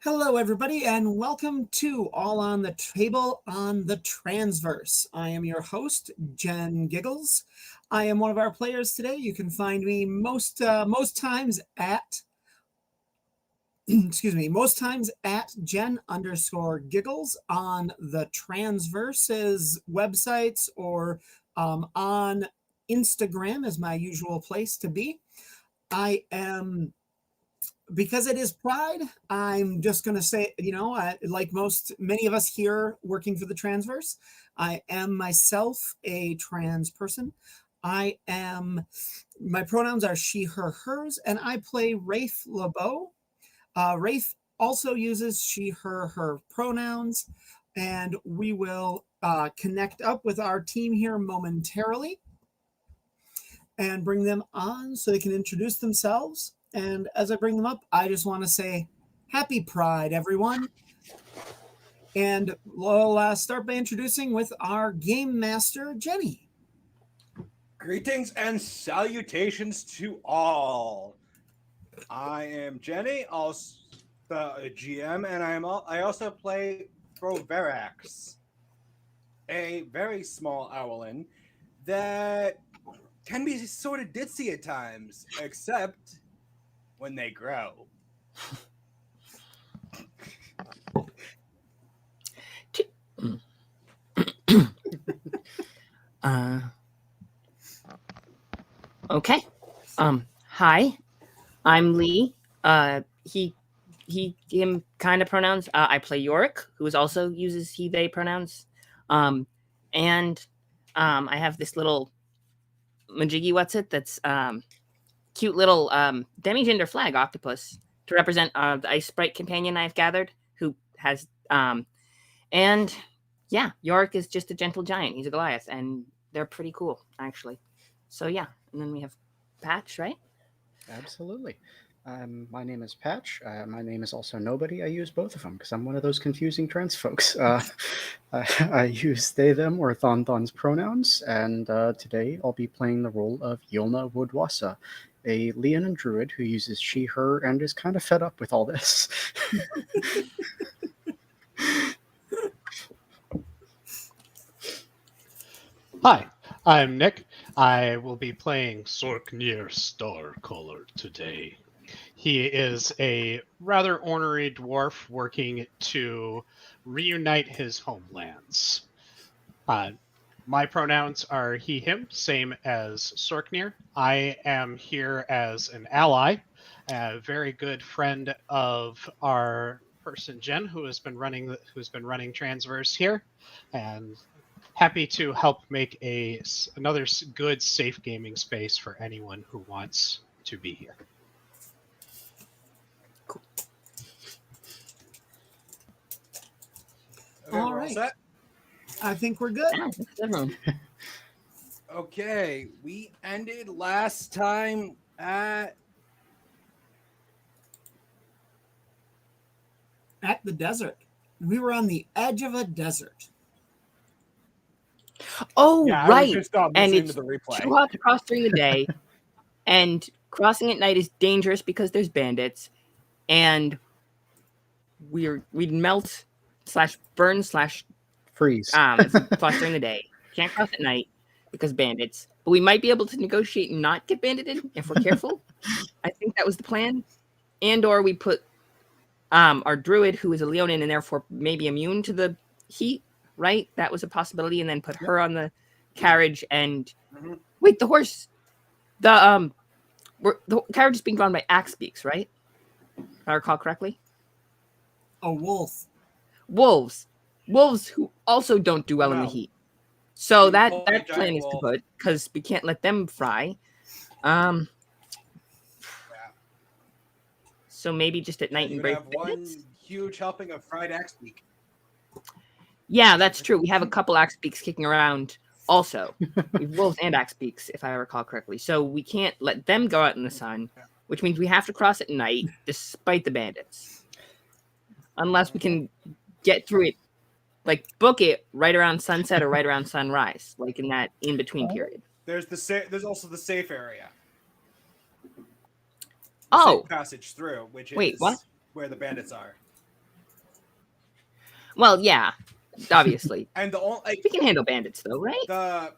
Hello, everybody, and welcome to All on the Table on the Transverse. I am your host, Jen Giggles. I am one of our players today. You can find me most times at most times at Jen_Giggles on the Transverse's websites or on Instagram is my usual place to be. I am. Because it is Pride, I'm just going to say, like many of us here working for the Transverse, I am myself a trans person. My pronouns are she, her, hers, and I play Wraith LeBeau. Wraith also uses she, her pronouns, and we will connect up with our team here momentarily and bring them on so they can introduce themselves. And as I bring them up, I just want to say happy Pride, everyone. And we'll start by introducing with our game master, Jenny. Greetings and salutations to all. I am Jenny, also a GM, and I also play Broverax, a very small owlin that can be sort of ditzy at times, except when they grow. Okay. Hi, I'm Lee. Him kind of pronouns. I play Yorick, who also uses he, they pronouns. And I have this little majiggy that's cute little demi-gender flag octopus to represent the ice sprite companion I've gathered, who has and yeah, Yorick is just a gentle giant. He's a Goliath, and they're pretty cool, actually. So yeah, and then we have Patch, right? Absolutely. My name is Patch. My name is also Nobody. I use both of them because I'm one of those confusing trans folks. I use they, them, or thon-thon's pronouns, and today I'll be playing the role of Yolna Woodwassa, a Leonin druid who uses she, her, and is kind of fed up with all this. Hi, I'm Nick. I will be playing Sorknir Starcaller today. He is a rather ornery dwarf working to reunite his homelands. My pronouns are he, him, same as Sorknir. I am here as an ally, a very good friend of our person Jen, who has been running Transverse here, and happy to help make another good, safe gaming space for anyone who wants to be here. Cool. Okay, All we're right. all set? I think we're good. Yeah, that's everyone. Okay, we ended last time at the desert. We were on the edge of a desert. Oh, yeah, I was right. just And listening it's to the replay. too hot to cross during the day, and crossing at night is dangerous because there's bandits, and we'd melt / burn / Freeze. if we cross during the day. Can't cross at night because bandits, but we might be able to negotiate and not get bandited if we're careful. I think that was the plan. And or we put our druid, who is a Leonin and therefore maybe immune to the heat, right? That was a possibility, and then put her on the carriage and wait, the horse. The carriage is being drawn by axe beaks, right? If I recall correctly. A wolf. Wolves who also don't do well in the No. heat. So You that pull a plan giant is to wolf. put, because we can't let them fry. So maybe just at night you and could brave have one bandits. huge helping of fried axe beak. Yeah, that's true. We have a couple axe beaks kicking around also. We have wolves and axe beaks, if I recall correctly. So we can't let them go out in the sun, which means we have to cross at night despite the bandits. Unless we can get through it, like book it right around sunset or right around sunrise, like in that in-between period. There's also the safe area. Oh, Safe passage through, which Wait, is what? where the bandits are. Well, yeah, obviously. And the only We can handle bandits, though, right?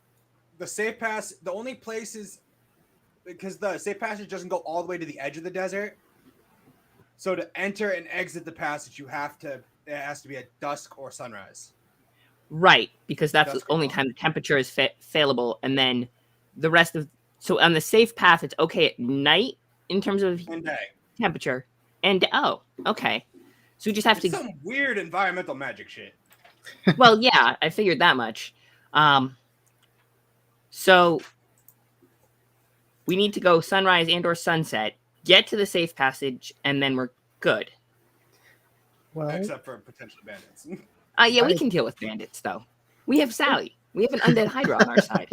the safe pass, the only places, because the safe passage doesn't go all the way to the edge of the desert. So to enter and exit the passage, it has to be at dusk or sunrise. Right, because that's the Dusk or only dawn. time the temperature is failable, and then the rest of on the safe path, it's okay at night in terms of And day. temperature. And okay, so we just have It's to. some weird environmental magic shit. Well, yeah, I figured that much. So we need to go sunrise and or sunset, get to the safe passage, and then we're good. Well, Except for potential bandits. Yeah, we I- can deal with bandits, though. We have Sally. We have an undead Hydra on our side,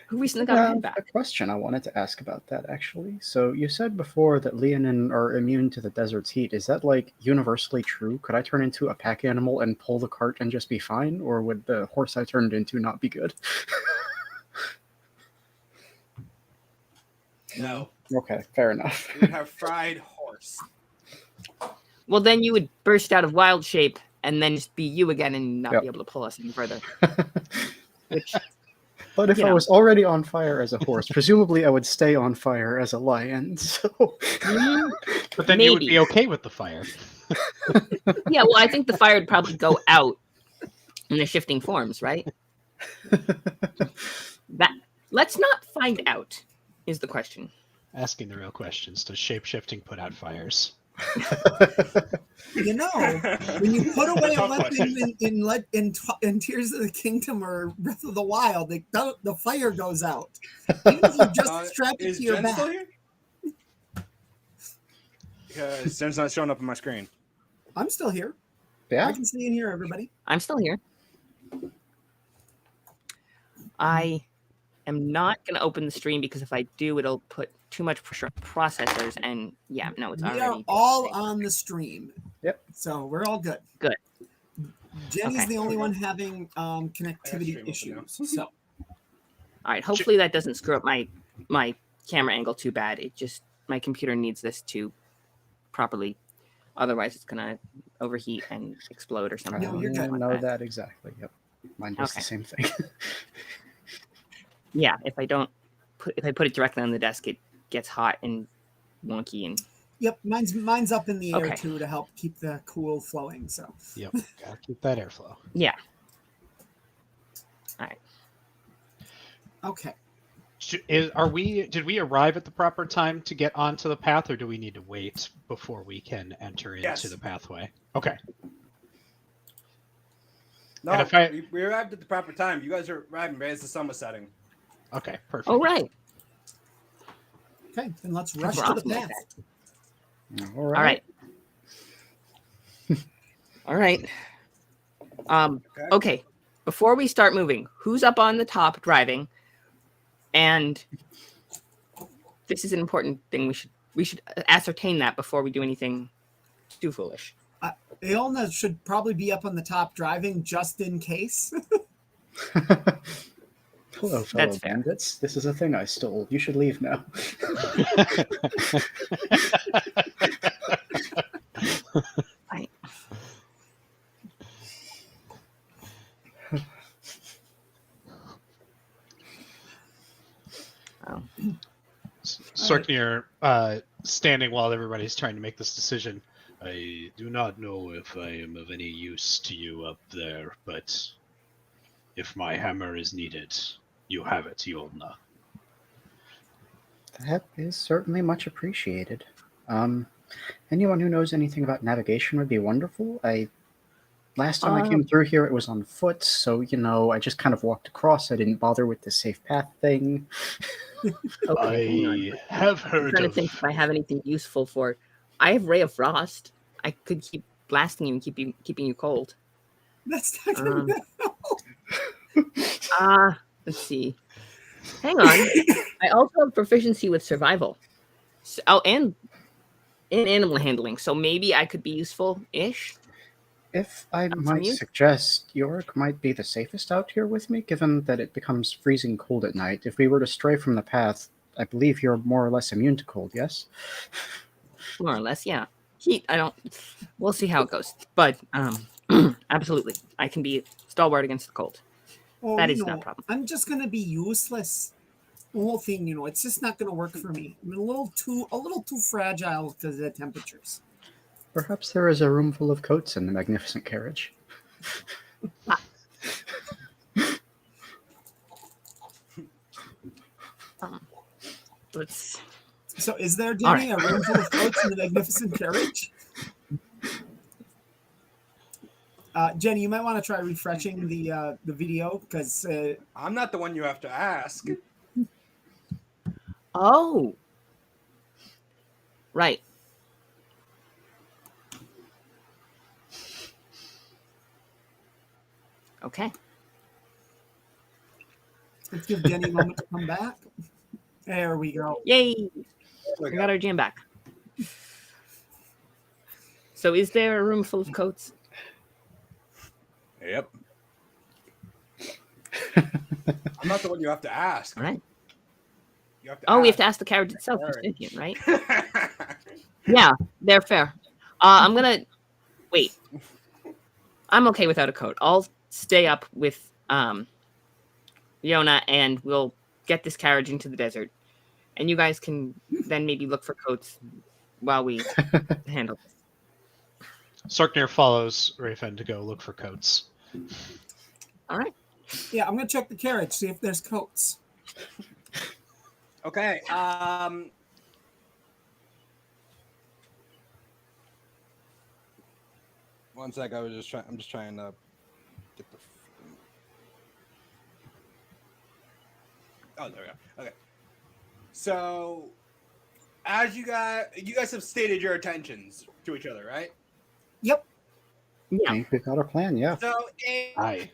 who recently got her head a back. question I wanted to ask about that, actually. So you said before that Leonin are immune to the desert's heat. Is that, like, universally true? Could I turn into a pack animal and pull the cart and just be fine? Or would the horse I turned into not be good? No. Okay, fair enough. We would have fried horse. Well, then you would burst out of wild shape and then just be you again and not Yep. be able to pull us any further. Which, But if You I know. was already on fire as a horse, presumably I would stay on fire as a lion. So But then you would Maybe. be okay with the fire. yeah, well, I think the fire would probably go out in the shifting forms, right? Let's not find out, is the question. Asking the real questions. Does shape-shifting put out fires? You know, when you put away a Tough weapon question. in Tears of the Kingdom or Breath of the Wild, the fire goes out. Even if you just strap it Is to your Jen back. still here? Because Jen's not showing up on my screen. I'm still here. I yeah, can see and hear everybody. I'm still here. I am not going to open the stream because if I do, it'll put too much pressure on processors. And yeah, no, it's We already. are all on the stream. Yep. So we're all good. Good. Jenny's Okay. the only one having connectivity stream open issues. now. So All right. Hopefully that doesn't screw up my camera angle too bad. It just my computer needs this to properly. Otherwise, it's gonna overheat and explode or something. No, you're good. I like know that. that exactly. Yep, mine does Okay. the same thing. Yeah, if I put it directly on the desk, it gets hot and wonky and yep, mine's up in the air Okay. too to help keep the cool flowing. So Yep. Gotta keep that airflow. yeah. All right. okay. Did we arrive at the proper time to get onto the path, or do we need to wait before we can enter into Yes. the pathway? Okay. No, And if I- we arrived at the proper time. You guys are arriving right as the sun was setting. Okay. Perfect. All right. Okay, then let's rush We're to the awesome like path. that. All All right. All right. Okay. Before we start moving, who's up on the top driving? And this is an important thing. We should ascertain that before we do anything too foolish. Aelna should probably be up on the top driving just in case. Hello, fellow That's fair. bandits. This is a thing I stole. You should leave now. Right. Oh. Sorknir, standing while everybody's trying to make this decision. I do not know if I am of any use to you up there, but if my hammer is needed, you have it, Yolna. That is certainly much appreciated. Anyone who knows anything about navigation would be wonderful. Last time I came through here, it was on foot, so I just kind of walked across. I didn't bother with the safe path thing. Okay, hang on. I have I'm heard trying to of. think if I have anything useful for. I have Ray of Frost. I could keep blasting you and keeping you cold. That's not gonna Um, be Let's see. Hang on. I also have proficiency with survival. And in animal handling. So maybe I could be useful-ish. If I From might you? suggest, Yorick might be the safest out here with me, given that it becomes freezing cold at night. If we were to stray from the path, I believe you're more or less immune to cold, yes? More or less, yeah. heat. I don't. We'll see how it goes. But absolutely, I can be stalwart against the cold. Oh, That you is know, no problem. I'm just gonna be useless. The whole thing, it's just not gonna work for me. I'm a little too fragile to the temperatures. Perhaps there is a room full of coats in the magnificent carriage. Let's. So, is there, All Jenny, right. a room full of coats in the magnificent carriage? Jenny, you might want to try refreshing the video because I'm not the one you have to ask. Oh. Right. Okay. let's give Jenny a moment to come back. There we go. Yay! There We got our jam back. So, is there a room full of coats? Yep. I'm not the one you have to ask. All right. You have to Oh, we have ask. to ask the carriage itself, Carriage. who's sentient, right? Yeah, they're fair. I'm gonna wait. I'm okay without a coat. I'll stay up with Yona, and we'll get this carriage into the desert. And you guys can then maybe look for coats while we handle this. Sorknir follows Rafen to go look for coats. All right. Yeah, I'm gonna check the carriage, see if there's coats. Okay. One sec. I'm just trying to get the. Oh, there we go. Okay. So, as you guys have stated your intentions to each other, right? Yep. I Yeah. think we got our plan, yeah. So, a Aye.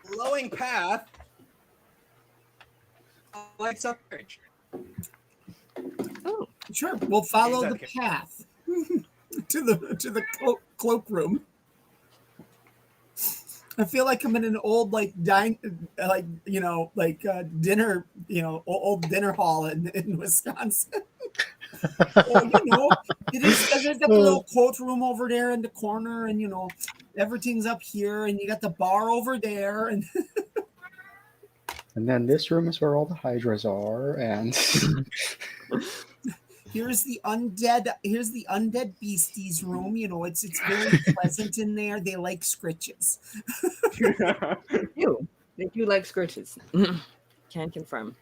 glowing path lights up. Oh, Sure. We'll follow the Exactly. path to the cloakroom. I feel like I'm in an old dinner, old dinner hall in Wisconsin. There's a little coat room over there in the corner, and everything's up here, and you got the bar over there, and And then this room is where all the hydras are, and here's the undead beasties room. It's very pleasant in there. They like scritches. they do like scritches. Can confirm.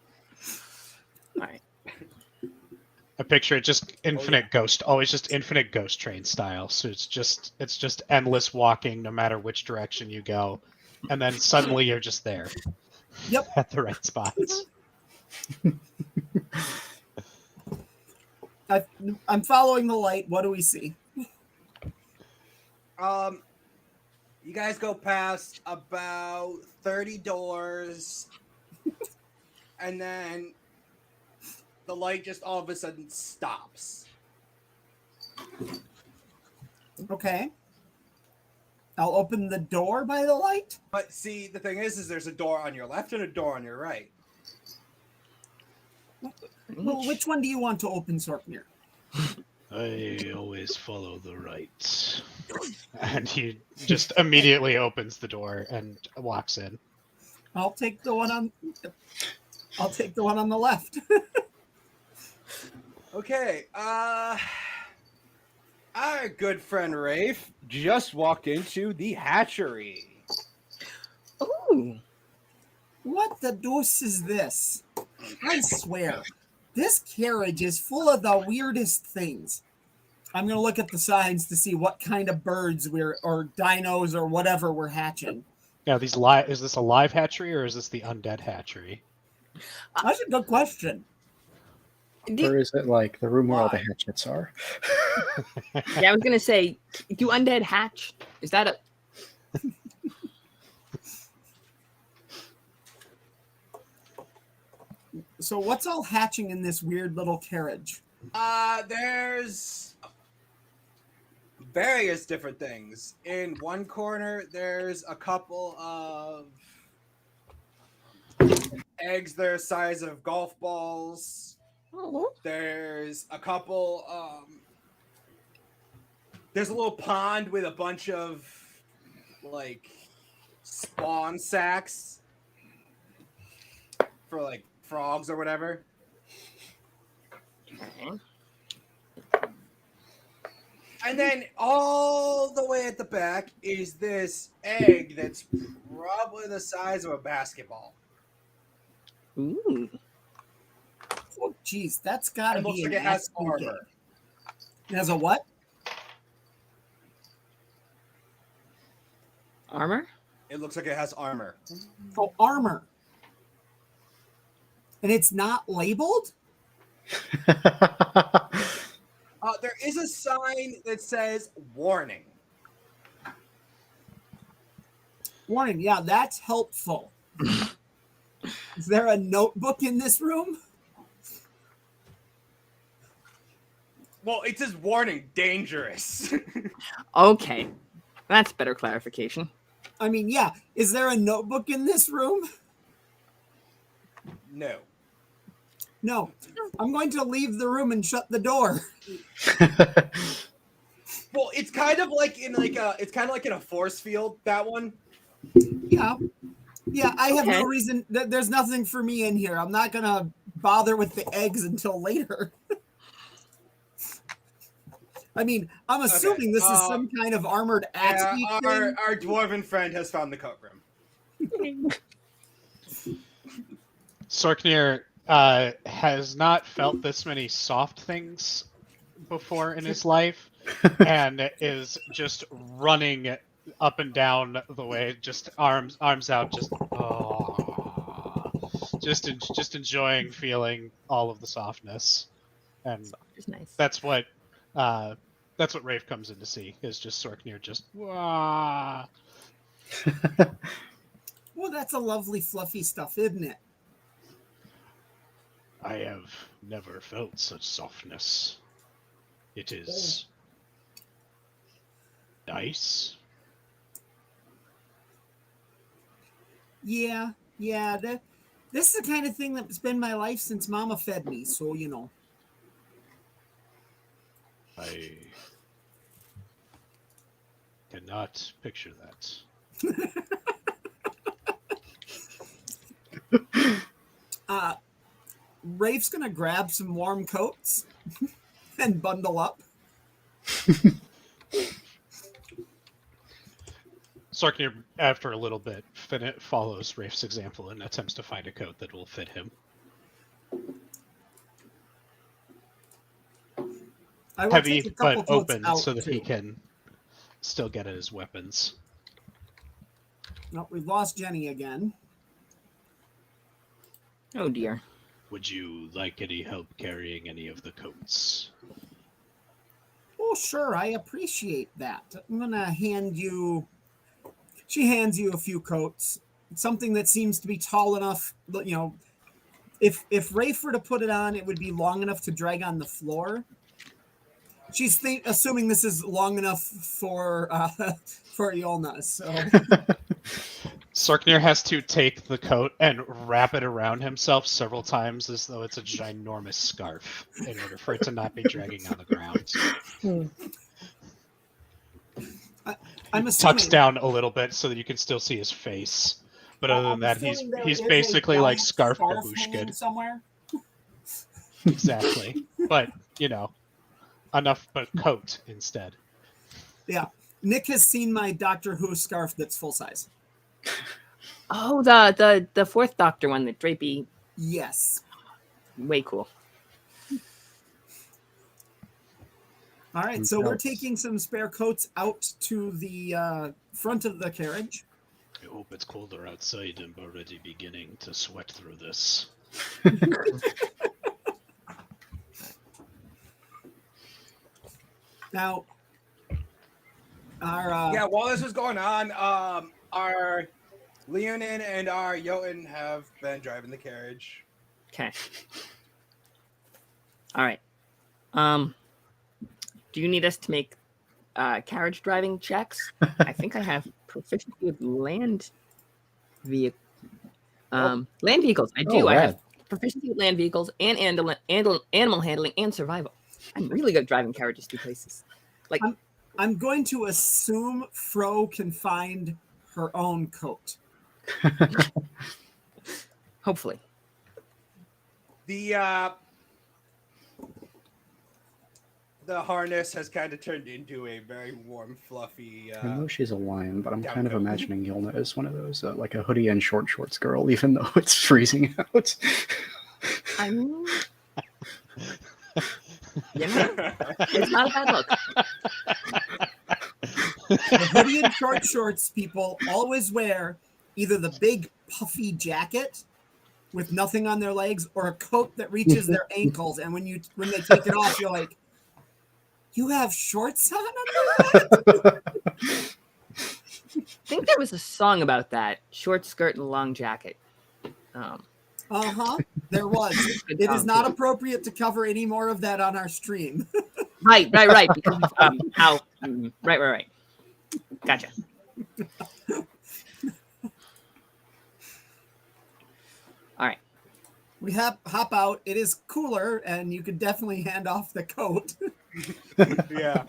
All right. I picture it just infinite ghost, always just infinite ghost train style. So it's just endless walking no matter which direction you go. And then suddenly you're just there. Yep. At the right spots. I'm following the light. What do we see? You guys go past about 30 doors, and then the light just all of a sudden stops. Okay. I'll open the door by the light. But see, the thing is there's a door on your left and a door on your right. Well, which one do you want to open, Sorknir? I always follow the right. And he just immediately opens the door and walks in. I'll take the one on the left. Okay, our good friend Rafe just walked into the hatchery. Oh, What the deuce is this? I swear, this carriage is full of the weirdest things. I'm gonna look at the signs to see what kind of birds or dinos or whatever we're hatching. Now, is this a live hatchery or is this the undead hatchery? That's a good question. or is it like the room where all the Why? hatchets are? yeah. I was gonna say, do undead hatch? Is that a? So what's all hatching in this weird little carriage? There's various different things. In one corner, there's a couple of eggs that are size of golf balls. Oh. There's a couple. There's a little pond with a bunch of like spawn sacks for like frogs or whatever. Okay. And then all the way at the back is this egg that's probably the size of a basketball. Ooh. Oh, geez, that's got to It looks be like an it has absolute armor. egg. It has a what? Armor? It looks like it has armor. Oh, armor. And it's not labeled? There is a sign that says warning. Warning, yeah, that's helpful. Is there a notebook in this room? Well, it says warning, dangerous. Okay. That's better clarification. I mean, yeah. Is there a notebook in this room? No. No. I'm going to leave the room and shut the door. Well, it's kind of like in a force field, that one. Yeah. Yeah, I have no Okay. reason. There's nothing for me in here. I'm not going to bother with the eggs until later. I mean, I'm assuming this is some kind of armored axe Yeah, thing. our dwarven friend has found the coat room. Sorknir has not felt this many soft things before in his life, and is just running up and down the way, just arms out, just enjoying feeling all of the softness, and It's nice. that's what Rafe comes in to see, is just Sorknir just wah. Well, that's a lovely fluffy stuff, isn't it? I have never felt such softness. It is nice. Yeah. This is the kind of thing that's been my life since Mama fed me, so you know. I cannot picture that. Rafe's gonna grab some warm coats and bundle up. Sorknir, after a little bit, follows Rafe's example and attempts to find a coat that will fit him. I will Heavy take a couple but coats open out, so that he too. can still get at his weapons. No, we've lost Jenny again. Oh dear. Would you like any help carrying any of the coats? Oh, sure, I appreciate that. I'm gonna hand you. She hands you a few coats, something that seems to be tall enough. You know, if Rafe were to put it on, it would be long enough to drag on the floor. She's assuming this is long enough for Yolna. So Sorknir has to take the coat and wrap it around himself several times as though it's a ginormous scarf in order for it to not be dragging on the ground. I'm assuming Tucks down a little bit so that you can still see his face. But other than that, he's assuming there is a basically like giant scarf hanging babushka. somewhere. Exactly. But, enough but coat instead. Yeah, Nick has seen my Doctor Who scarf that's full size. Oh, the fourth Doctor one, the drapey. Yes. Way cool. All right, so we're taking some spare coats out to the front of the carriage. I hope it's colder outside. I'm already beginning to sweat through this. Now, our While this was going on, our Leonin and our Jotun have been driving the carriage. Okay. All right. Do you need us to make carriage driving checks? I think I have proficiency with land vehicles. I do. Oh, I rad. have proficiency with land vehicles and animal handling and survival. I'm really good at driving carriages to places. Like, I'm going to assume Fro can find her own coat. hopefully. The harness has kind of turned into a very warm, fluffy. I know she's a lion, but I'm down kind of coat. imagining Yolna as one of those, like a hoodie and short shorts girl, even though it's freezing out. I mean, it's not a bad look. The hoodie and short shorts people always wear either the big puffy jacket with nothing on their legs or a coat that reaches their ankles. And when they take it off, you're like, you have shorts on under that? I think there was a song about that. Short skirt and long jacket. There was. It is not appropriate to cover any more of that on our stream. Right. Because right. Gotcha. All right. We hop out. It is cooler, and you could definitely hand off the coat. Yeah.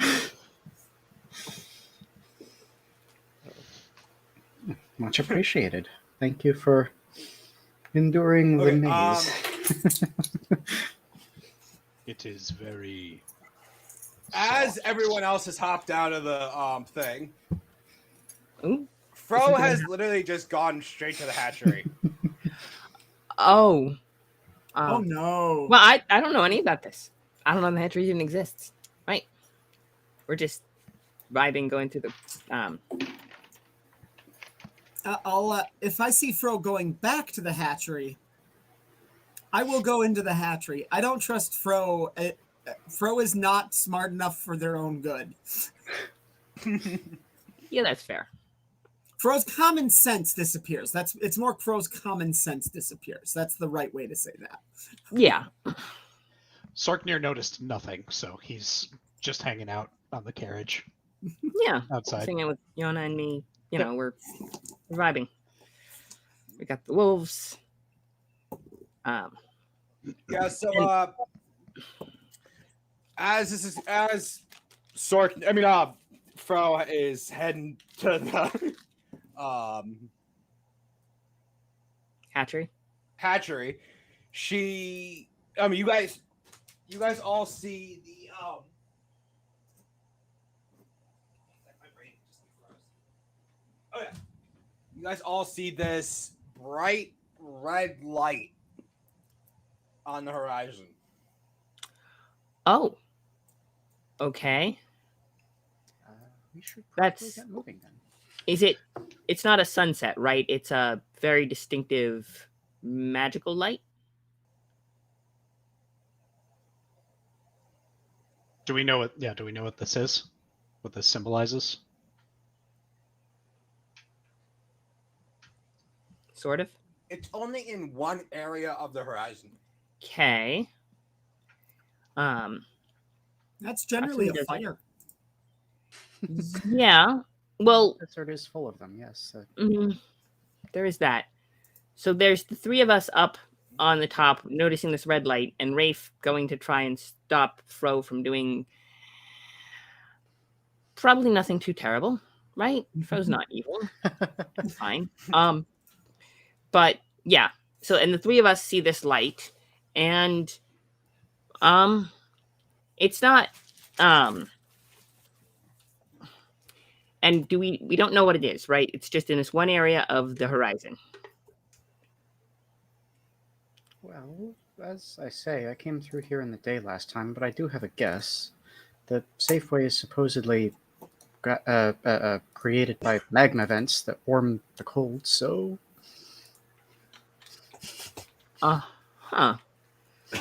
Much appreciated. Thank you for enduring the maze. It is very. As soft. everyone else has hopped out of the thing, Ooh. Fro has literally just gone straight to the hatchery. Oh. Oh no. Well, I don't know any about this. I don't know the hatchery even exists. Right. We're just vibing, going through the I'll if I see Fro going back to the hatchery, I will go into the hatchery. I don't trust Fro. Fro is not smart enough for their own good. Yeah, that's fair. Fro's common sense disappears. It's more Fro's common sense disappears. That's the right way to say that. Yeah. Sorknir noticed nothing, so he's just hanging out on the carriage Yeah. outside. Singing with Yona and me. We're vibing. We got the wolves. Yeah. So as Fro is heading to the Hatchery. hatchery. You guys all see the my brain just froze. Oh yeah. You guys all see this bright red light on the horizon. Oh. Okay. We should That's- get moving then. It's not a sunset, right? It's a very distinctive magical light. Do we know what? Yeah. Do we know what this is? What this symbolizes? Sort of. It's only in one area of the horizon. Okay. That's generally a Actually, fire. Yeah. Well, The desert is full of them, yes. there is that. So there's the three of us up on the top, noticing this red light, and Rafe going to try and stop Fro from doing probably nothing too terrible, right? Fro's not evil. It's fine. But yeah. So, and the three of us see this light, and it's not and we don't know what it is, right? It's just in this one area of the horizon. Well, as I say, I came through here in the day last time, but I do have a guess. The Safeway is supposedly created by magma vents that warm the cold, so...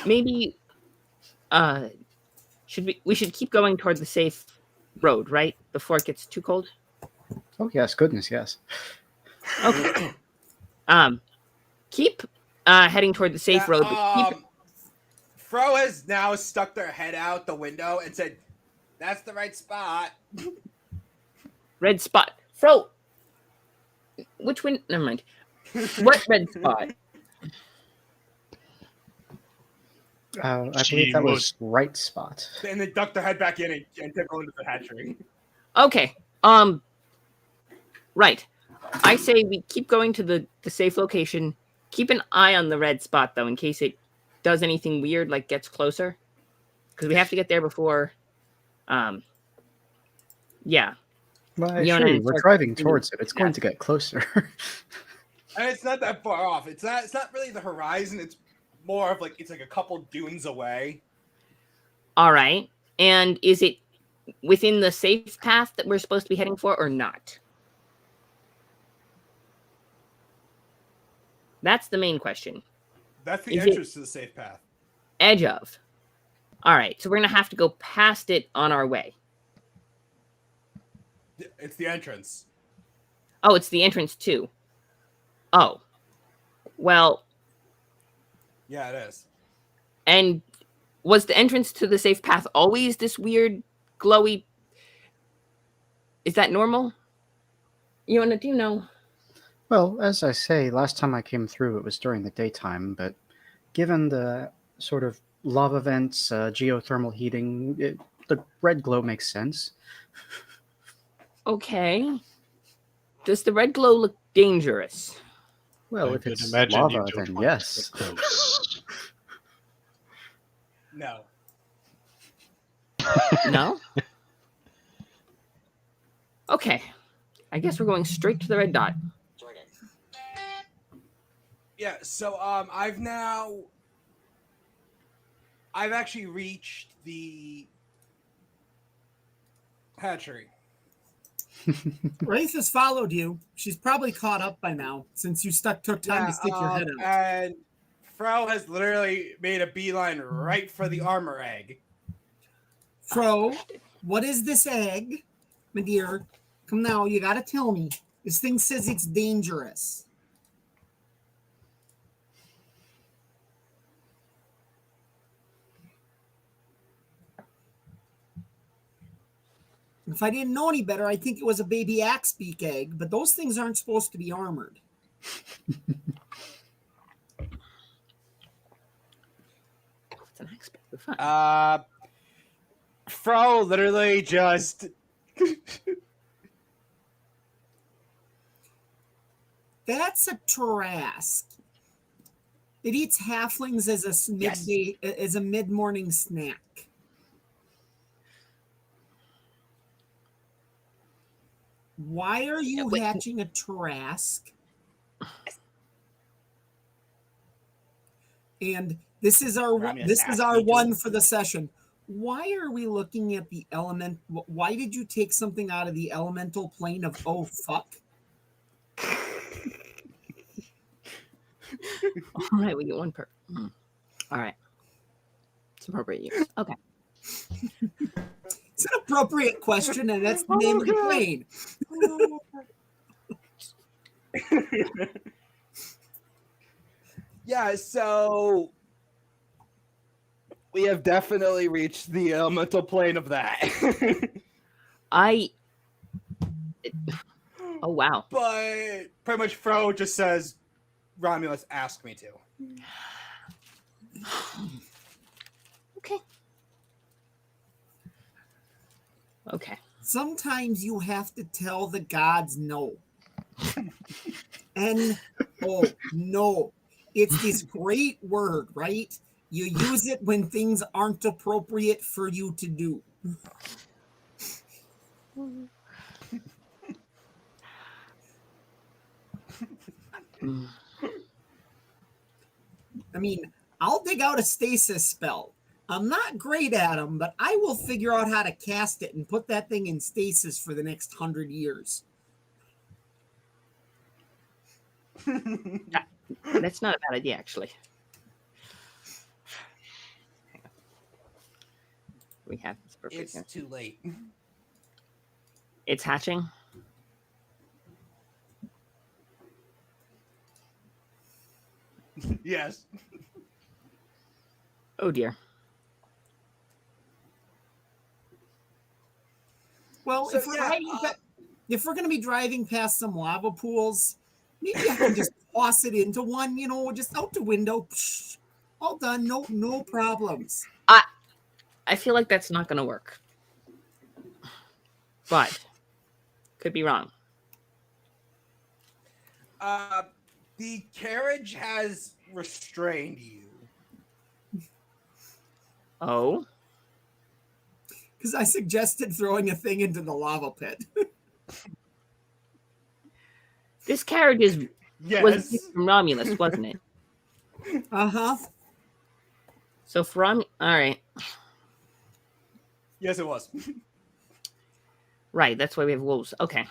Maybe we should keep going toward the safe road, right? Before it gets too cold. Oh, yes, goodness, yes. Okay. Keep heading toward the safe road. But keep... Fro has now stuck their head out the window and said, "That's the right spot." Red spot. Fro. Which one? Never mind. What red spot? I She believe that would- was right spot. And then duck their head back in and go into the hatchery. Okay. Right. I say we keep going to the safe location. Keep an eye on the red spot though, in case it does anything weird, like gets closer. Because we have to get there before. Yeah. Well, I Leon assure and you, we're Sark driving continue towards it. It's going that. to get closer. And it's not that far off. It's not really the horizon. It's more of like it's like a couple dunes away. All right. And is it within the safe path that we're supposed to be heading for, or not? That's the main question. That's the Is it- entrance to the safe path. Edge of. All right. So we're gonna have to go past it on our way. It's the entrance. Oh, it's the entrance too. Oh. Well, Yeah, it is. and was the entrance to the safe path always this weird glowy? Is that normal? Do you know? Well, as I say, last time I came through, it was during the daytime, but given the sort of lava vents, geothermal heating, the red glow makes sense. Okay. Does the red glow look dangerous? Well, I if would it's imagine you lava, don't then want to yes. get close. No. No? Okay. I guess we're going straight to the red dot. Yeah, so I've actually reached the hatchery. Wraith has followed you. She's probably caught up by now since you took time to stick your head out. And Fro has literally made a beeline right for the armor egg. Fro, what is this egg? My dear, come now. You got to tell me. This thing says it's dangerous. If I didn't know any better, I think it was a baby axe beak egg, but those things aren't supposed to be armored. It's an axe, but fine. Fro literally just That's a Tarask. It eats halflings as a midday, as a mid-morning snack. Why are you wait. hatching a Tarask? And this is our Romulus one for the session. Why are we looking at the element? Why did you take something out of the elemental plane of oh fuck? All right, we get one per. All right. It's appropriate use. Okay. It's an appropriate question, and that's the name of the plane. Yeah, so we have definitely reached the elemental plane of that. Oh wow. But pretty much Fro just says, Romulus asked me to. Okay. Okay. Sometimes you have to tell the gods no. N-O, no. It's this great word, right? You use it when things aren't appropriate for you to do. I mean, I'll dig out a stasis spell. I'm not great at them, but I will figure out how to cast it and put that thing in stasis for the next 100 years. That's not a bad idea, actually. We have this perfect. It's too late. It's hatching. Yes. Oh dear. Well, So, if we're going to be driving past some lava pools, maybe I can just toss it into one, just out the window. Psh, All done. No problems. I feel like that's not going to work. But could be wrong. The carriage has restrained you. Oh, Because I suggested throwing a thing into the lava pit. this carriage was Yes. from Romulus, wasn't it? Uh-huh. So all right, Yes, it was. right. That's why we have wolves. Okay.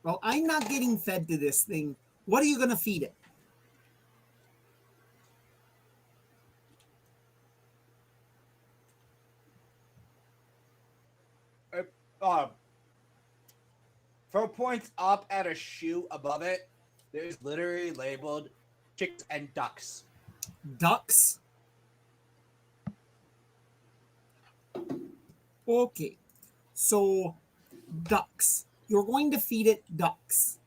Well, I'm not getting fed to this thing. What are you going to feed it? Throw points up at a shoe above it. There's literally labeled chicks and ducks. Ducks. Okay. So, ducks. You're going to feed it ducks.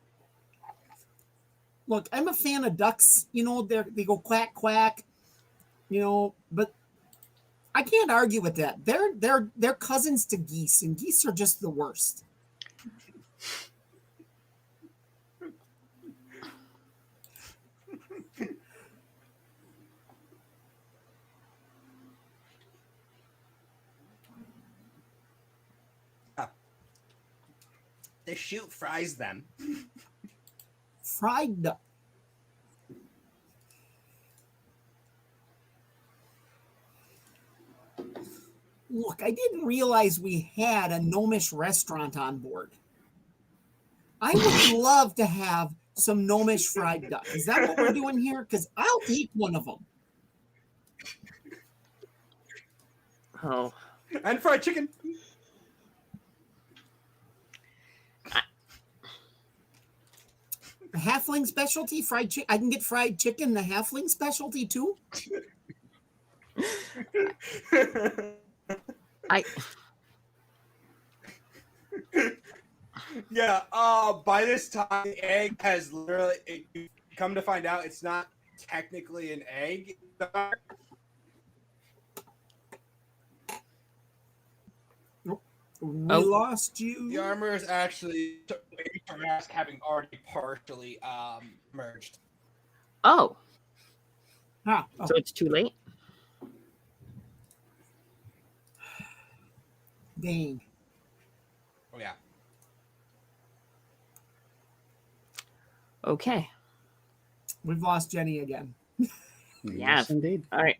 Look, I'm a fan of ducks. You know, they go quack quack. You know, but I can't argue with that. They're cousins to geese, and geese are just the worst. The chute fries them. Fried duck. Look, I didn't realize we had a gnomish restaurant on board. I would love to have some gnomish fried duck. Is that what we're doing here? Because I'll eat one of them. Oh, And fried chicken. A halfling specialty, fried chicken. I can get fried chicken, the halfling specialty too. I Yeah, by this time, the egg has literally, come to find out, it's not technically an egg. We lost you. The armor is actually Tarrasque having already partially merged. oh, Huh. so it's too late. Dang. Oh, yeah. Okay. We've lost Jenny again. Yes, indeed. All right.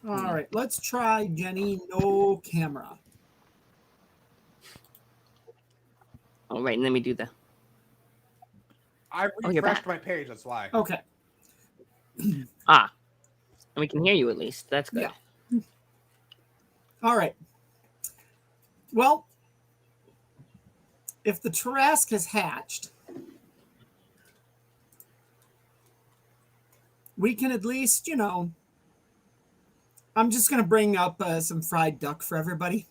All right, let's try Jenny, no camera. All right, and let me do the. I Oh, you're refreshed back. my page, that's why. Okay. And we can hear you at least. That's good. Yeah. All right. Well, if the Tarrasque has hatched, we can at least, I'm just going to bring up some fried duck for everybody.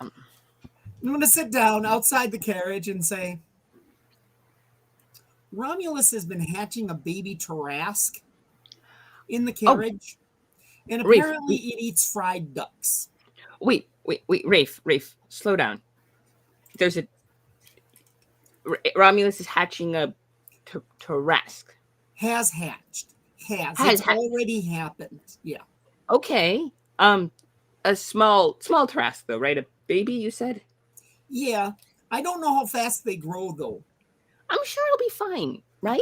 I'm going to sit down outside the carriage and say, Romulus has been hatching a baby Tarrasque in the carriage, and apparently it eats fried ducks. Wait, Rafe, slow down. There's a Romulus is hatching a Tarrasque. Has hatched. It's hatched. already happened. Yeah. Okay. A small Tarrasque though, right? A baby, you said? Yeah. I don't know how fast they grow though. I'm sure it'll be fine, right?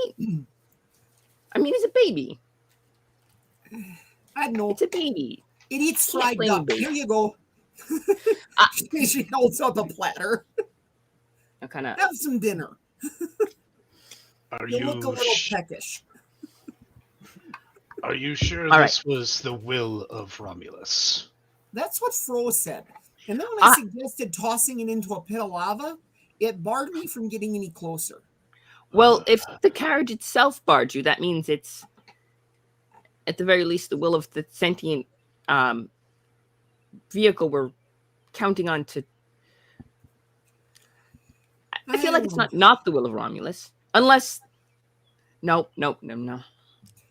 I mean, it's a baby. I don't know. It's a baby. It eats Can't fried blame duck. baby. Here you go. She holds out the platter. I kind of. Have some dinner. Are You you look a little peckish. Are you sure All this was the will of Romulus? That's what Fro said. And then when I suggested tossing it into a pit of lava, it barred me from getting any closer. Well, if the carriage itself barred you, that means it's, at the very least, the will of the sentient vehicle we're counting on to. I feel like it's not the will of Romulus, unless. No.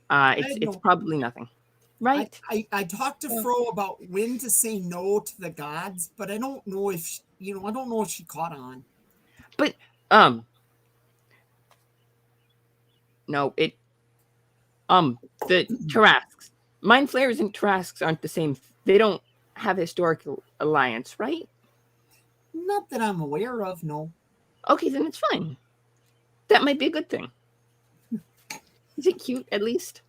It's probably nothing, right? I talked to Fro about when to say no to the gods, but I don't know if I don't know if she caught on. But no, the Tarasques, Mind Flayers and Tarasques aren't the same. They don't have historical alliance, right? Not that I'm aware of, no. Okay, then it's fine. That might be a good thing. Is it cute, at least?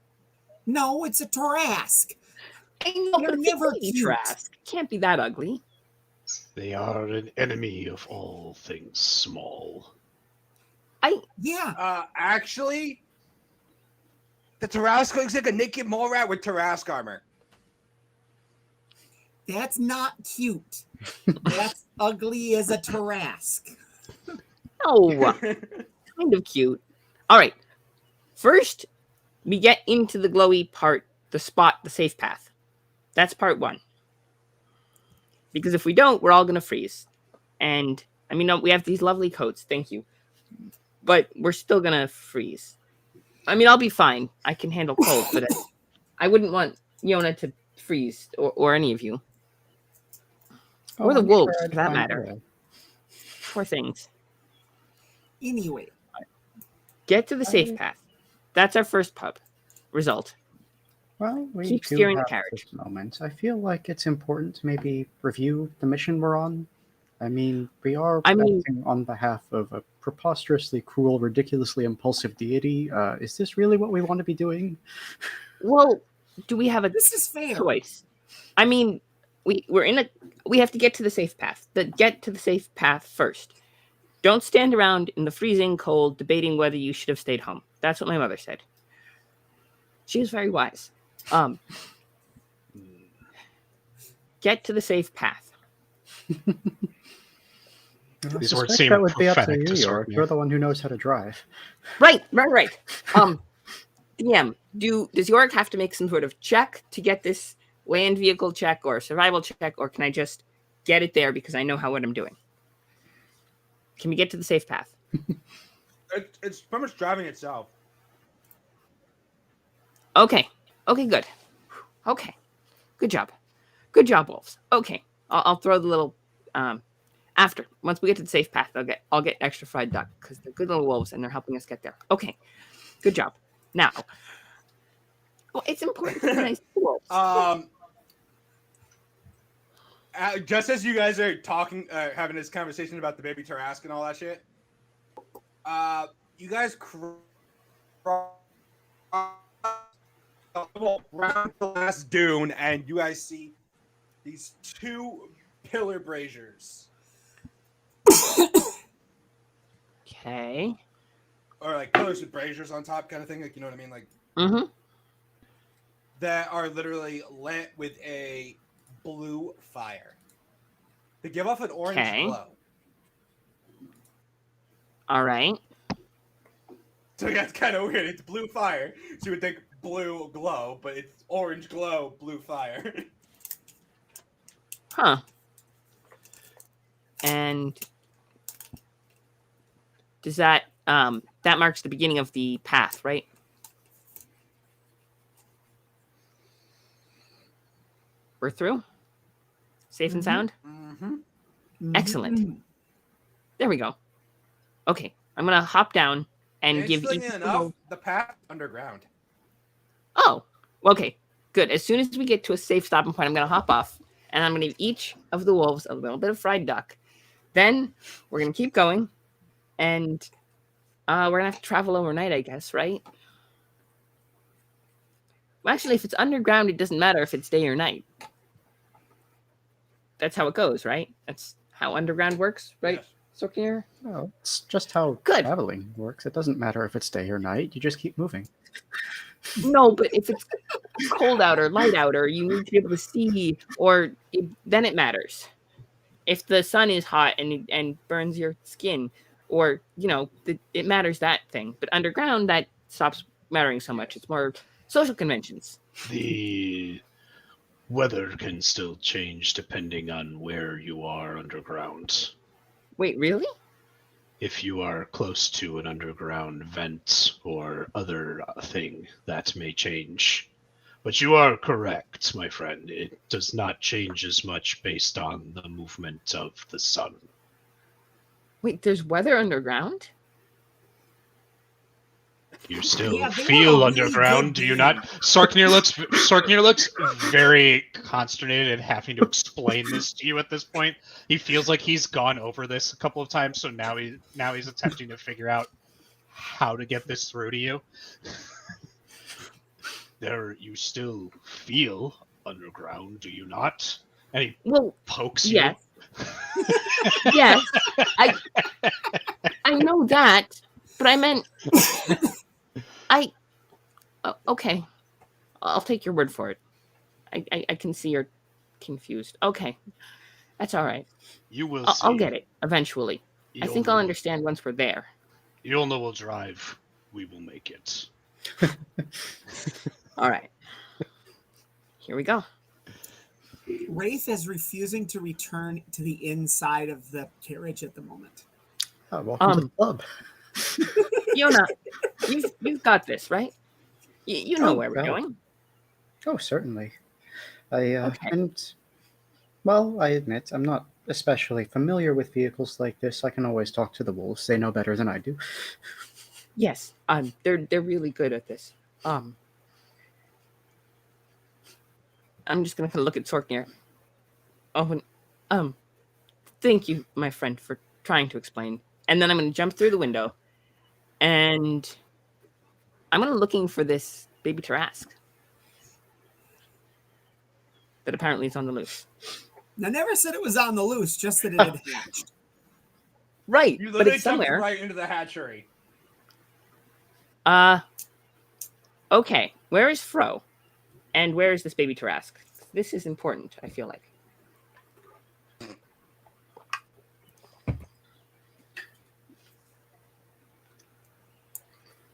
No, it's a Tarasque. I know, They're but it's never a baby cute. Tarasque. Can't be that ugly. They are an enemy of all things small. Yeah. Actually, the Tarasque looks like a naked mole rat with Tarasque armor. That's not cute. That's ugly as a Tarasque. Oh, kind of cute. All right. First, we get into the glowy part, the safe path. That's part 1. Because if we don't, we're all going to freeze. And, I mean, no, we have these lovely coats. Thank you. But we're still going to freeze. I mean, I'll be fine. I can handle cold, but I wouldn't want Yona to freeze, or any of you. Or the I'm wolves, sure I'd for that find a matter. way. Poor things. Anyway. Get to the safe path. That's our first pub. Result. Well, we Keep do steering the have carriage. this moment. I feel like it's important to maybe review the mission we're on. I mean, we are acting on behalf of a preposterously cruel, ridiculously impulsive deity. Is this really what we want to be doing? Well, do we have a This is fair. choice? I mean, we have to get to the safe path. Get to the safe path first. Don't stand around in the freezing cold debating whether you should have stayed home. That's what my mother said. She was very wise. Get to the safe path. These I words suspect seem that would be up to prophetic to you, Sork. York. You're the one who knows how to drive. Right. DM, does Yorick have to make some sort of check to get this land vehicle check or survival check, or can I just get it there because I know what I'm doing? Can we get to the safe path? It's pretty much driving itself. Okay, good. Okay, good job, wolves. Okay, I'll throw the little after. Once we get to the safe path, I'll get extra fried duck because they're good little wolves and they're helping us get there. Okay, good job. Now, well, it's important to be nice to wolves. Just as you guys are talking, having this conversation about the baby Tarasque and all that shit, you guys around the last dune, and you guys see these 2 pillar braziers. Okay. Or like pillars with braziers on top, kind of thing. Like, you know what I mean? Like, that are literally lit with a blue fire. They give off an orange glow. All right. So yeah, it's kind of weird. It's blue fire. So you would think blue glow, but it's orange glow, blue fire. Huh. And does that that marks the beginning of the path, right? We're through? Safe and sound? Excellent. There we go. Okay, I'm gonna hop down and give each enough the path underground. Oh, okay, good. As soon as we get to a safe stopping point, I'm gonna hop off, and I'm gonna give each of the wolves a little bit of fried duck. Then we're gonna keep going, and we're gonna have to travel overnight, I guess, right? Well, actually, if it's underground, it doesn't matter if it's day or night. That's how it goes, right? That's how underground works, right? Yes. Sorkier? No, it's just how traveling works. It doesn't matter if it's day or night. You just keep moving. No, but if it's cold out or light out, or you need to be able to see, then it matters. If the sun is hot and burns your skin, or it matters, that thing. But underground, that stops mattering so much. It's more social conventions. The weather can still change depending on where you are underground. Wait, really? If you are close to an underground vent or other thing, that may change. But you are correct, my friend. It does not change as much based on the movement of the sun. Wait, there's weather underground? You still Yeah, they feel want a really underground, good do you game. not? Sorknir looks very consternated having to explain this to you at this point. He feels like he's gone over this a couple of times, so now he's attempting to figure out how to get this through to you. There, you still feel underground, do you not? And he Well, pokes yes. you. Yes. I know that, but I meant okay. I'll take your word for it. I can see you're confused. Okay. That's all right. You will I'll see. get it eventually. I think I'll understand once we're there. Yolna will drive. We will make it. All right. Here we go. Wraith is refusing to return to the inside of the carriage at the moment. Oh, welcome to the club. Yona, you've got this, right? You know where we're well. going. Oh, certainly. Okay. And, well, I admit, I'm not especially familiar with vehicles like this. I can always talk to the wolves. They know better than I do. Yes. They're really good at this. I'm just gonna look at Sorknir. Oh, and, thank you, my friend, for trying to explain. And then I'm gonna jump through the window, and I'm gonna looking for this baby Tarask that apparently is on the loose. I never said it was on the loose, just that it had hatched. Right, You but literally it's jumped somewhere. right into the hatchery. Okay. Where is Fro? And where is this baby Tarask? This is important, I feel like.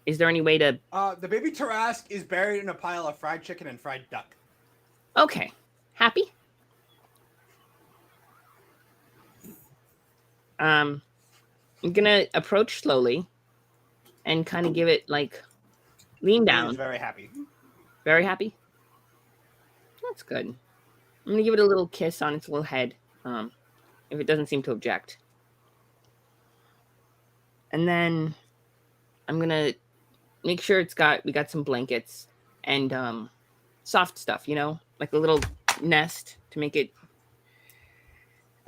Is there any way to... The baby Tarask is buried in a pile of fried chicken and fried duck. Okay. Happy? I'm gonna approach slowly and kind of give it, like, lean He's down. very happy. Very happy? That's good. I'm gonna give it a little kiss on its little head, if it doesn't seem to object. And then I'm gonna make sure we got some blankets and soft stuff, like a little nest to make it.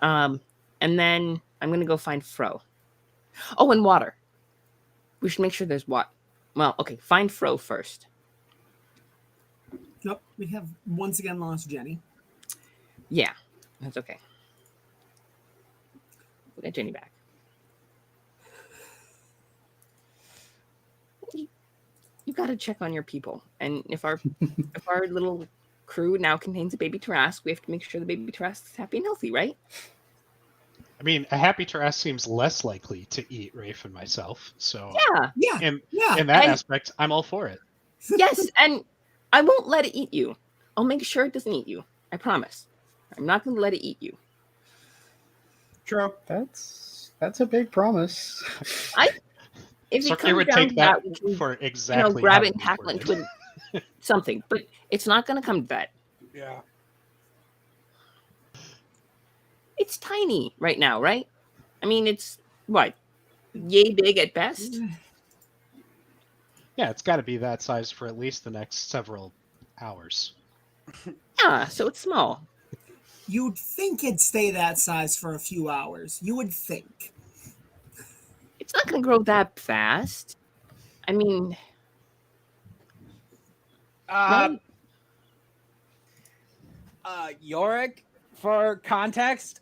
And then I'm gonna go find Fro. Oh, and water. We should make sure there's water. Well, okay, find Fro first. Nope, we have once again lost Jenny. Yeah, that's okay. We'll get Jenny back. You got to check on your people, and if our little crew now contains a baby Tarask, we have to make sure the baby Tarask is happy and healthy, right? I mean, a happy Tarask seems less likely to eat Rafe and myself. So Yeah. in Yeah. that And- aspect, I'm all for it. Yes, and I won't let it eat you. I'll make sure it doesn't eat you. I promise. I'm not going to let it eat you. True. That's a big promise. If it Sorknir comes would down take to that we can, for exactly grab how it and you tackle it worded. into something, but it's not going to come to that. Yeah. It's tiny right now, right? I mean, it's what, yay big at best. Yeah, it's got to be that size for at least the next several hours. Yeah, so it's small. You'd think it'd stay that size for a few hours. You would think. It's not going to grow that fast. I mean, right? Yorick, for context,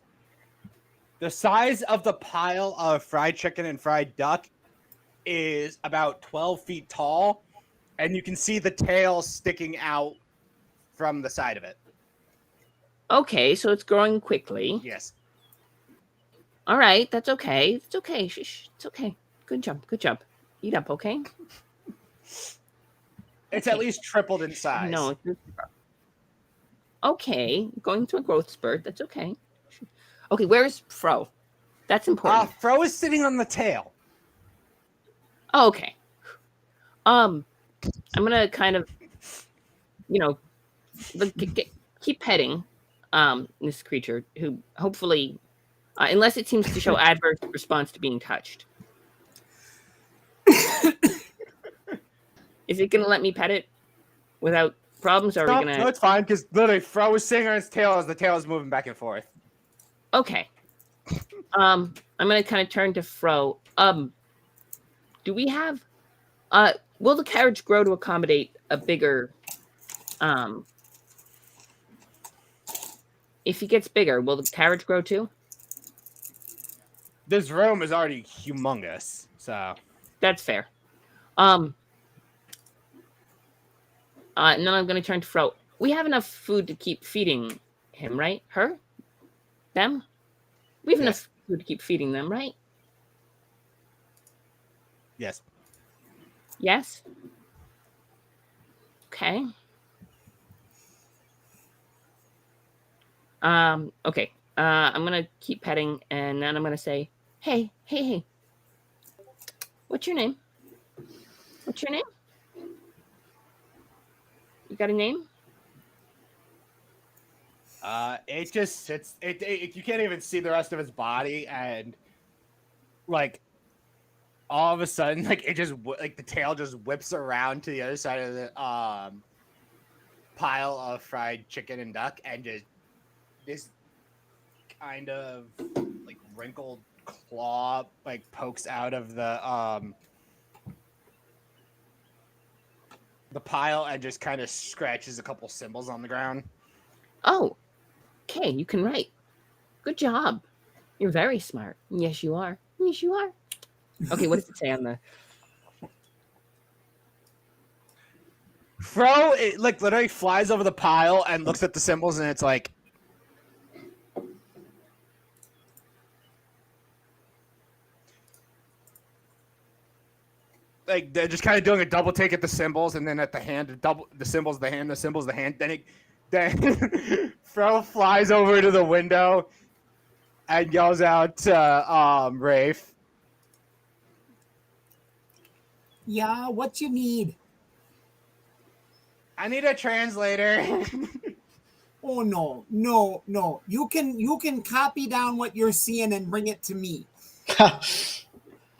the size of the pile of fried chicken and fried duck is about 12 feet tall, and you can see the tail sticking out from the side of it. Okay, so it's growing quickly. Yes. All right, that's okay. It's okay. Shh, it's okay. Good job. Good job. Eat up, okay? It's Okay. at least tripled in size. No. Okay, going through a growth spurt. That's okay. Okay, where's Fro? That's important. Fro is sitting on the tail. Oh, okay. I'm gonna kind of, keep petting this creature who hopefully, unless it seems to show adverse response to being touched. Is it gonna let me pet it without problems? Or are we gonna? No, it's fine because literally Fro was sitting on its tail as the tail is moving back and forth. Okay. I'm gonna kind of turn to Fro. Do we have? Will the carriage grow to accommodate a bigger? If he gets bigger, will the carriage grow too? This room is already humongous, so That's fair. And then I'm going to turn to Fro. We have enough food to keep feeding him, right? Her? Them? We have enough food to keep feeding them, right? yes. Yes? Okay. Okay. I'm going to keep petting, and then I'm going to say, hey. What's your name? What's your name? You got a name? It just sits. It you can't even see the rest of its body, and like all of a sudden, like it just like the tail just whips around to the other side of the pile of fried chicken and duck, and just this kind of like wrinkled claw like pokes out of the pile and just kind of scratches a couple symbols on the ground. Oh, okay. You can write. Good job. You're very smart. Yes, you are. Yes, you are. Okay, what does it say on the? Fro, it like literally flies over the pile and looks at the symbols, and it's like, they're just kind of doing a double take at the symbols, and then at the hand, double the symbols, the hand, the symbols, the hand. Then Fro flies over to the window and yells out to Rafe. Yeah, what you need? I need a translator. Oh no. You can copy down what you're seeing and bring it to me. I'm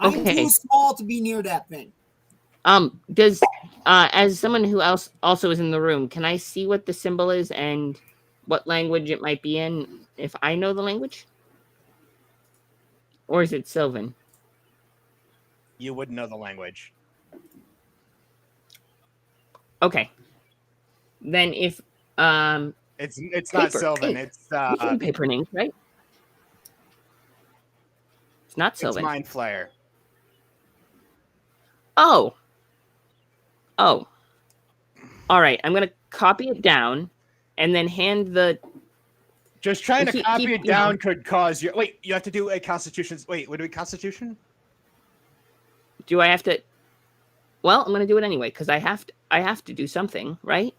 Okay. too small to be near that thing. Does as someone who else also is in the room, can I see what the symbol is and what language it might be in if I know the language? Or is it Sylvan? You wouldn't know the language. Okay. Then if it's not Sylvan, ink. it's We can do paper and ink, right? It's not it's Sylvan. Mind Flayer. Oh. All right. I'm gonna copy it down and then hand the. Just trying to copy keep, it down could cause you. Wait, you have to do a Constitution. Wait, would it be Constitution? Do I have to? Well, I'm gonna do it anyway because I have to do something, right?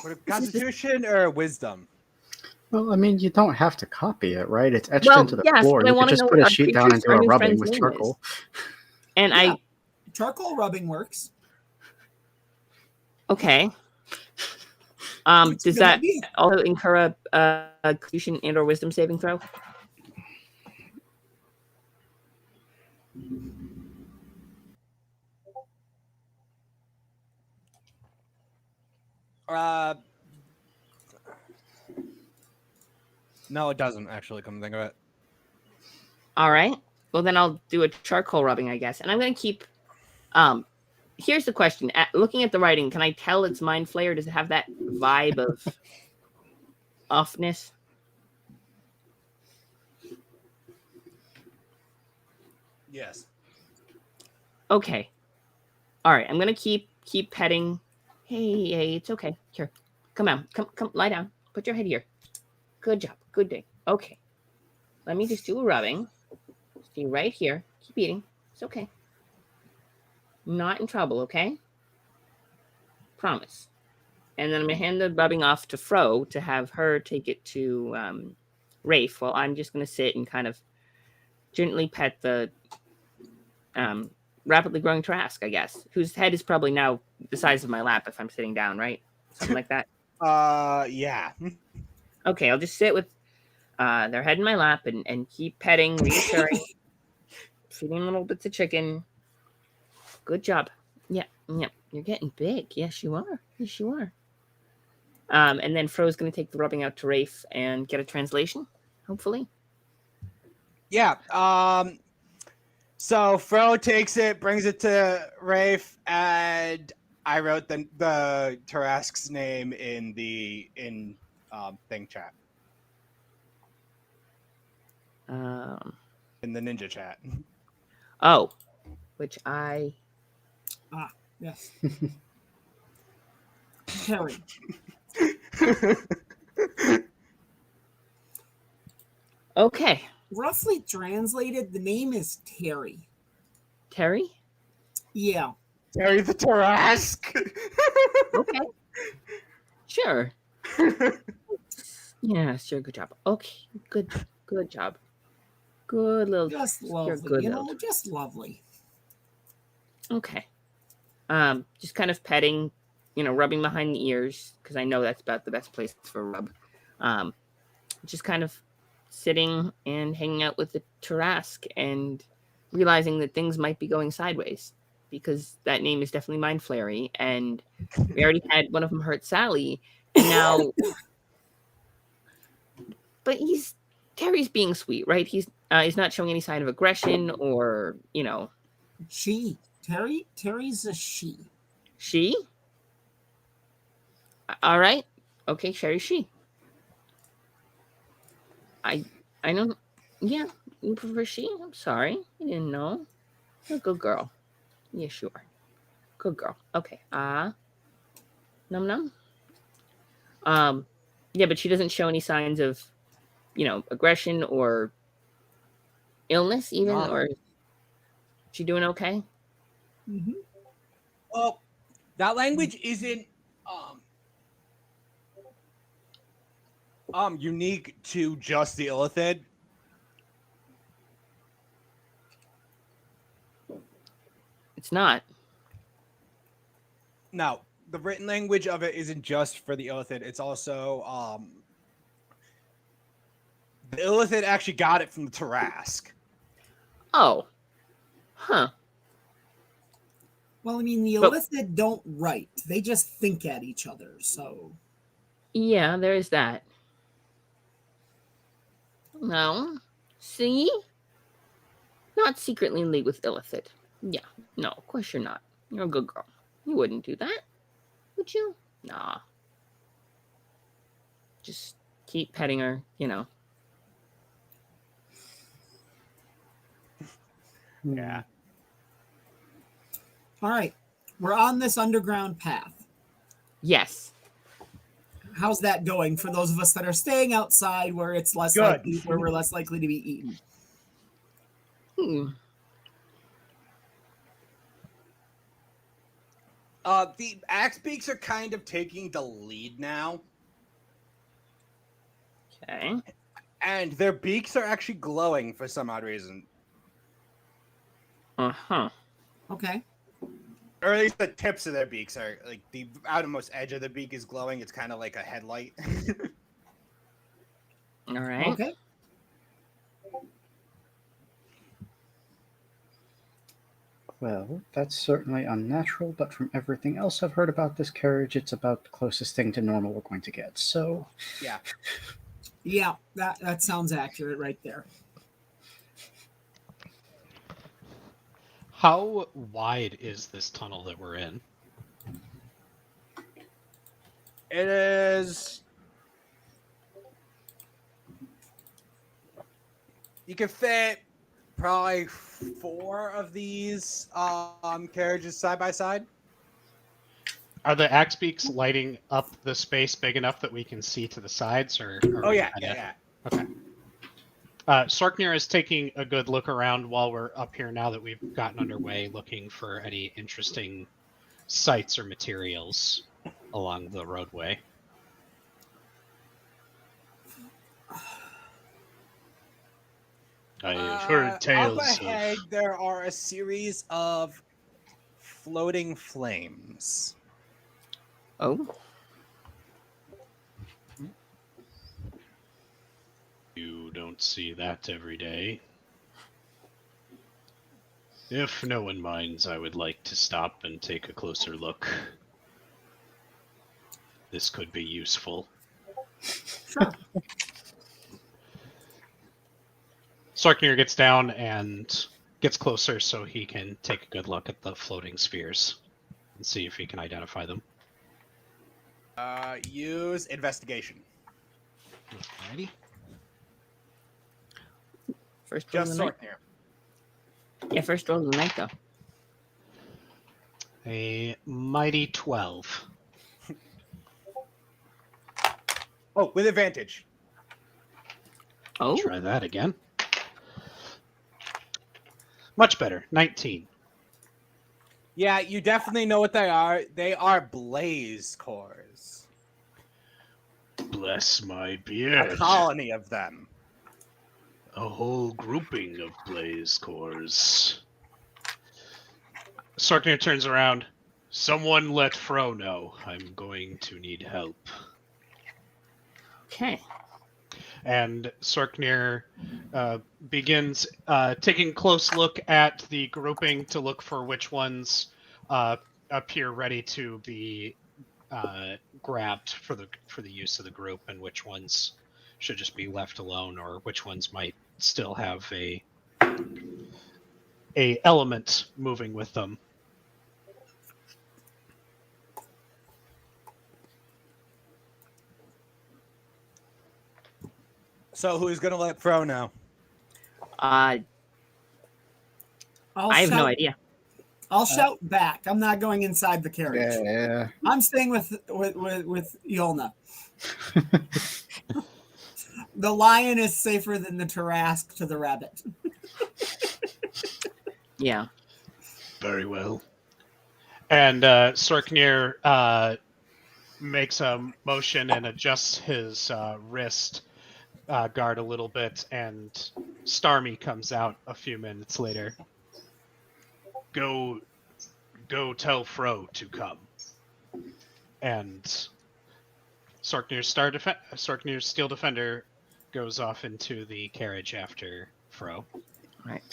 Would it be Constitution or Wisdom? Well, I mean, you don't have to copy it, right? It's etched Well, into the yes, floor. but I You could wanna just know put what a our sheet down and do our a new rubbing friend's with name charcoal. And Yeah. Charcoal rubbing works. okay. It's a Does good that idea. also incur a Constitution and or Wisdom saving throw? No, it doesn't actually. Come to think of it. All right. Well, then I'll do a charcoal rubbing, I guess. And I'm going to keep. Here's the question: looking at the writing, can I tell it's Mind Flayer? Does it have that vibe of offness? Yes. Okay. All right. I'm going to keep petting. Hey, it's okay. Here, come on, come, lie down. Put your head here. Good job. Good day. Okay. let me just do a rubbing. Stay right here. Keep eating. It's okay. Not in trouble, okay? Promise. And then I'm going to hand the rubbing off to Fro to have her take it to Rafe, while I'm just going to sit and kind of gently pet the rapidly growing Trask, I guess, whose head is probably now the size of my lap if I'm sitting down, right? Something like that. Yeah. Okay, I'll just sit with their head in my lap and keep petting, reassuring, feeding little bits of chicken. Good job. Yeah, you're getting big. Yes, you are. Yes, you are. And then Fro's going to take the rubbing out to Rafe and get a translation, hopefully. Yeah. So Fro takes it, brings it to Rafe, and I wrote the Tarask's name in the thing chat. In the ninja chat. Oh, which I... Yes. Terry. Okay. Roughly translated, the name is Terry. Terry? Yeah. Terry the Tarask. Okay. Sure. Yeah, sure. Good job. Okay. Good job. Good little... Just You're lovely. good You little... know, just lovely. Okay. Just kind of petting, rubbing behind the ears, because I know that's about the best place for a rub. Just kind of sitting and hanging out with the Tarask and realizing that things might be going sideways, because that name is definitely mind flary, and we already had one of them hurt Sally, and now... But Terry's being sweet, right? He's not showing any sign of aggression or, She. Terry's a she. She? All right. Okay, Sherry, she. I don't... Yeah, you prefer she? I'm sorry. I didn't know. You're a good girl. Yeah, sure. Good girl. Okay. Num. Yeah, but she doesn't show any signs of, aggression or illness even, or she doing okay? Mm-hmm. Well, that language isn't unique to just the Illithid. It's not. No, the written language of it isn't just for the Illithid. It's also the Illithid actually got it from the Tarask. Oh. Huh. Well, I mean, the Illithid don't write. They just think at each other, so... Yeah, there is that. No. See? Not secretly in league with Illithid. Yeah. No, of course you're not. You're a good girl. You wouldn't do that. Would you? Nah. Just keep petting her, Yeah. All right. We're on this underground path. Yes. How's that going for those of us that are staying outside where it's less Good. likely, where we're less likely to be eaten? The axe beaks are kind of taking the lead now. Okay. And their beaks are actually glowing for some odd reason. Uh-huh. Okay. Or at least the tips of their beaks are, like, the outermost edge of the beak is glowing. It's kind of like a headlight. All right. Okay. Well, that's certainly unnatural, but from everything else I've heard about this carriage, it's about the closest thing to normal we're going to get. So, Yeah. Yeah, that sounds accurate right there. How wide is this tunnel that we're in? It is... You can fit probably 4 of these carriages side by side. Are the axe beaks lighting up the space big enough that we can see to the sides? Or Oh, yeah. kinda... Yeah. Okay. Sorknir is taking a good look around while we're up here now that we've gotten underway, looking for any interesting sites or materials along the roadway. I have heard tales Up ahead, of... there are a series of floating flames. Oh, You don't see that every day. If no one minds, I would like to stop and take a closer look. This could be useful. Sure. Sorknir gets down and gets closer so he can take a good look at the floating spheres and see if he can identify them. Use investigation. Alrighty. first roll of Just the night. Sorknir. Yeah, first roll of the night though. A mighty 12. Oh, with advantage. Oh, Try that again. Much better. 19. Yeah, you definitely know what they are. They are blaze cores. Bless my A beard. colony of them. A whole grouping of blaze cores. Sorknir turns around. Someone let Fro know. I'm going to need help. okay. And Sorknir begins taking a close look at the grouping to look for which ones appear ready to be grabbed for the use of the group, and which ones should just be left alone, or which ones might still have a element moving with them. So who's gonna let Fro know? I I'll have no shout- idea. I'll shout back. I'm not going inside the carriage. Yeah. I'm staying with Yolna. The lion is safer than the Tarask to the rabbit. Yeah. Very well. And Sorknir makes a motion and adjusts his wrist guard a little bit, and Starmie comes out a few minutes later. Go tell Fro to come. And Sorknir's Steel Defender goes off into the carriage after Fro. Right.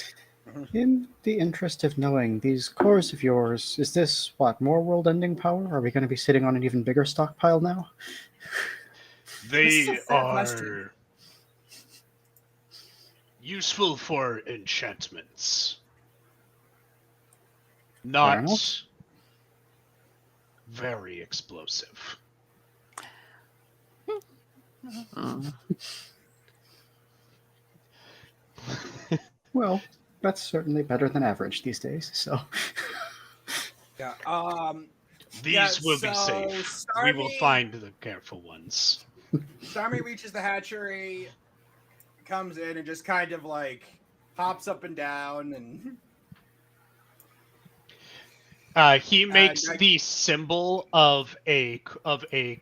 In the interest of knowing, these cores of yours, is this, what, more world-ending power? Are we going to be sitting on an even bigger stockpile now? This is They a fair are question. useful for enchantments. Fair Not enough. very explosive. Mm. Well, that's certainly better than average these days, so... Yeah. These will be safe. We will Starmie- find the careful ones. Starmie reaches the hatchery, comes in, and just kind of like hops up and down, and He makes I- the symbol of a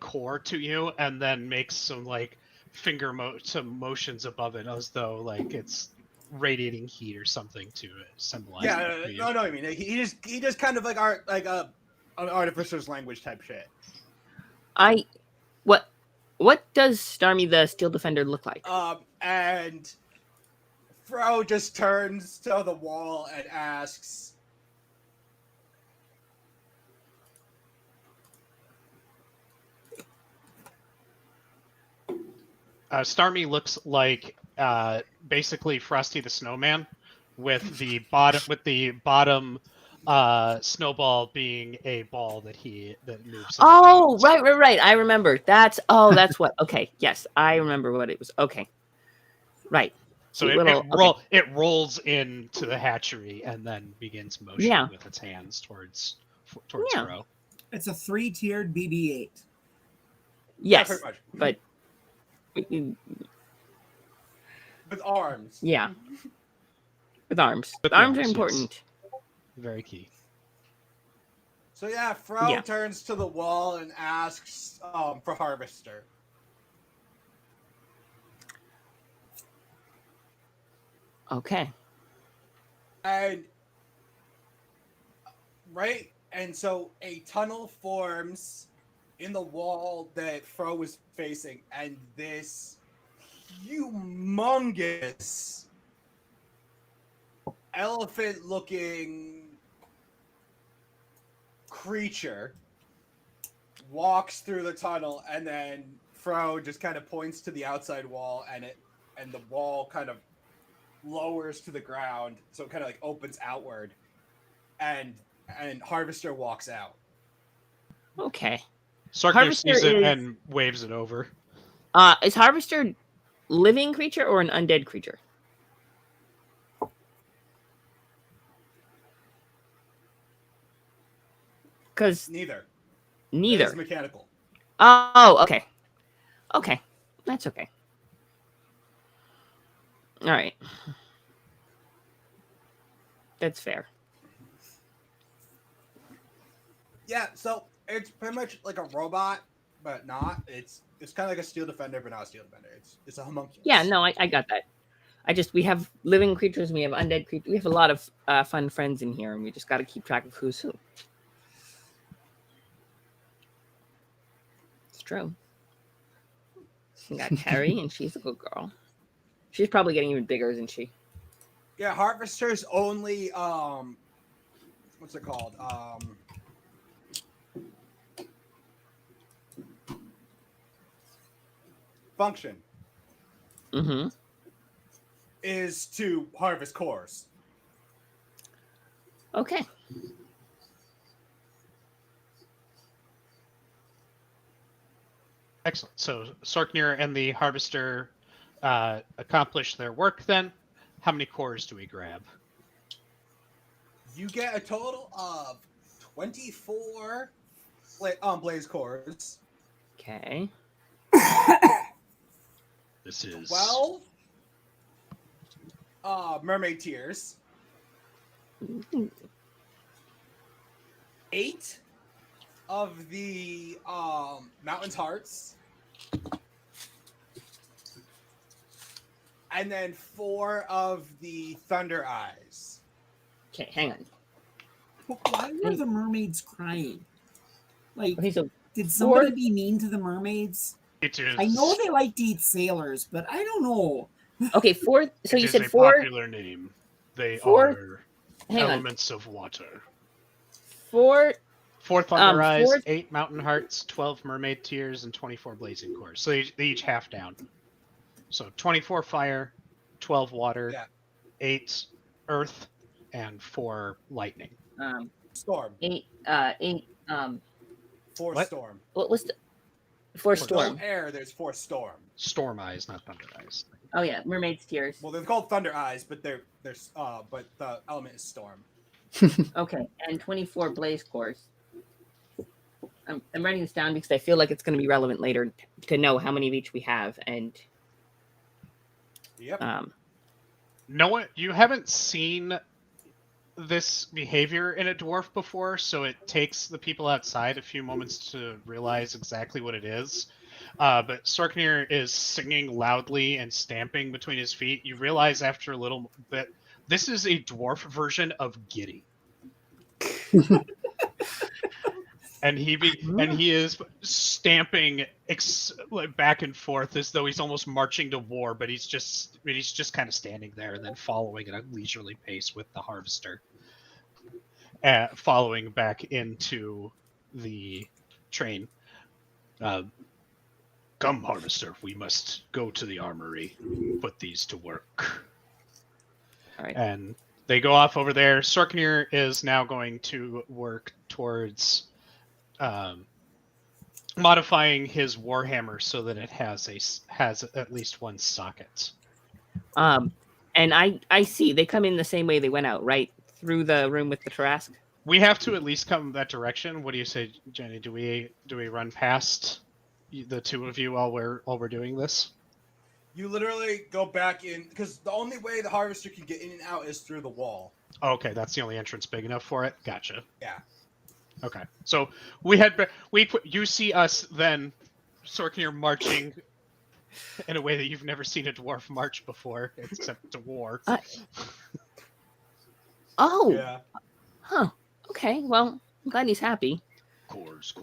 core to you, and then makes some like some motions above it, as though like it's radiating heat or something to symbolize. yeah, that to you. no, I mean he just kind of like an artificer's language type shit. What does Starmie the Steel Defender look like? And Fro just turns to the wall and asks, Starmie looks like basically Frosty the Snowman, with the bottom snowball being a ball that moves. Oh, right. I remember. That's what. Okay, yes, I remember what it was. Okay, right. So Cute it rolls into the hatchery and then begins motioning with its hands towards Yeah. Fro. It's a 3-tiered BB-8. yeah, Yes, pretty much. but With arms. Yeah. With arms. With Arms are arms, yes. important. Very key. So yeah, Fro Yeah. turns to the wall and asks for Harvester. Okay. And and so a tunnel forms in the wall that Fro was facing, and this humongous elephant-looking creature walks through the tunnel, and then Fro just kind of points to the outside wall, and the wall kind of lowers to the ground, so it kind of like opens outward, and Harvester walks out. Okay. Sarkir Harvester sees it is- and waves it over. Is Harvester living creature or an undead creature? Because Neither. neither. It's mechanical. Oh, okay. Okay. That's okay. All right. That's fair. Yeah, so it's pretty much like a robot, but not. It's kind of like a steel defender, but not a steel defender. It's a homunculus. Yeah, no, I got that. We have living creatures and we have undead creatures. We have a lot of fun friends in here, and we just got to keep track of who's who. It's true. We got Carrie, and she's a good girl. She's probably getting even bigger, isn't she? Yeah, Harvester's only what's it called? Function Mm-hmm. is to harvest cores. Okay. Excellent. So Sarknir and the Harvester accomplish their work then. How many cores do we grab? You get a total of 24 blaze cores. Okay. This is 12 mermaid tears. 8 of the mountain's hearts. And then 4 of the thunder eyes. Okay, hang on. Why were the mermaids crying? Like, Okay, so did somebody be mean to the mermaids? It is. I know they like to eat sailors, but I don't know. okay, 4. So it you is said a 4. popular name. They 4 are Hang on. elements of water. 4. 4 thunder eyes, 4 8 mountain hearts, 12 mermaid tears, and 24 blazing cores. So they each half down. So 24 fire, 12 water, Yeah. 8 earth, and 4 lightning. Storm. 8. 4 What? storm. What was the 4 There's storm? no air, there's 4 storm. Storm eyes, not thunder eyes. Oh yeah, mermaid's tears. Well, they're called thunder eyes, but but the element is storm. Okay, and 24 blaze cores. I'm writing this down because I feel like it's going to be relevant later to know how many of each we have. And Yep. No one, you haven't seen this behavior in a dwarf before, so it takes the people outside a few moments to realize exactly what it is. But Sorknir is singing loudly and stamping between his feet. You realize after a little bit, this is a dwarf version of Giddy. And he is stamping back and forth as though he's almost marching to war, but he's just kind of standing there and then following at a leisurely pace with the harvester, following back into the train. Come, harvester, we must go to the armory, put these to work. all right. And they go off over there. Sorknir is now going to work towards modifying his warhammer so that it has at least one socket. And I see they come in the same way they went out, right? Through the room with the Tarask. We have to at least come that direction. What do you say, Jenny? Do we run past the two of you while we're doing this? You literally go back in because the only way the harvester can get in and out is through the wall. Okay, that's the only entrance big enough for it. Gotcha. Yeah. Okay, so you see us then, Sorknir marching in a way that you've never seen a dwarf march before, except a war. Oh, Yeah. huh. Okay, well, I'm glad he's happy. Cores. I-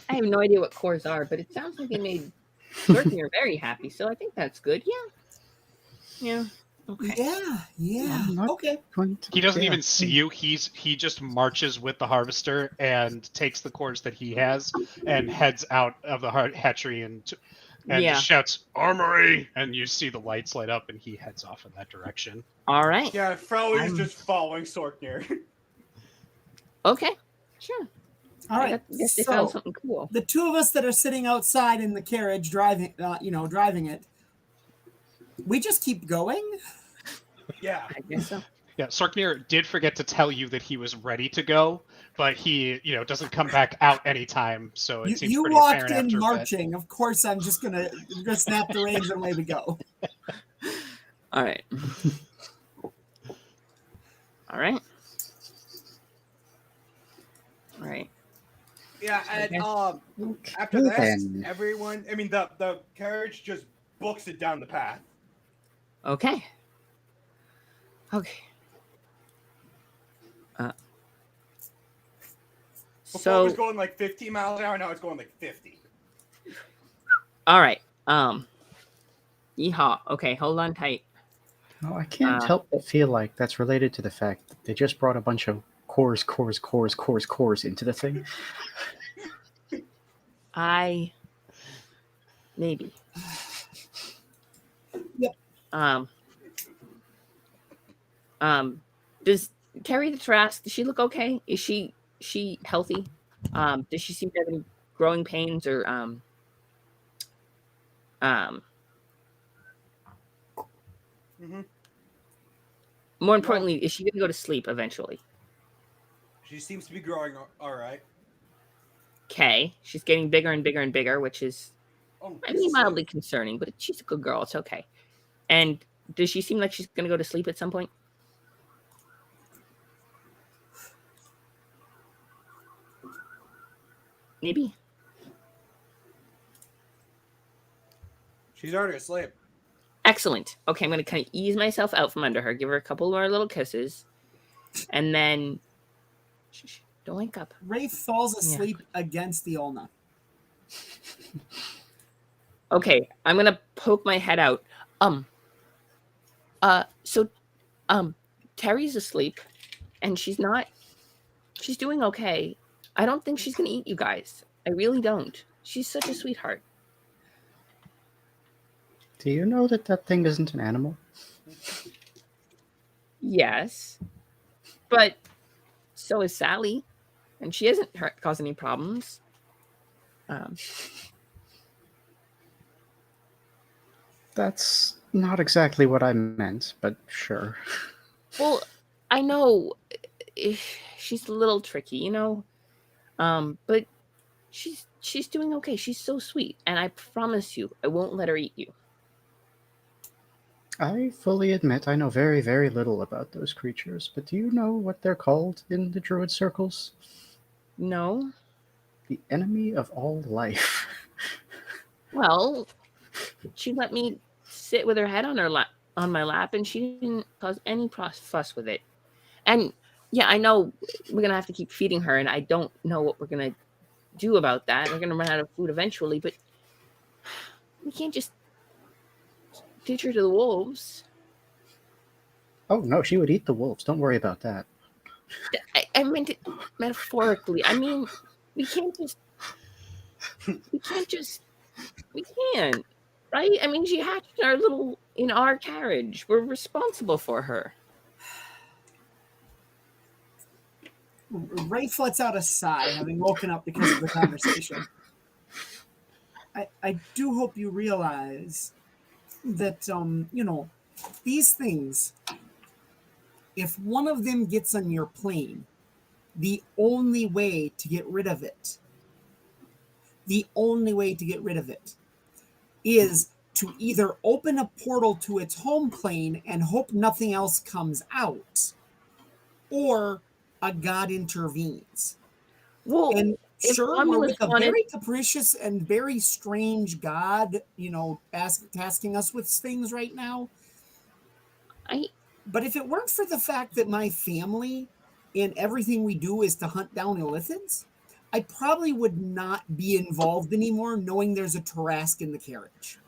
I have no idea what cores are, but it sounds like they made Sorknir very happy, so I think that's good. Yeah. Okay. Yeah. I'm not Okay. going to- He doesn't yeah. even see you. He just marches with the harvester and takes the cores that he has and heads out of the hatchery and Yeah. just shouts "Armory!" and you see the lights light up and he heads off in that direction. All right. Yeah, Froley is I'm- just following Sorknir. Okay. Sure. All right. I guess they found So something cool. the two of us that are sitting outside in the carriage driving, driving it, we just keep going. Yeah. I guess so. Yeah, Sorknir did forget to tell you that he was ready to go, but he, doesn't come back out anytime, so it seems You pretty walked apparent in after a bit. marching. Of course, I'm just gonna snap the reins and away we go. All right. All right. All right. Yeah, and Okay. after Okay, this, then. everyone, I mean, the carriage just books it down the path. Okay. Okay. Before it was So, going like 15 miles an hour, now it's going like 50. all right. Yeehaw. Okay, hold on tight. No, I can't Uh, help but feel like that's related to the fact that they just brought a bunch of cores into the thing. Maybe. Yep. Does Terry the Trask, does she look okay? Is she healthy? Does she seem to have any growing pains or Mhm. more importantly, is she gonna go to sleep eventually? She seems to be growing all right. Okay. She's getting bigger and bigger and bigger, which is Oh, mildly concerning, but she's a good girl. It's okay. And does she seem like she's gonna go to sleep at some point? Maybe. she's already asleep. Excellent. Okay, I'm going to kind of ease myself out from under her, give her a couple more little kisses, and then shh, don't wake up. Rafe falls asleep against the ulna. Okay, I'm going to poke my head out. So Terry's asleep, and she's doing okay. I don't think she's going to eat you guys. I really don't. She's such a sweetheart. Do you know that that thing isn't an animal? Yes, but so is Sally, and she hasn't caused any problems. That's not exactly what I meant, but sure. Well, I know she's a little tricky, but she's doing okay. She's so sweet, and I promise you, I won't let her eat you. I fully admit I know very, very little about those creatures, but do you know what they're called in the druid circles? No? The enemy of all life. Well, she let me sit with her head on my lap, and she didn't cause any fuss with it. And yeah, I know we're gonna have to keep feeding her, and I don't know what we're gonna do about that. We're gonna run out of food eventually, but we can't just teach her to the wolves. Oh, no, she would eat the wolves. Don't worry about that. I meant it metaphorically. I mean, we can't, right? I mean, she hatched in our carriage. We're responsible for her. Rafe lets out a sigh, having woken up because of the conversation. I do hope you realize that, these things, if one of them gets on your plane, the only way to get rid of it the only way to get rid of it is to either open a portal to its home plane and hope nothing else comes out, or a god intervenes. Well, And if sure, we're Romulus with a wanted, very capricious and very strange god, tasking us with things right now. I But if it weren't for the fact that my family and everything we do is to hunt down illithids, I probably would not be involved anymore, knowing there's a Tarask in the carriage.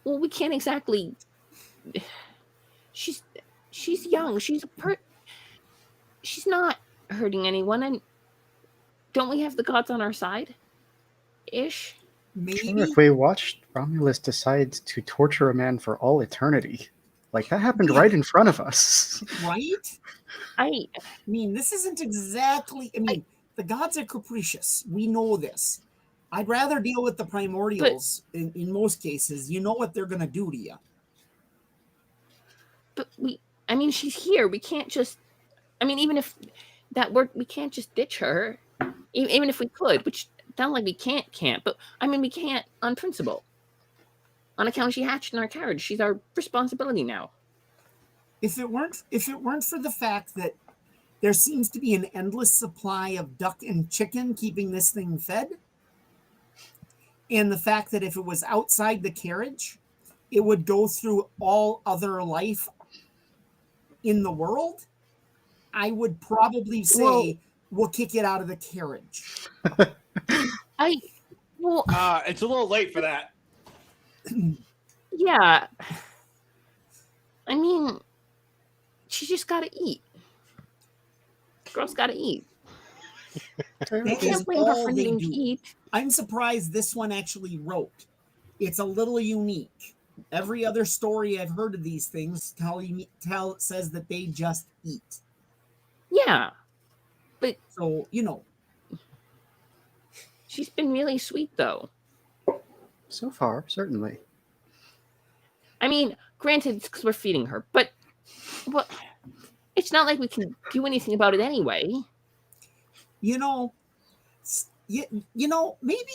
well, we can't exactly. She's young. She's not hurting anyone, and don't we have the gods on our side? Ish. Maybe. Sure, if we watched Romulus decide to torture a man for all eternity, like that happened right in front of us. Right? I mean, this isn't exactly. The gods are capricious. We know this. I'd rather deal with the primordials in most cases. You know what they're going to do to you. but she's here. We can't just. Even if that worked, we can't just ditch her. Even if we could, which sounds like we can't. But we can't on principle. On account she hatched in our carriage, she's our responsibility now. If it weren't for the fact that there seems to be an endless supply of duck and chicken keeping this thing fed, and the fact that if it was outside the carriage, it would go through all other life in the world, I would probably say we'll kick it out of the carriage. It's a little late for that. Yeah. She just gotta eat. Girls gotta eat. That Can't is blame her all for they needing to do. eat. I'm surprised this one actually wrote. It's a little unique. Every other story I've heard of these things says that they just eat. Yeah. But so, she's been really sweet though. So far, certainly. Granted, it's because we're feeding her, but it's not like we can do anything about it anyway. Maybe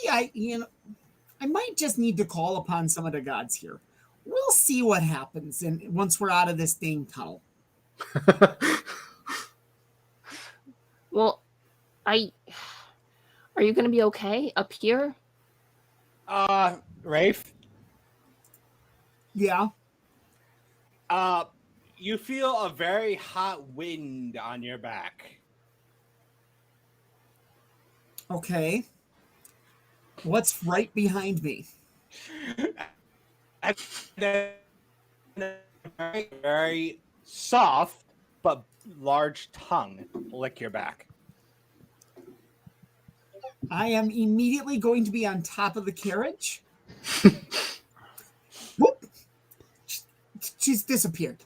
I might just need to call upon some of the gods here. We'll see what happens once we're out of this dang tunnel. Well, are you going to be okay up here? Rafe? Yeah. You feel a very hot wind on your back. Okay. What's right behind me? And then very, very soft but large tongue lick your back. I am immediately going to be on top of the carriage. Whoop! She's disappeared.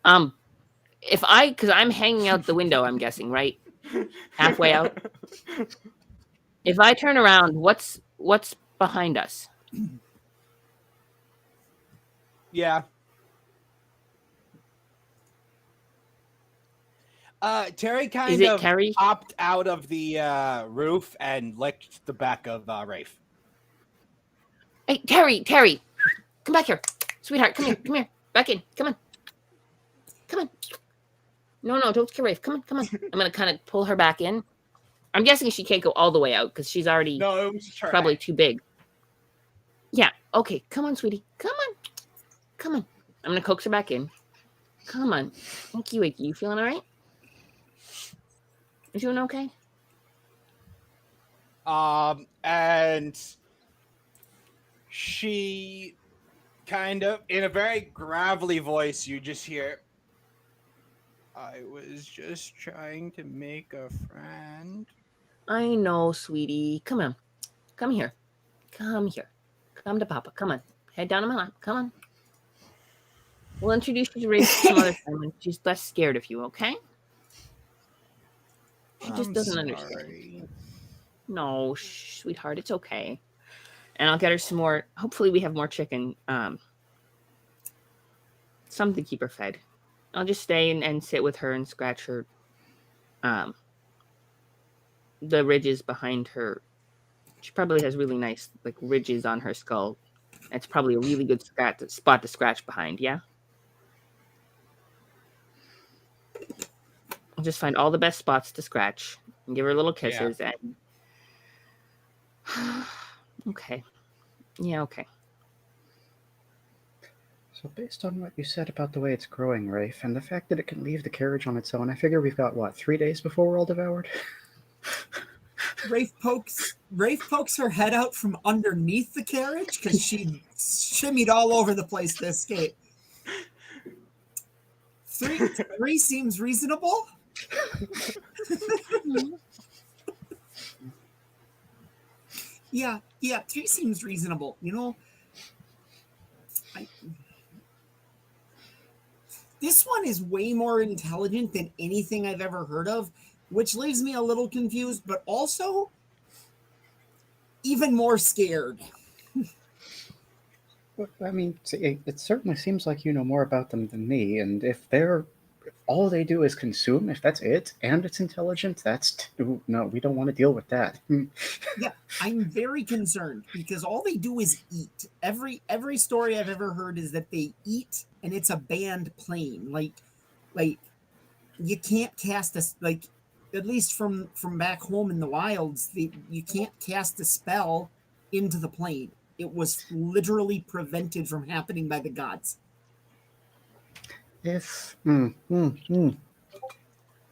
Because I'm hanging out the window, I'm guessing, right? Halfway out. If I turn around, what's behind us? Yeah. Terry kind of popped out of the roof and licked the back of Rafe. Hey, Terry, come back here, sweetheart. Come here, back in. Come on. No, don't scare Rafe. Come on. I'm gonna kind of pull her back in. I'm guessing she can't go all the way out because she's already probably too big. Yeah. Okay. Come on, sweetie. Come on. I'm gonna coax her back in. Come on. Wakey. You feeling all right? You doing okay? And she kind of, in a very gravelly voice, you just hear, I was just trying to make a friend. I know, sweetie. Come on. Come here. Come to Papa. Come on. Head down on my lap. Come on. We'll introduce you to Rafe some other time when she's less scared of you, okay? She just doesn't understand. No, sweetheart, it's okay. And I'll get her some more. Hopefully we have more chicken. Something to keep her fed. I'll just stay and sit with her and scratch her the ridges behind her. She probably has really nice like ridges on her skull. It's probably a really good spot to scratch behind. Yeah. I'll just find all the best spots to scratch and give her little kisses and. Okay. Yeah. Okay. So based on what you said about the way it's growing, Rafe, and the fact that it can leave the carriage on its own, I figure we've got, what, 3 days before we're all devoured? Rafe pokes her head out from underneath the carriage because she shimmied all over the place to escape. Three seems reasonable. Yeah, 3 seems reasonable. This one is way more intelligent than anything I've ever heard of, which leaves me a little confused, but also even more scared. I mean, it certainly seems like you know more about them than me, and if all they do is consume, if that's it, and it's intelligent, no, we don't want to deal with that. Yeah, I'm very concerned because all they do is eat. Every story I've ever heard is that they eat, and it's a banned plane. Like you can't cast like, at least from back home in the wilds, you can't cast a spell into the plane. It was literally prevented from happening by the gods.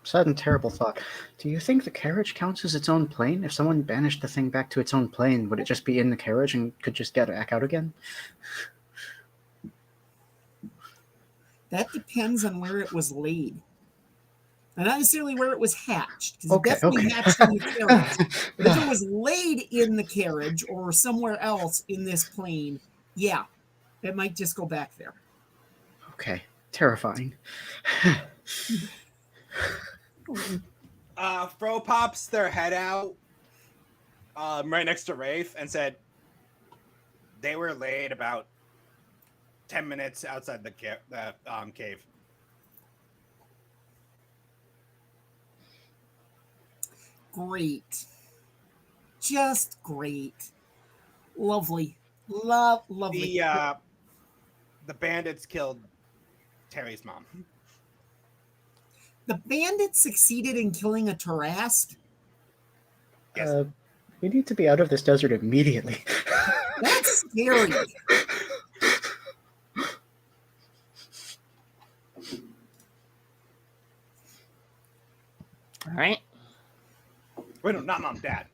Sudden terrible thought. Do you think the carriage counts as its own plane? If someone banished the thing back to its own plane, would it just be in the carriage and could just get back out again? That depends on where it was laid. And not necessarily where it was hatched. Because Okay, it definitely okay. hatched in the carriage. But if it was laid in the carriage or somewhere else in this plane, yeah, it might just go back there. Okay, terrifying. Fro pops their head out right next to Rafe and said they were laid about 10 minutes outside the cave. Great. Just great. Lovely. Lovely. The bandits killed Terry's mom. The bandits succeeded in killing a Tarrasque? Yes. We need to be out of this desert immediately. That's scary. All right. Wait, no, not mom, dad.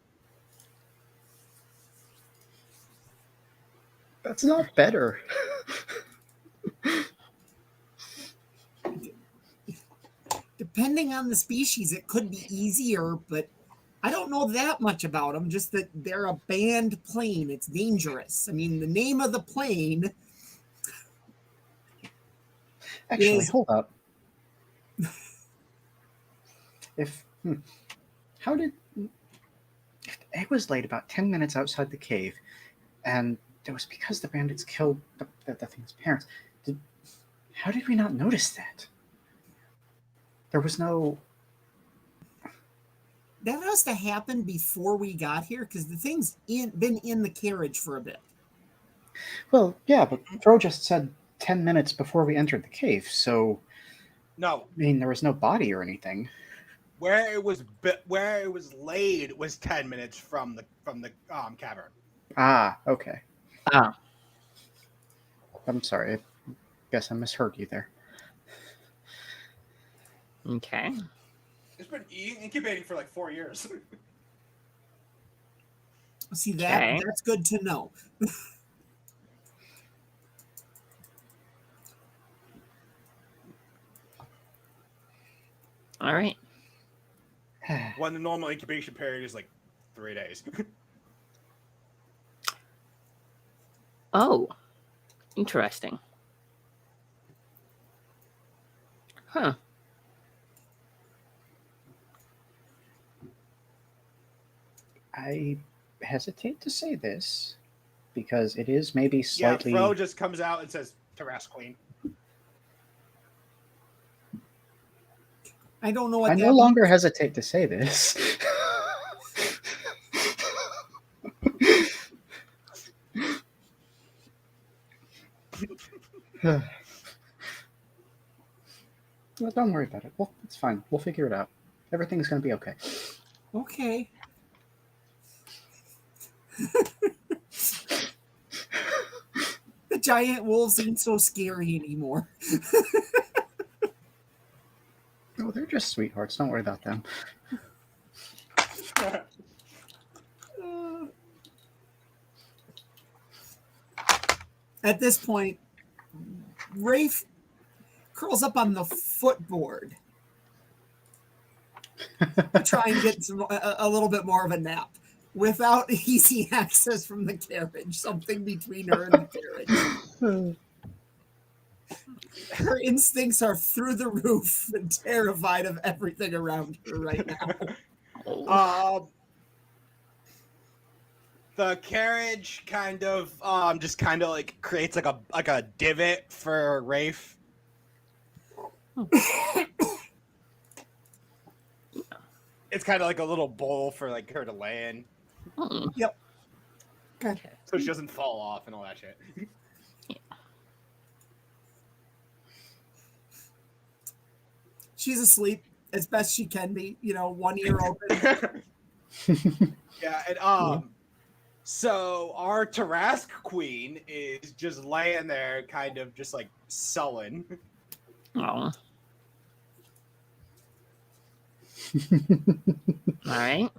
That's not better. Depending on the species, it could be easier, but I don't know that much about them. Just that they're a banned plane. It's dangerous. I mean, the name of the plane. Actually, hold up. If the egg was laid about 10 minutes outside the cave, and it was because the bandits killed the thing's parents. How did we not notice that? There was no... That has to happen before we got here, because the thing's been in the carriage for a bit. Well, yeah, but Fro just said 10 minutes before we entered the cave, so... No. I mean, there was no body or anything. Where it was laid was 10 minutes from the cavern. Ah, okay. Ah. I'm sorry. I guess I misheard you there. Okay. It's been incubating for like 4 years. See, that's good to know. All right. When the normal incubation period is like 3 days. Oh, interesting. Huh. I hesitate to say this because it is maybe slightly... Yeah, Fro just comes out and says, Tarrasque Queen. I don't know what I that no longer hesitate to say this. Well, don't worry about it. Well, it's fine. We'll figure it out. Everything's going to be okay. Okay. The giant wolves ain't so scary anymore. Oh, they're just sweethearts. Don't worry about them. At this point, Rafe curls up on the footboard to try and get a little bit more of a nap without easy access from the carriage, something between her and the carriage. Her instincts are through the roof and terrified of everything around her right now. The carriage kind of just kind of like creates like a divot for Rafe. It's kind of like a little bowl for like her to lay in. Yep. Okay. So she doesn't fall off and all that shit. She's asleep as best she can be, one ear open. Yeah, and so our Tarask queen is just laying there, kind of just like sullen. Oh. All right.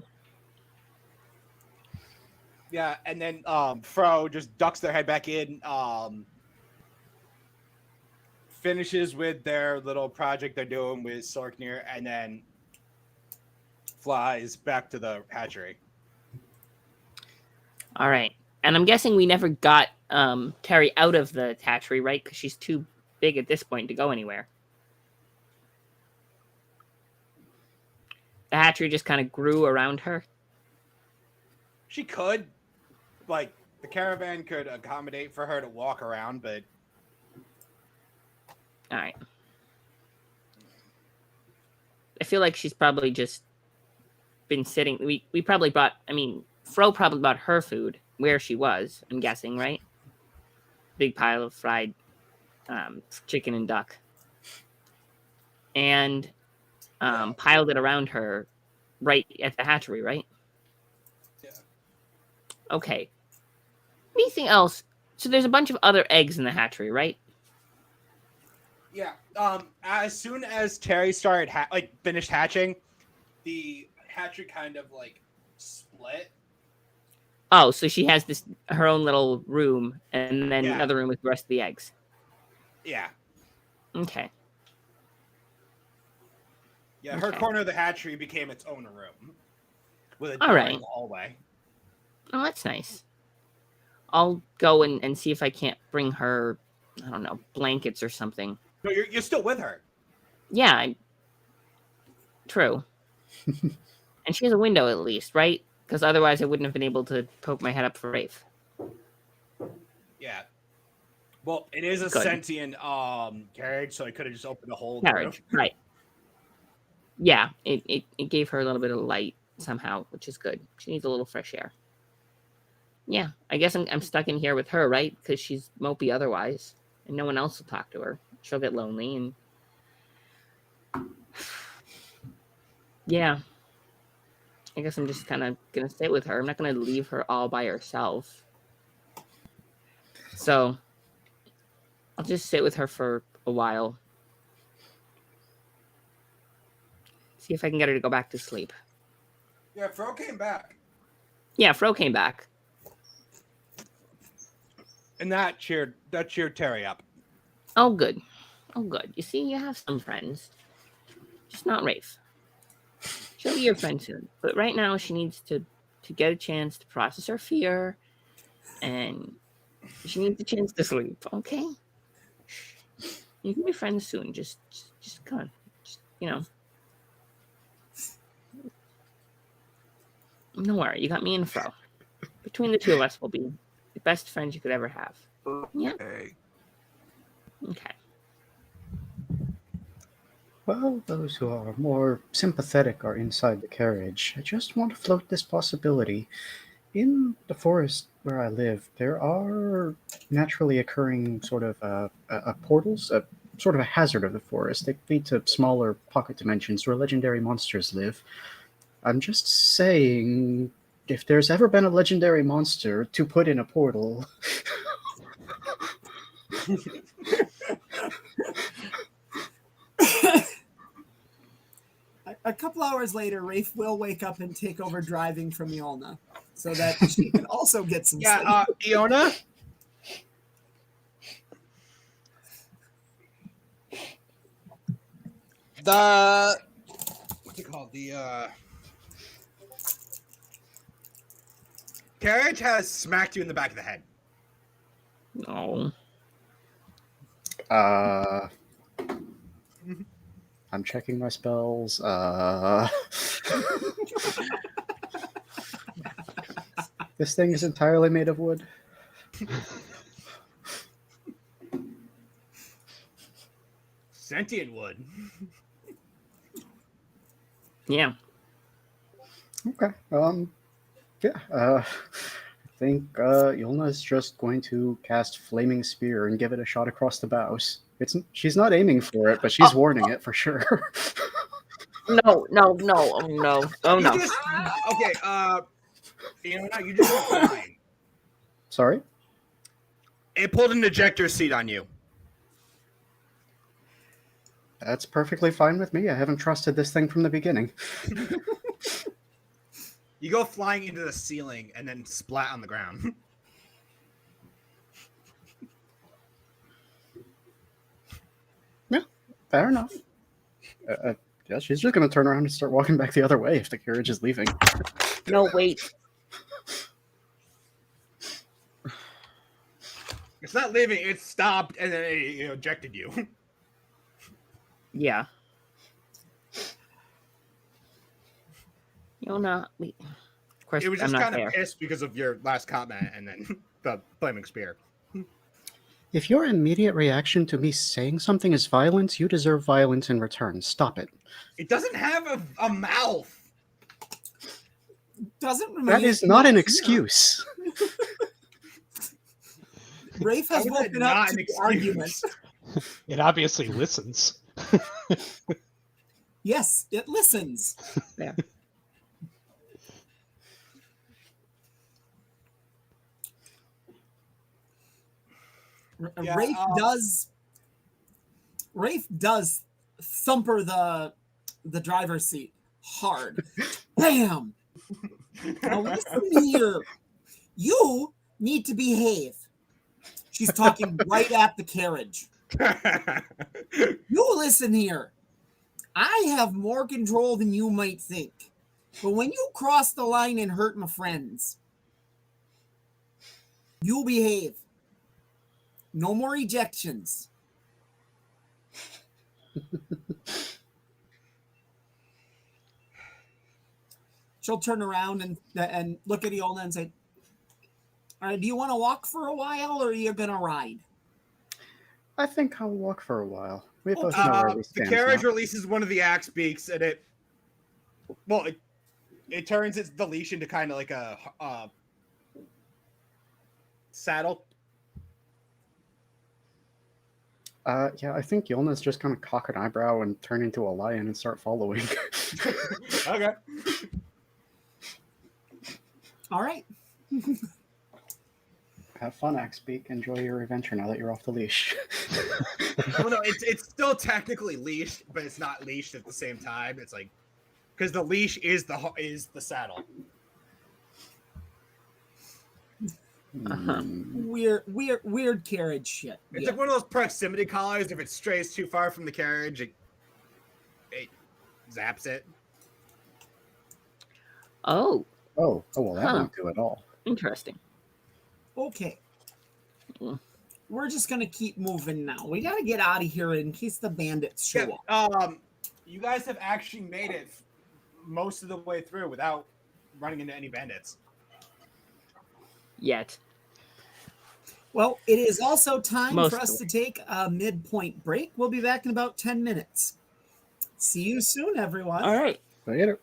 Yeah, and then Fro just ducks their head back in, finishes with their little project they're doing with Sorknir, and then flies back to the hatchery. All right. And I'm guessing we never got Terry out of the hatchery, right? Because she's too big at this point to go anywhere. The hatchery just kind of grew around her. She could, like, the caravan could accommodate for her to walk around, but... All right. I feel like she's probably just been sitting. We probably brought, Fro probably brought her food where she was, I'm guessing, right? Big pile of fried chicken and duck. And piled it around her right at the hatchery, right? Yeah. Okay. Anything else? So there's a bunch of other eggs in the hatchery, right? Yeah. As soon as Terry started finished hatching, the hatchery kind of like split. Oh, so she has her own little room, and then another room with the rest of the eggs. Yeah. Okay. Yeah, her corner of the hatchery became its own room with a All door right. in the hallway. Oh, that's nice. I'll go and see if I can't bring her, I don't know, blankets or something. No, you're still with her. Yeah, true. And she has a window at least, right? Because otherwise I wouldn't have been able to poke my head up for Rafe. Yeah. Well, it is a Good. sentient carriage, so I could have just opened the whole Carriage, right. Yeah, it gave her a little bit of light somehow, which is good. She needs a little fresh air. Yeah, I guess I'm stuck in here with her, right? Because she's mopey otherwise, and no one else will talk to her. She'll get lonely, and yeah, I guess I'm just kind of gonna stay with her. I'm not gonna leave her all by herself. So I'll just sit with her for a while. See if I can get her to go back to sleep. Yeah, Fro came back. Yeah, Fro came back. And that cheered Terry up. Oh, good. Oh, good. You see, you have some friends. Just not Rafe. She'll be your friend soon. But right now, she needs to get a chance to process her fear. And she needs a chance to sleep. Okay? You can be friends soon. Just come on. Just, Don't worry. You got me and Fro. Between the two of us, we'll be the best friends you could ever have. Yeah? Okay. Well, those who are more sympathetic are inside the carriage. I just want to float this possibility. In the forest where I live, there are naturally occurring sort of portals, sort of a hazard of the forest. They lead to smaller pocket dimensions where legendary monsters live. I'm just saying, if there's ever been a legendary monster to put in a portal, A couple hours later, Rafe will wake up and take over driving from Yolna so that she can also get some sleep. Yeah, Iona. What's it called? The carriage has smacked you in the back of the head. No. I'm checking my spells. This thing is entirely made of wood. Sentient wood. Yeah. Okay. Yeah. I think Yolna is just going to cast Flaming Spear and give it a shot across the bows. She's not aiming for it, but she's warning it for sure. No. Oh no. Oh no. Okay. Iona, you just went flying. Sorry? It pulled an ejector seat on you. That's perfectly fine with me. I haven't trusted this thing from the beginning. You go flying into the ceiling and then splat on the ground. Yeah, fair enough. Yeah, she's just going to turn around and start walking back the other way if the carriage is leaving. No, wait. It's not leaving, it stopped and then it ejected you. Yeah. Yona, wait. Of course, It was I'm just not kind there. of pissed because of your last comment and then the flaming spear. If your immediate reaction to me saying something is violence, you deserve violence in return. Stop it. It doesn't have a mouth. Doesn't remain That is not an excuse. Rafe How has is that woken up not to an the excuse? argument. It obviously listens. Yes, it listens. Yeah. Yeah, Rafe does thumper the driver's seat hard. Bam! Now listen here. You need to behave. She's talking right at the carriage. You listen here. I have more control than you might think. But when you cross the line and hurt my friends, you behave. No more ejections. She'll turn around and look at Iolna and say, all right, do you want to walk for a while or are you going to ride? I think I'll walk for a while. We both Okay. know where we the stand carriage now. releases one of the axe beaks and it turns the leash into kind of like a saddle. Yeah, I think Yolna's just going to cock an eyebrow and turn into a lion and start following. Okay. All right. Have fun, Axebeak. Enjoy your adventure now that you're off the leash. Well, no, it's still technically leashed, but it's not leashed at the same time. It's like because the leash is the saddle. Uh-huh. Weird carriage shit. It's Yeah. like one of those proximity collars. If it strays too far from the carriage, it zaps it. Oh, Oh, well, that Huh. won't do at all. interesting. Okay. Mm. We're just going to keep moving now. We got to get out of here in case the bandits show up. You guys have actually made it most of the way through without running into any bandits. Yet. Well, it is also time Most for us of to take a midpoint break. We'll be back in about 10 minutes. See you soon, everyone. All right. Later.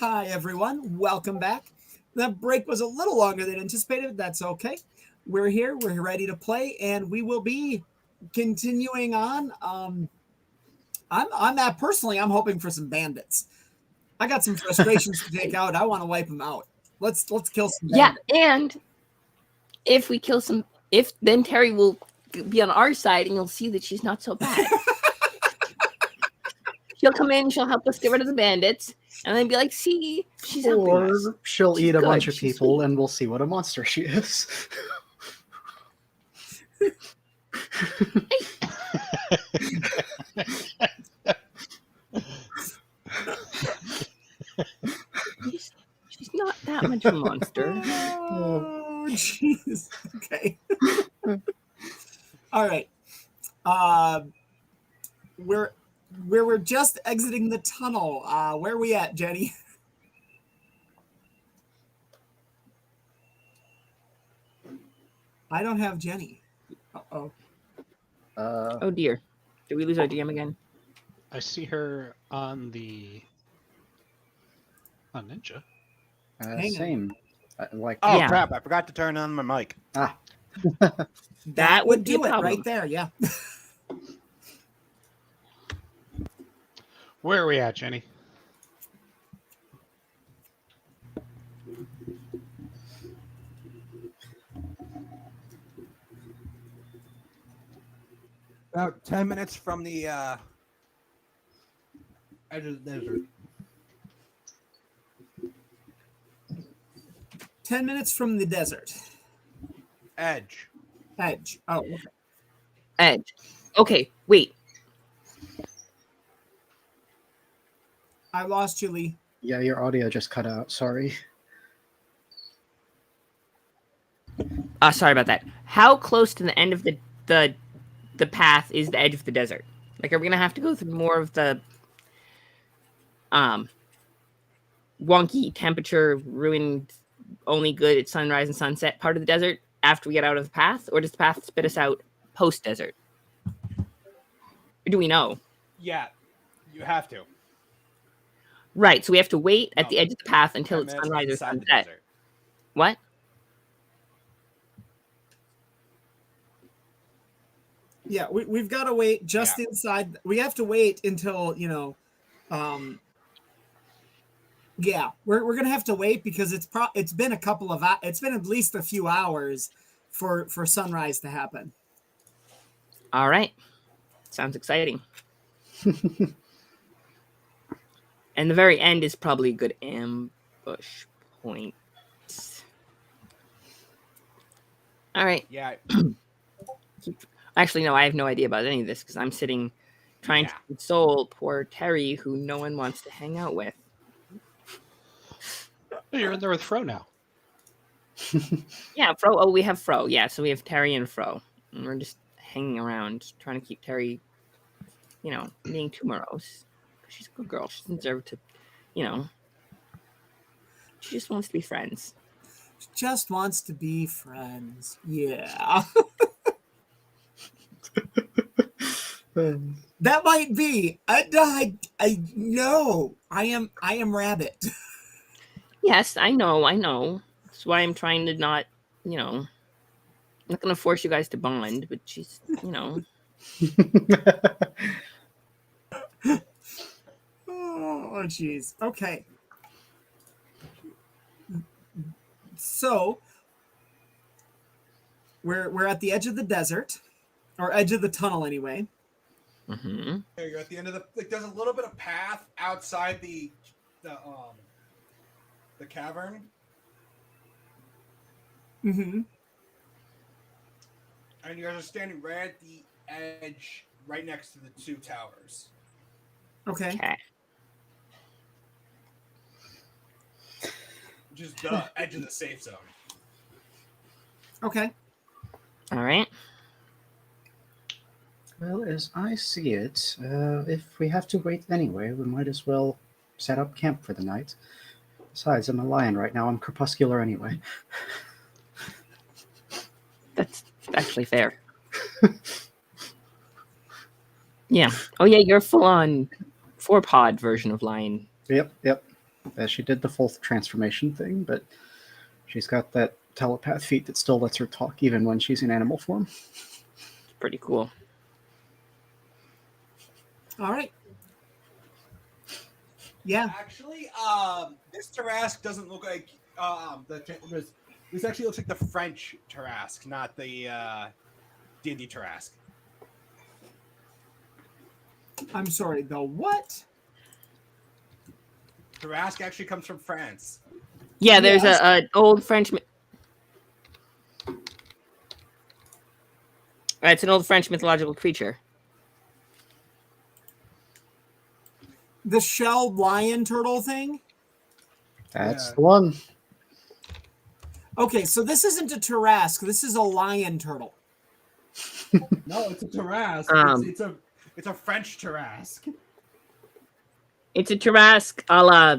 Hi, everyone. Welcome back. The break was a little longer than anticipated. That's okay. We're here. We're ready to play, and we will be continuing on. I'm at personally. I'm hoping for some bandits. I got some frustrations to take out. I want to wipe them out. Let's kill some Yeah, bandits. and if we kill some, then Terry will be on our side, and you'll see that she's not so bad. She'll come in, she'll help us get rid of the bandits, and then be like, "See, she's helping us." Or she'll She's eat a good, bunch of she's people sweet. and we'll see what a monster she is. She's not that much of a monster. Oh, jeez. Okay. All right. We're just exiting the tunnel. Where are we at, Jenny? I don't have Jenny. Uh-oh. Oh dear, did we lose our DM again? I see her on Ninja. Hang on. Same. Like, Oh Yeah. crap! I forgot to turn on my mic. That would would be a do it problem. right there. Yeah. Where are we at, Jenny? About 10 minutes from the edge of the desert. 10 minutes from the desert. Edge. Edge. Oh, okay. Edge. Okay, wait. I lost you, Lee. yeah, your audio just cut out. Sorry. Sorry about that. How close to the end of the path is the edge of the desert? Like, are we gonna have to go through more of the wonky temperature, ruined, only good at sunrise and sunset part of the desert after we get out of the path, or does the path spit us out post desert? Or do we know? Yeah, you have to. Right, so we have to wait at No. the edge of the path until 10 it's minutes sunrise or inside the sunset. desert. What? Yeah, we've got to wait just inside. We have to wait until, yeah, we're going to have to wait because it's been a couple of it's been at least a few hours for sunrise to happen. All right. Sounds exciting. And the very end is probably a good ambush point. All right. Yeah. Actually, no, I have no idea about any of this because I'm sitting trying to console poor Terry, who no one wants to hang out with. Oh, you're in there with Fro now. Yeah, Fro. Oh, we have Fro. Yeah, so we have Terry and Fro. And we're just hanging around trying to keep Terry, being too morose. She's a good girl. She doesn't deserve to, she just wants to be friends. She just wants to be friends. Yeah. That might be. I no. I am rabbit. Yes, I know. That's why I'm trying to not, I'm not going to force you guys to bond, but she's, Oh, jeez. Okay. So we're at the edge of the desert, or edge of the tunnel, anyway. Mm-hmm. There you're at the end of there's a little bit of path outside the cavern. Mm-hmm. And you guys are standing right at the edge, right next to the two towers. Okay. Okay. Which is the edge of the safe zone. Okay. All right. Well, as I see it, if we have to wait anyway, we might as well set up camp for the night. Besides, I'm a lion right now. I'm crepuscular anyway. That's actually fair. Yeah. Oh, yeah, you're full-on 4-pod version of lion. Yep. She did the full transformation thing, but she's got that telepath feat that still lets her talk even when she's in animal form. Pretty cool. All right. Yeah. Actually, this Tarrasque doesn't look like this actually looks like the French Tarrasque, not the D&D Tarrasque. I'm sorry, the what? Tarrasque actually comes from France. Yeah, there's Yes. a old French. It's an old French mythological creature. The shelled lion turtle thing? That's Yeah. the one. Okay, so this isn't a Tarrasque. This is a lion turtle. No, it's a Tarrasque. It's a French Tarrasque. It's a Tarrasque a la.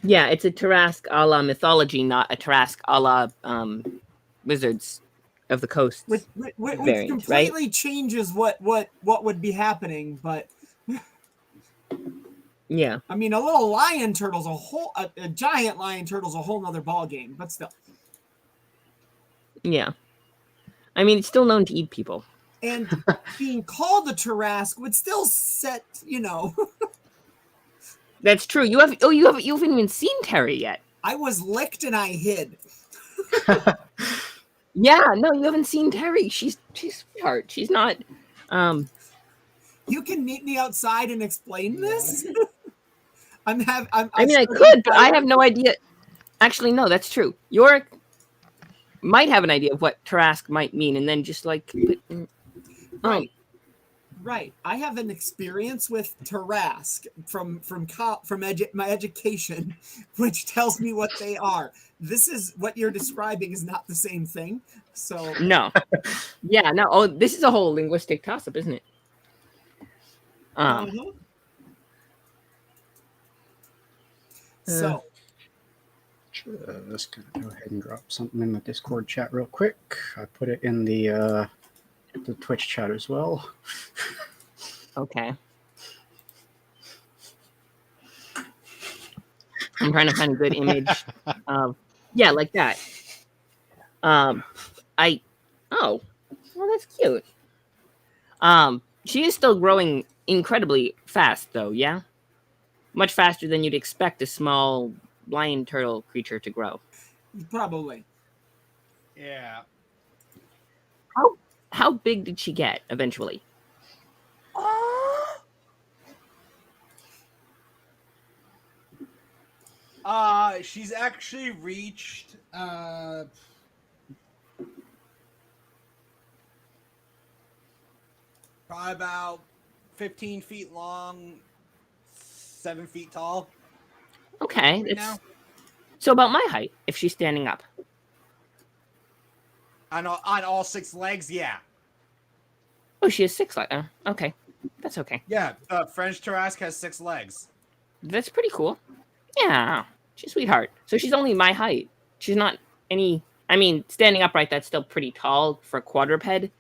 Yeah, it's a Tarrasque a la mythology, not a Tarrasque a la Wizards of the Coast. Which Variant, completely changes what would be happening, but Yeah. I mean, a little lion turtle's a giant lion turtle's a whole nother ball game, but still. Yeah. I mean, it's still known to eat people. And being called a Tarrasque would still set, That's true. You haven't even seen Terry yet. I was licked and I hid. Yeah, no, you haven't seen Terry. She's sweetheart. She's not. You can meet me outside and explain this. I mean, I could, but I have no idea. Actually, no, that's true. Yorick might have an idea of what Tarrasque might mean, and then just like, Right. I have an experience with Tarrasque from my education, which tells me what they are. This is what you're describing is not the same thing. So no, yeah, no. Oh, this is a whole linguistic toss-up, isn't it? So Just gonna go ahead and drop something in the Discord chat real quick. I put it in the Twitch chat as well. Okay. I'm trying to find a good image of like that. Oh, well, that's cute. She is still growing incredibly fast, though. Yeah, much faster than you'd expect a small lion turtle creature to grow. probably. Yeah. How big did she get eventually? She's actually reached probably about 15 feet long, 7 feet tall. Okay, Right now. So about my height if she's standing up. On all 6 legs, yeah. Oh, she has 6 legs. Okay, that's okay. Yeah, French Tarrasque has 6 legs. That's pretty cool. Yeah, she's a sweetheart. So she's only my height. She's not any. I mean, standing upright, that's still pretty tall for a quadruped,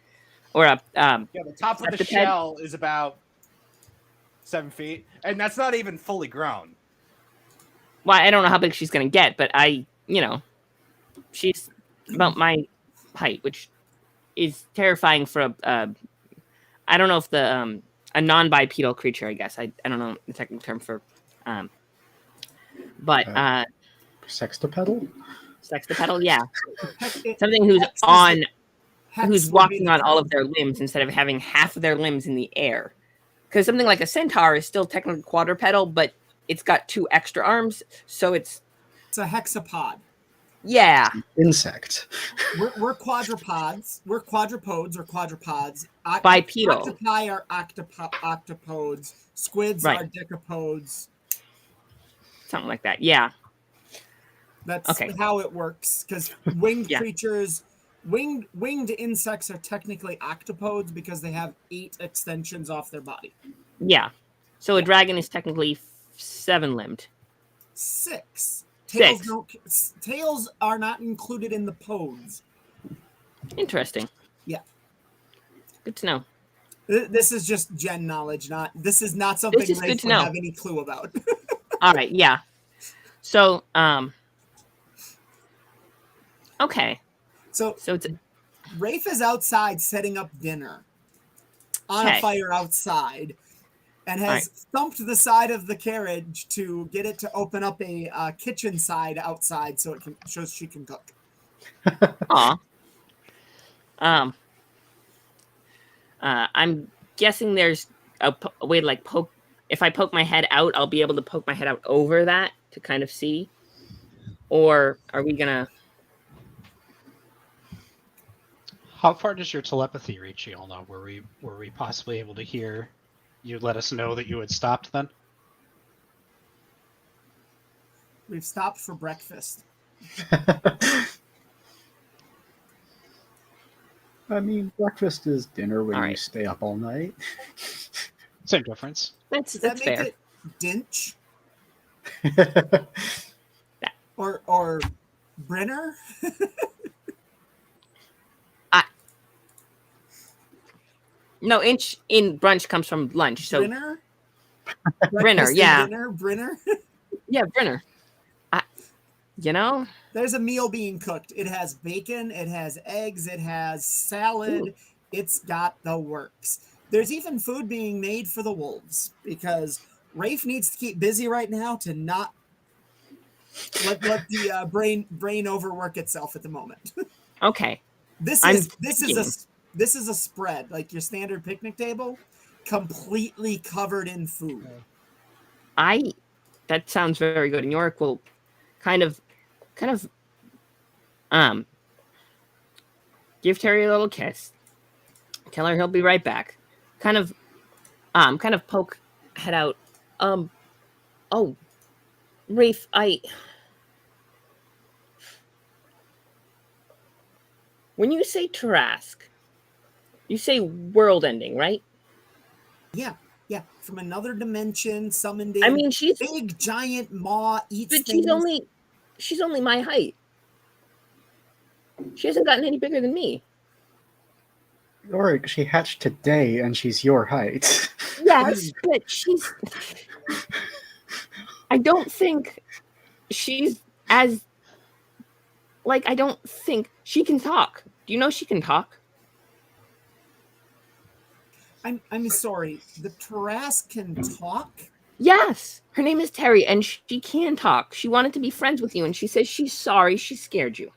or a. Yeah, the top of the septiped. shell is about 7 feet, and that's not even fully grown. Well, I don't know how big she's gonna get, but she's about my height, which is terrifying for a. I don't know if the a non-bipedal creature. I guess I don't know the technical term for, but Sextopedal? sextopedal, yeah, Heck, something who's Hex is on. Hex Who's would be walking the on all term. of their limbs instead of having half of their limbs in the air. Because something like a centaur is still technically quadrupedal, but it's got 2 extra arms, so it's a hexapod. yeah. Insect. We're quadrupods. We're quadrupodes or quadrupods. Bipedal. Octopi are octopods. Squids Right. are decapods. Something like that. Yeah. That's Okay. how it works. Because winged Yeah. creatures, winged insects are technically octopods because they have 8 extensions off their body. Yeah. So a dragon is technically 7-limbed. 6. 6. Tails are not included in the pods. Interesting. Yeah. Good to know. This is just Jen knowledge, this is not This something is good Rafe to would know. have any clue about. All right, yeah. So, okay. So it's Rafe is outside setting up dinner on a okay. fire outside, and has thumped the side of the carriage to get it to open up a kitchen side outside so she can cook. Aw. I'm guessing there's a way to like poke. If I poke my head out, I'll be able to poke my head out over that to kind of see. Or are we gonna? How far does your telepathy reach, Iolna? Were we possibly able to hear you let us know that you had stopped then? We've stopped for breakfast. I mean, breakfast is dinner when All you right. stay up all night. Same difference. Does that That's make fair. it dinch or Brenner? No, inch in brunch comes from lunch. So Brenner? Brenner, Breakfast and yeah. dinner, Brenner? Yeah, Brenner. You know, There's a meal being cooked. It has bacon, it has eggs, it has salad. Ooh. It's got the works. There's even food being made for the wolves because Rafe needs to keep busy right now to not let the brain overwork itself at the moment. okay. This I'm is thinking. a spread, like your standard picnic table, completely covered in food. That sounds very good. And Yorick will kind of give Terry a little kiss. Tell her he'll be right back. Kind of poke head out. Oh, Rafe, when you say Tarask, you say world ending, right? Yeah, from another dimension, summoned I in. mean, she's Big giant maw eats but things. she's only my height. She hasn't gotten any bigger than me. Or she hatched today and she's your height. Yes, but I don't think she's as I don't think she can talk. Do you know she can talk? I'm sorry. The Tarask can talk. Yes, her name is Terry, and she can talk. She wanted to be friends with you, and she says she's sorry she scared you.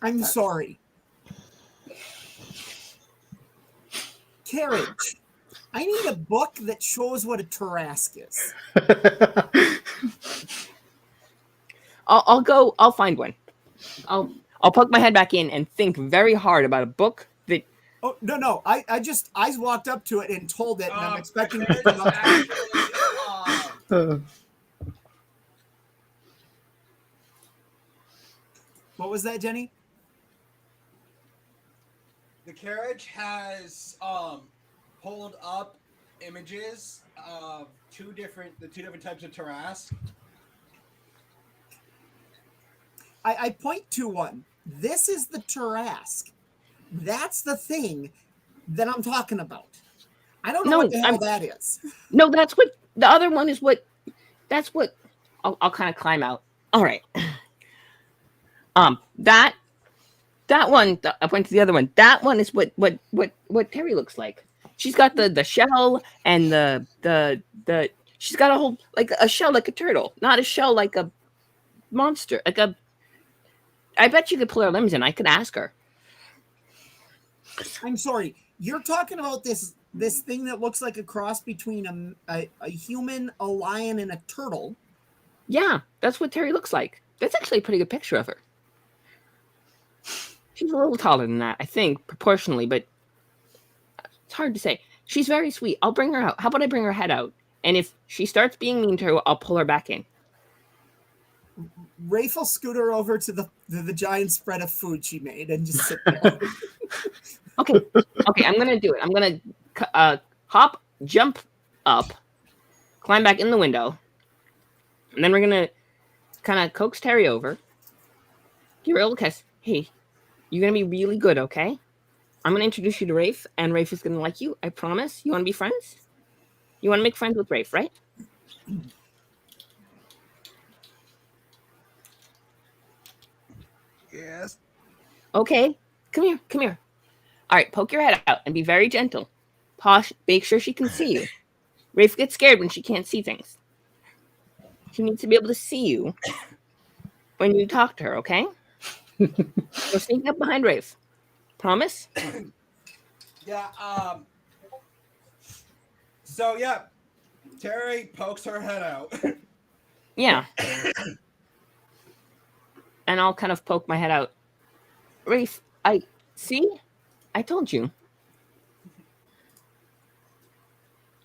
I'm sorry. Carriage. I need a book that shows what a Tarask is. I'll find one. I'll poke my head back in and think very hard about a book that. Oh no! I walked up to it and told it, and I'm expecting it to Carriage come is up. actually, What was that, Jenny? the carriage has pulled up images of the two different types of Tarask. I point to one. This is the Tarask. That's the thing that I'm talking about. I don't know what the hell that is. No, that's what the other one is. That's what I'll kind of climb out. All right. That one. I point to the other one. That one is what Terry looks like. She's got the shell and the she's got a whole a shell like a turtle, not a shell like a monster. I bet you could pull her limbs in. I could ask her. I'm sorry. You're talking about this thing that looks like a cross between a human, a lion, and a turtle. Yeah, that's what Terry looks like. That's actually a pretty good picture of her. She's a little taller than that, I think, proportionally, but it's hard to say. She's very sweet. I'll bring her out. How about I bring her head out? And if she starts being mean to her, I'll pull her back in. Rafe will scoot her over to the giant spread of food she made and just sit there. Okay, I'm going to do it. I'm going to hop, jump up, climb back in the window, and then we're going to kind of coax Terry over, give her a little kiss. Hey, you're going to be really good, okay? I'm going to introduce you to Rafe, and Rafe is going to like you. I promise. You want to be friends? You want to make friends with Rafe, right? Yes. Okay. Come here. Come here. All right. Poke your head out and be very gentle. Posh, make sure she can see you. Rafe gets scared when she can't see things. She needs to be able to see you when you talk to her, okay? So sneak up behind Rafe. Promise? Yeah. So yeah, Terry pokes her head out. Yeah. And I'll kind of poke my head out. Rafe, I told you.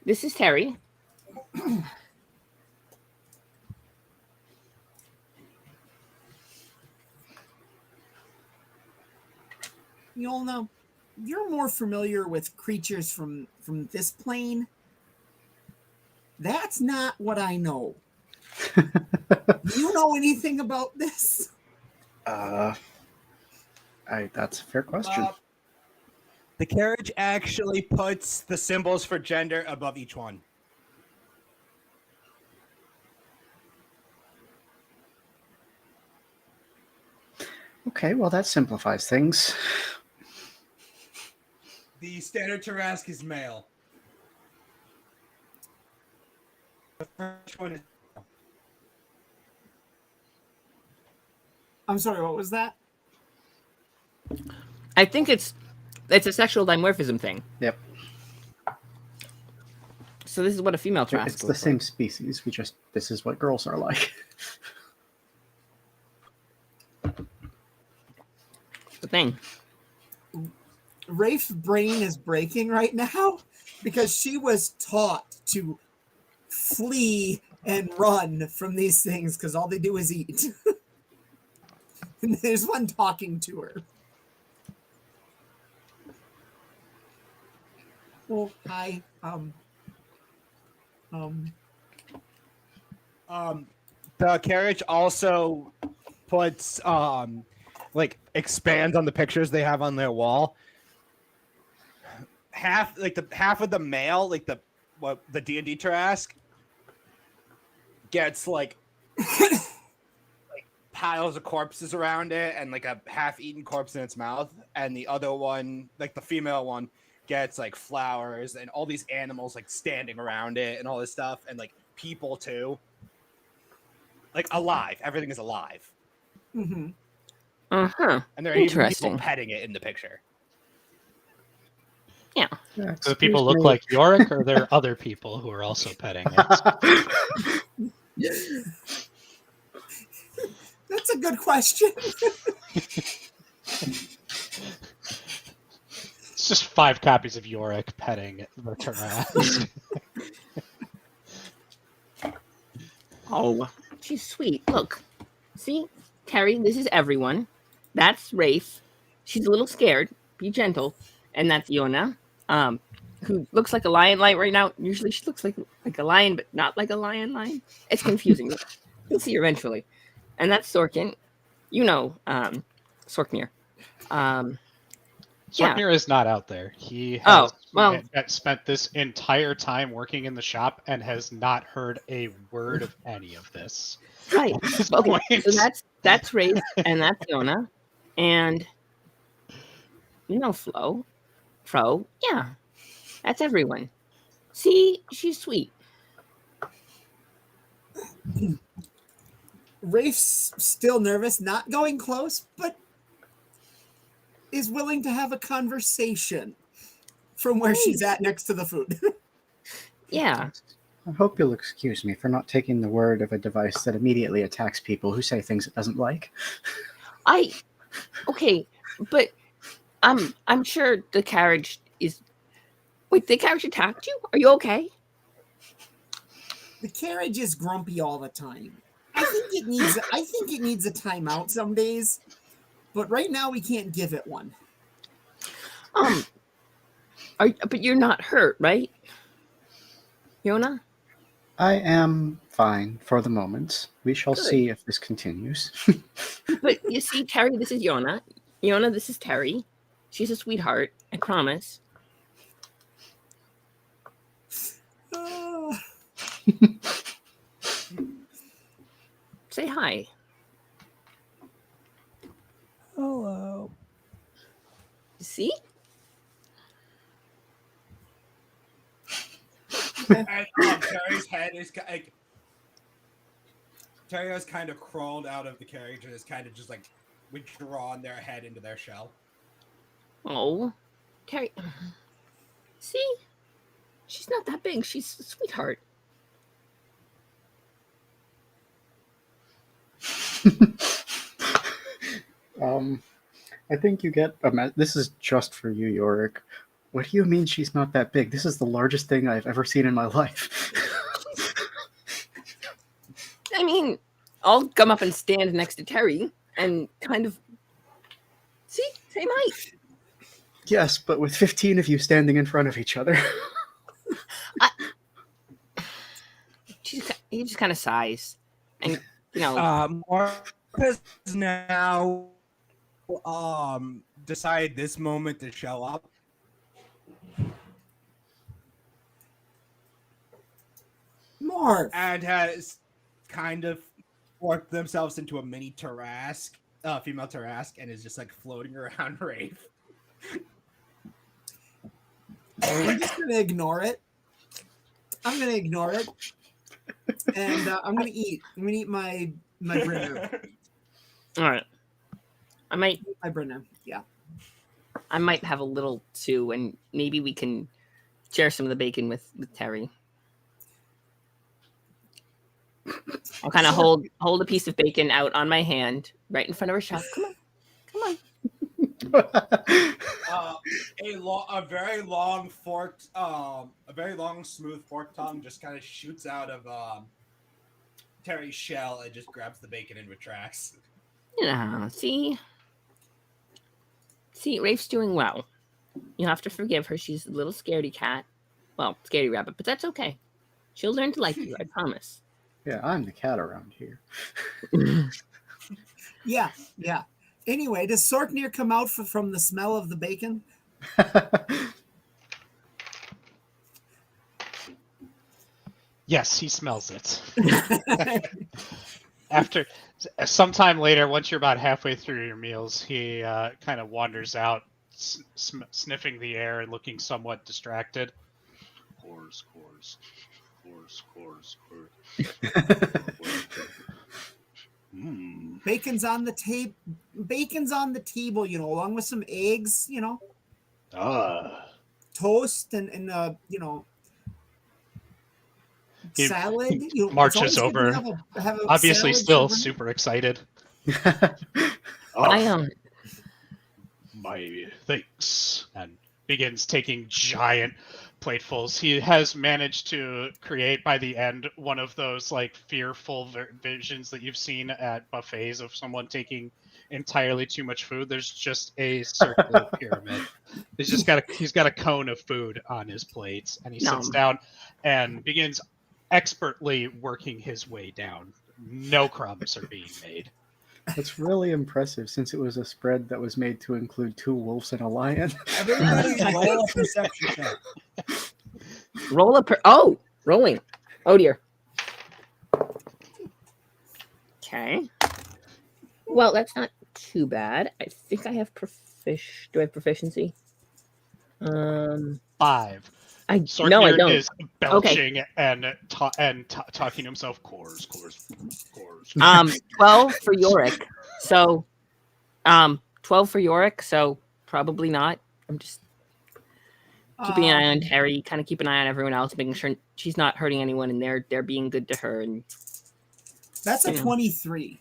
This is Terry. Yolna, you're more familiar with creatures from this plane. That's not what I know. Do you know anything about this? That's a fair question. The carriage actually puts the symbols for gender above each one. Okay, well, that simplifies things. The standard Tarask is male. The first one is I'm sorry, what was that? I think it's a sexual dimorphism thing. Yep. So this is what a female Trask It's the looks same like. species. This is what girls are like. The thing. Rafe's brain is breaking right now because she was taught to flee and run from these things because all they do is eat. And there's one talking to her. Well, hi. the carriage also puts like expands on the pictures they have on their wall. Half of the male, like the D&D Tarask gets like piles of corpses around it and like a half-eaten corpse in its mouth, and the other one, like the female one, gets like flowers and all these animals like standing around it and all this stuff, and like people too, like alive. Everything is alive. Mm-hmm. Uh-huh. And there are even people Interesting. petting it in the picture. Yeah. Do the people look like Yorick, or are there other people who are also petting it? That's a good question. It's just 5 copies of Yorick petting the Tarask. Oh, she's sweet. Look. See? Terry, this is everyone. That's Rafe. She's a little scared. Be gentle. And that's Yona, who looks like a lion right now. Usually she looks like a lion, but not like a lion. It's confusing. You'll see eventually. And that's Sorkin. You know, Sorknir. Sorknir is not out there. He has spent this entire time working in the shop and has not heard a word of any of this. Right. Okay. So that's Rafe and that's Yona. And you know Fro. Yeah. That's everyone. See, she's sweet. Rafe's still nervous, not going close, but is willing to have a conversation from where she's at next to the food. Yeah. I hope you'll excuse me for not taking the word of a device that immediately attacks people who say things it doesn't like. Okay, but I'm sure the carriage is. Wait, the carriage attacked you? Are you okay? The carriage is grumpy all the time. I think it needs a timeout some days, but right now we can't give it one. But you're not hurt, right, Yona? I am fine for the moment. We shall Good. see if this continues. But you see, Terry, this is Yona. Yona, this is Terry. She's a sweetheart, I promise. Ah. Say hi. Hello. See? And Terry's head is like Terry has kind of crawled out of the carriage and is kind of just like withdrawn their head into their shell. Oh, Terry. See? She's not that big. She's a sweetheart. I think you get this is just for you, Yorick. What do you mean she's not that big? This is the largest thing I've ever seen in my life. I mean, I'll come up and stand next to Terry and kind of see, same height. Yes, but with 15 of you standing in front of each other. He just kind of sighs, and you know, Marcus now decide this moment to show up. Marv. And has kind of worked themselves into a mini Tarrasque, female Tarrasque, and is just like floating around Rafe. I'm just gonna ignore it. I'm gonna ignore it, and I'm gonna eat. I'm gonna eat my Brinner. all right. My Brinner. Yeah. I might have a little too, and maybe we can share some of the bacon with Terry. I'll kind of hold a piece of bacon out on my hand, right in front of her shop. Come on. A very long forked, a very long smooth fork tongue just kind of shoots out of Terry's shell and just grabs the bacon and retracts. Yeah, see, Rafe's doing well. You have to forgive her. She's a little scaredy cat. Well, scaredy rabbit, but that's okay. She'll learn to like you, I promise. Yeah, I'm the cat around here. Yeah. Anyway, does Sorknir come out from the smell of the bacon? Yes, he smells it. After sometime later, once you're about halfway through your meals, he kind of wanders out, sniffing the air and looking somewhat distracted. Cores. Bacon's on the table. Bacon's on the table, along with some eggs, toast and He salad. marches over, have a obviously salad still for super excited. I My thanks, and begins taking giant platefuls. He has managed to create by the end one of those like fearful visions that you've seen at buffets of someone taking entirely too much food. There's just a circular pyramid. He's got a cone of food on his plates, and he sits down and begins expertly working his way down. No crumbs are being made. That's really impressive, since it was a spread that was made to include 2 wolves and a lion. Everybody roll a perception check. rolling. Oh dear. Okay. Well, that's not too bad. I think I have do I have proficiency? 5. No, I don't. Is belching and talking to himself. Cores. 12 for Yorick. So, 12 for Yorick. So probably not. I'm just keeping an eye on Terry. Kind of keep an eye on everyone else, making sure she's not hurting anyone, and they're being good to her. And that's a 23.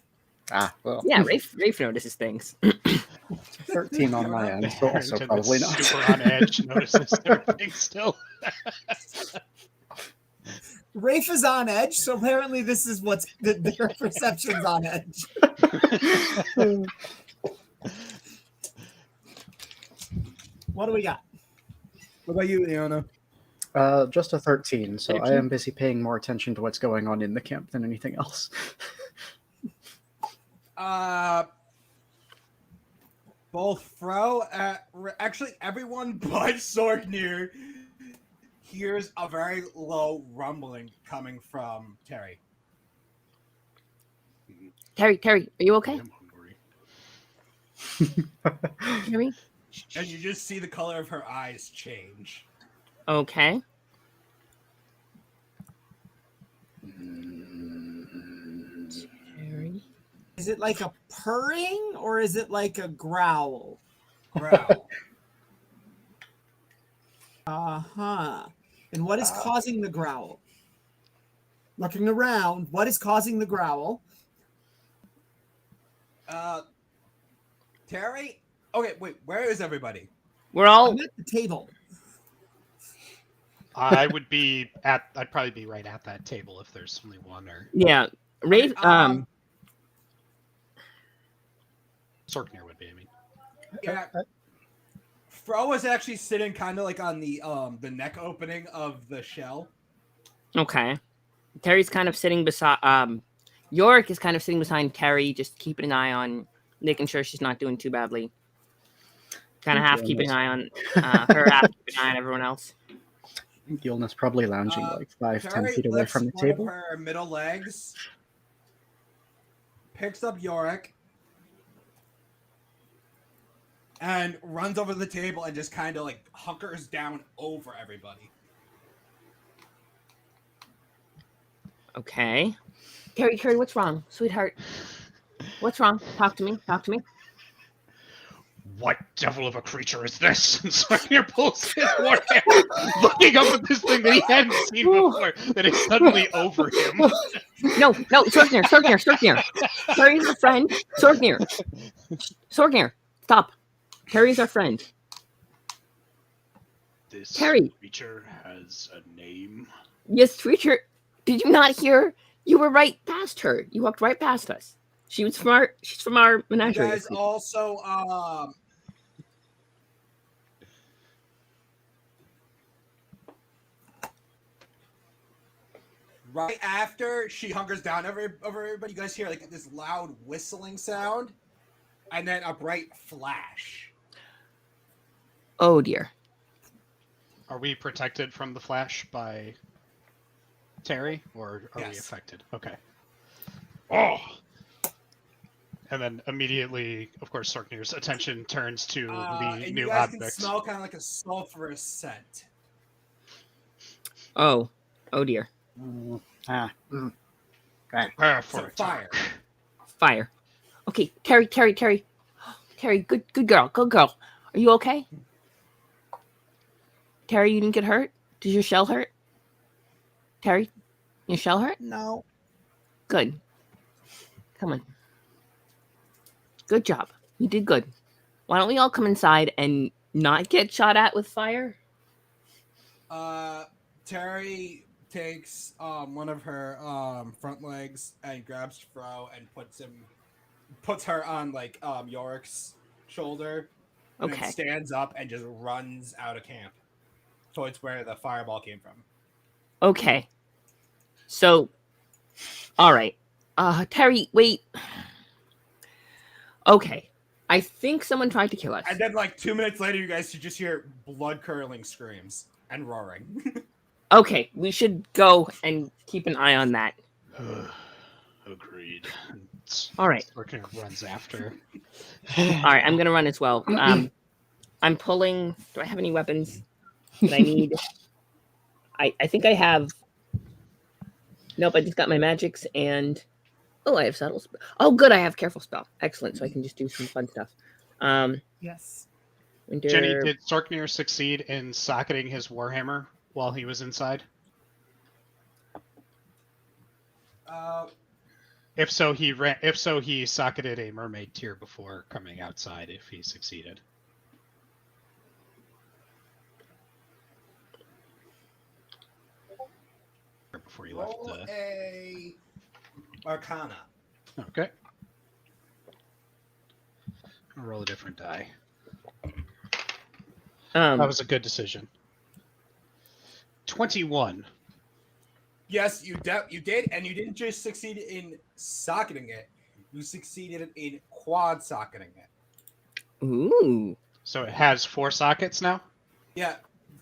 Well. Yeah, Rafe notices things. 13 on my end, so also Harrington probably is not. super on edge. Notices everything still. Rafe is on edge, so apparently this is what's their perception's on edge. What do we got? What about you, Iona? Just a 13, so 13? I am busy paying more attention to what's going on in the camp than anything else. Both Fro, actually everyone but Sorknir hears a very low rumbling coming from Terry. Terry, are you I okay? am hungry. Terry? And you just see the color of her eyes change. Okay. Terry. Is it like a purring or is it like a growl? Growl. Uh-huh. And what is causing the growl? Looking around, what is causing the growl? Terry? Okay, wait, where is everybody? We're all I'm at the table. I'd probably be right at that table if there's only one, or yeah. Raven Sorknir would be, I mean. Yeah. Fro is actually sitting kind of like on the neck opening of the shell. Okay. Terry's kind of sitting beside Yorick is kind of sitting behind Terry, just keeping an eye on making sure she's not doing too badly. Kind of half keeping an eye on her, half keeping an eye on everyone else. I think Yulna's probably lounging like 5-10 Terry feet away lifts from the one table. of her middle legs, picks up Yorick, and runs over the table and just kind of like hunkers down over everybody. Okay. Terry, what's wrong? Sweetheart. What's wrong? Talk to me. What devil of a creature is this? And Sorknir pulls his warhammer, looking up at this thing that he hadn't seen before, that is suddenly over him. No, Sorknir. Terry's a friend. Sorknir, stop. Terry's our friend. This Terry. creature has a name. Yes, creature. Did you not hear? You were right past her. You walked right past us. She's from our You menagerie. guys also right after she hunkers down over everybody, you guys hear like this loud whistling sound, and then a bright flash. Oh dear. Are we protected from the flash by Terry, or are we Yes. affected? Okay. Oh! And then immediately, of course, Sorknir's attention turns to the And you new guys object. can smell kind of like a sulfurous scent. Oh dear. For So attack. fire. Fire. Okay, Terry. Terry, good girl. Are you okay? Terry, you didn't get hurt? Does your shell hurt? Terry, your shell hurt? No. Good. Come on. Good job. You did good. Why don't we all come inside and not get shot at with fire? Terry takes one of her front legs and grabs Fro and puts her on like Yorick's shoulder, and Okay. then stands up and just runs out of camp towards where the fireball came from. Okay. So, all right. Terry, wait. Okay. I think someone tried to kill us. And then like 2 minutes later, you guys should just hear blood-curdling screams and roaring. Okay, we should go and keep an eye on that. Agreed. All right. Sorknir runs after. All right, I'm gonna run as well. I'm pulling. Do I have any weapons that I need? I think I have. Nope, I just got my magics and. Oh, I have subtle spell. Oh, good, I have careful spell. Excellent, so I can just do some fun stuff. Yes. Winter... Jenny, did Sorknir succeed in socketing his warhammer while he was inside? If so, he socketed a mermaid tear before coming outside. If he succeeded. Before you left. Roll a Arcana. Okay. I'll roll a different die. That was a good decision. 21. Yes, you did, and you didn't just succeed in socketing it. You succeeded in quad socketing it. Ooh. So it has 4 sockets now? Yeah,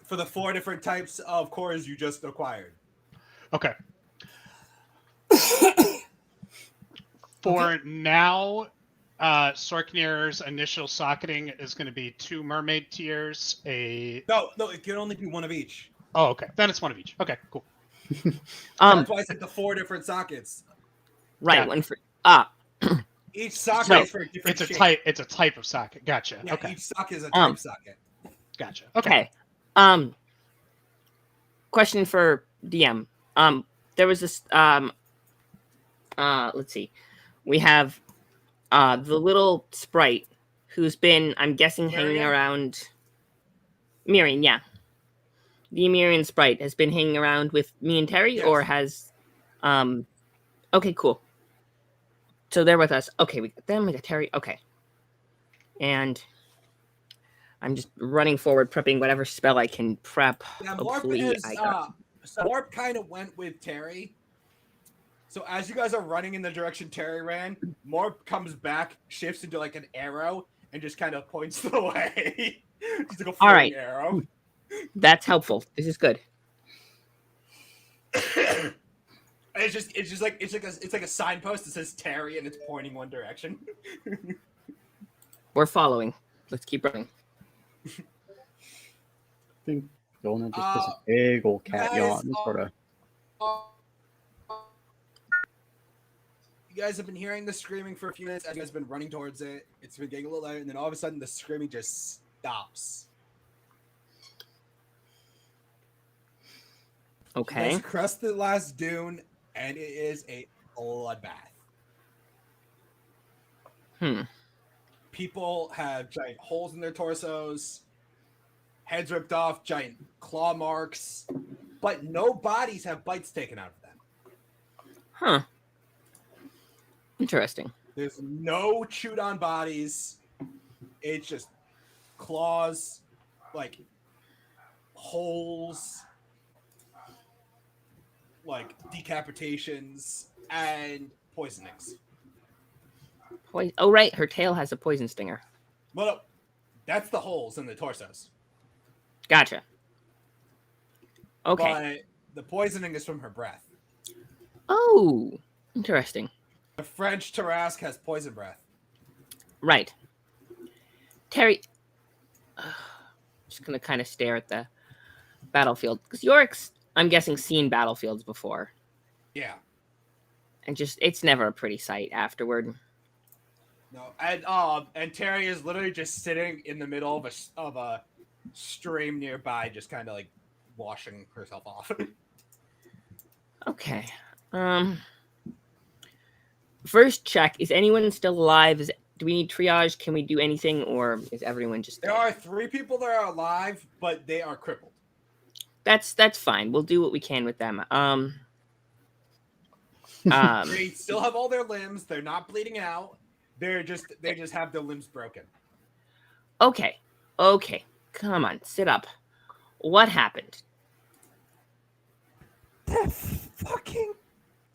for the 4 different types of cores you just acquired. Okay. For now, Sorknir's initial socketing is going to be 2 mermaid tiers, No, it can only be one of each. Oh, okay. Then it's one of each. Okay, cool. That's why I said the 4 different sockets. Right, Got it. one for Each socket So, is for a different It's a shape. It's a type of socket. Gotcha. Yeah, Okay. each socket is a type socket. Gotcha. Okay. okay. Question for DM. There was this let's see. We have the little sprite who's been, I'm guessing, hanging Miriam? around. Miriam, yeah. The Miriam sprite has been hanging around with me and Terry, Yes. or has okay, cool. So they're with us. Okay, we got them, we got Terry. Okay. And I'm just running forward, prepping whatever spell I can prep. Yeah, Hopefully Morp is I got so Morp kind of went with Terry. So as you guys are running in the direction Terry ran, Morp comes back, shifts into like an arrow, and just kind of points the way. Just like a floating right. arrow. That's helpful. This is good. It's like a signpost that says Terry and it's pointing one direction. We're following. Let's keep running. I think Yolna just does a big old cat guys, yawn, sort of. You guys have been hearing the screaming for a few minutes as you guys have been running towards it. It's been getting a little louder, and then all of a sudden the screaming just stops. You Okay. guys cross the last dune, and it is a bloodbath. People have giant holes in their torsos, heads ripped off, giant claw marks, but no bodies have bites taken out of them. Huh. Interesting. There's no chewed on bodies. It's just claws, like holes, like decapitations, and poisonings. Oh, right. Her tail has a poison stinger. Well, no, that's the holes in the torsos. Gotcha. Okay. But the poisoning is from her breath. Oh, interesting. The French Tarrasque has poison breath. Right. Terry, just going to kind of stare at the battlefield. Because Yorick's, I'm guessing, seen battlefields before. Yeah. And just, it's never a pretty sight afterward. No, and Terry is literally just sitting in the middle of a stream nearby, just kind of like washing herself off. Okay. First check, is anyone still alive? Do we need triage? Can we do anything, or is everyone just There dead? are 3 people that are alive, but they are crippled. That's fine. We'll do what we can with them. They still have all their limbs. They're not bleeding out. They just have their limbs broken. Okay. Come on, sit up. What happened? That fucking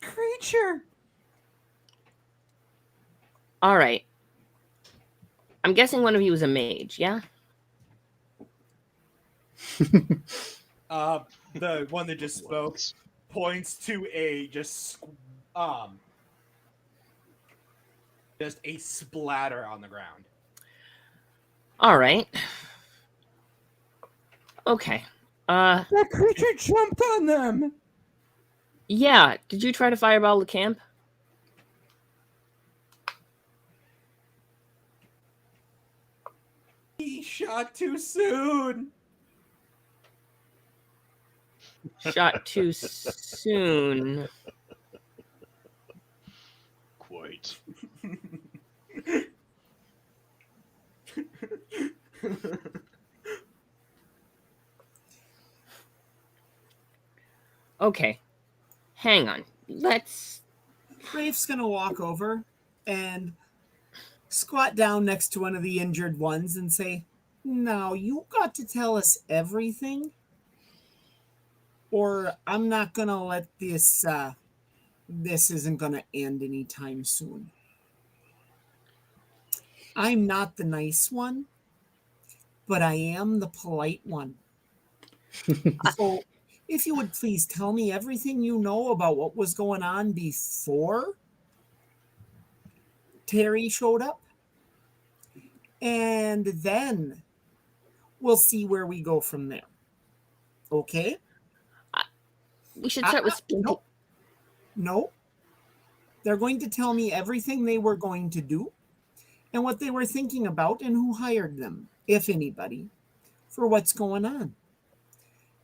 creature. All right. I'm guessing one of you is a mage, yeah? The one that just spoke points to a just a splatter on the ground. All right. Okay. That creature jumped on them. Yeah. Did you try to fireball the camp? He shot too soon. Shot too soon. Quite. Okay. Hang on. Rafe's gonna walk over and squat down next to one of the injured ones and say, "Now you got to tell us everything, or I'm not gonna let this. This isn't gonna end anytime soon." I'm not the nice one, but I am the polite one. So, if you would please tell me everything you know about what was going on before Terry showed up, and then we'll see where we go from there. Okay? We should start with Splinty. No. They're going to tell me everything they were going to do and what they were thinking about and who hired them, if anybody, for what's going on.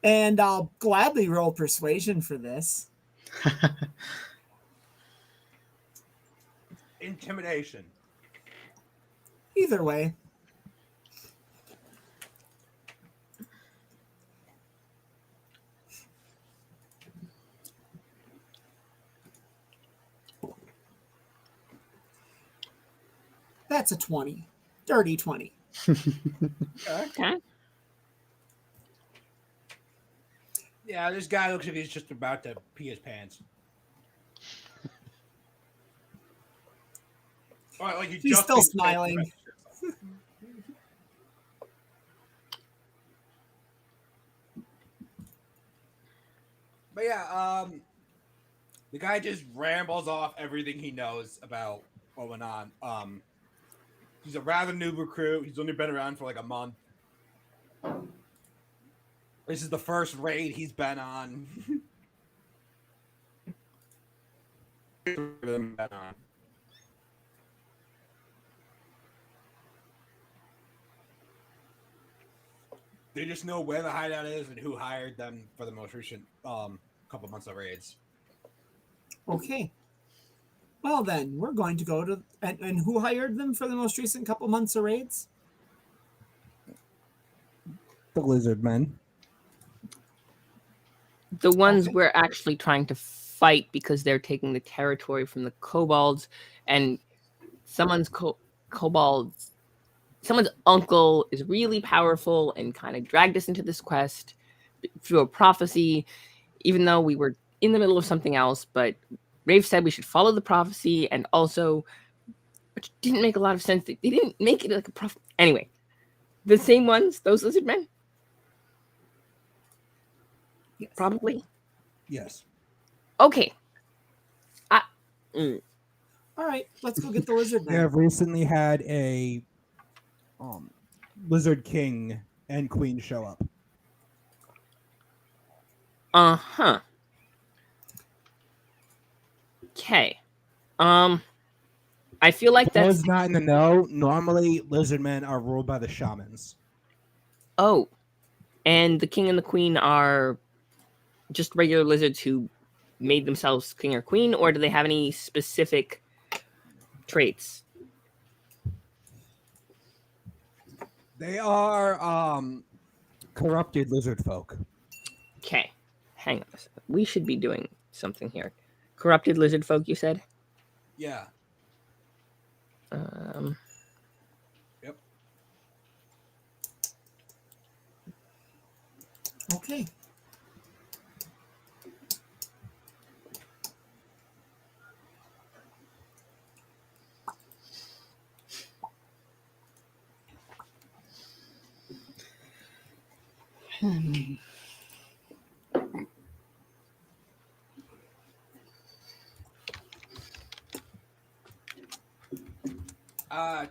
And I'll gladly roll persuasion for this. Intimidation. Either way. That's a 20. Dirty 20. Okay. Yeah, this guy looks like he's just about to pee his pants. All right, like He's still smiling. But yeah, the guy just rambles off everything he knows about what went on. He's a rather new recruit. He's only been around for like a month. This is the first raid he's been on. They just know where the hideout is and who hired them for the most recent couple months of raids. Okay. Well, then, we're going to go to... And who hired them for the most recent couple months of raids? The lizard men. The ones we're actually trying to fight because they're taking the territory from the kobolds, and someone's someone's uncle is really powerful and kind of dragged us into this quest through a prophecy, even though we were in the middle of something else. But Rafe said we should follow the prophecy, and also, which didn't make a lot of sense. They didn't make it like a prophecy. Anyway, the same ones, those lizard men? Yes. Probably. Yes. Okay. All right, let's go get the lizard They men. have recently had a lizard king and queen show up. Uh-huh. Okay. I feel like that's... Those not in the know, normally lizard men are ruled by the shamans. Oh. And the king and the queen are just regular lizards who made themselves king or queen, or do they have any specific traits? They are corrupted lizard folk. Okay. Hang on a second. We should be doing something here. Corrupted lizard folk, you said? Yeah. Yep. Okay.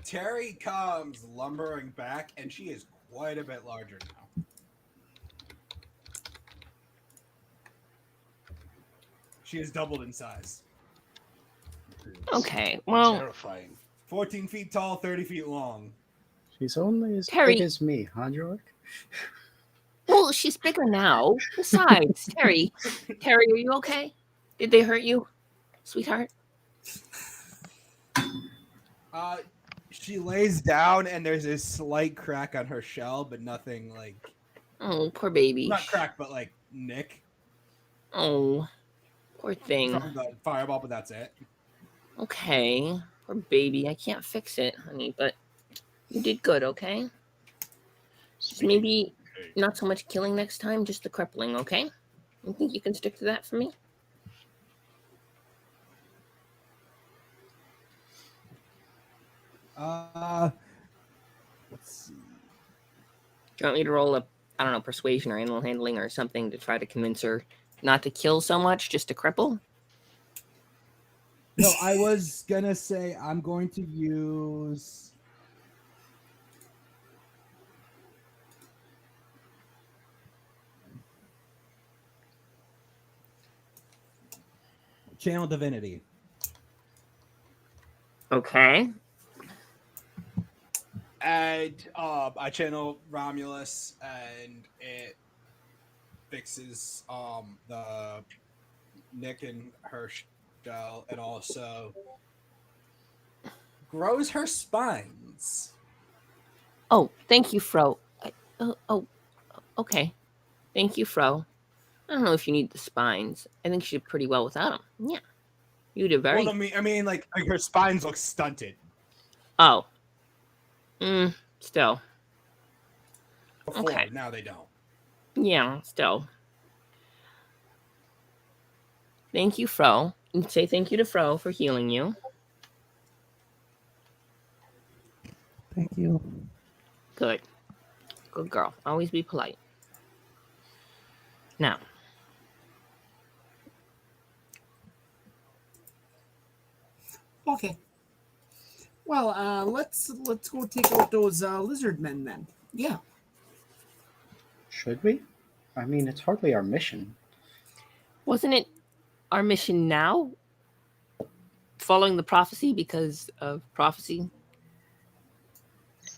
Terry comes lumbering back, and she is quite a bit larger now. She has doubled in size. Okay, well... Terrifying. 14 feet tall, 30 feet long. She's only as Terry- big as me, huh, Jork? Well, she's bigger now. Besides, Terry, are you okay? Did they hurt you, sweetheart? She lays down, and there's a slight crack on her shell, but nothing like... Oh, poor baby. Not crack, but like nick. Oh, poor thing. From the fireball, but that's it. Okay, poor baby. I can't fix it, honey, but you did good, okay? Just maybe not so much killing next time, just the crippling, okay? You think you can stick to that for me? Let's see. Do you want me to roll a, I don't know, persuasion or animal handling or something to try to convince her not to kill so much, just to cripple? No, I was gonna say I'm going to use. Channel Divinity. Okay. And I channel Romulus, and it fixes the Nick and her shell, and also grows her spines. Oh, thank you, Fro. Okay. Thank you, Fro. I don't know if you need the spines. I think she did pretty well without them. Yeah. You did very... Well, I mean, like her spines look stunted. Oh. Still. Before, Okay. now they don't. Yeah, still. Thank you, Fro. You can say thank you to Fro for healing you. Thank you. Good. Good girl. Always be polite. Now. Okay. Well, let's go take out those lizard men then. Yeah. Should we? I mean, it's hardly our mission. Wasn't it our mission now? Following the prophecy because of prophecy?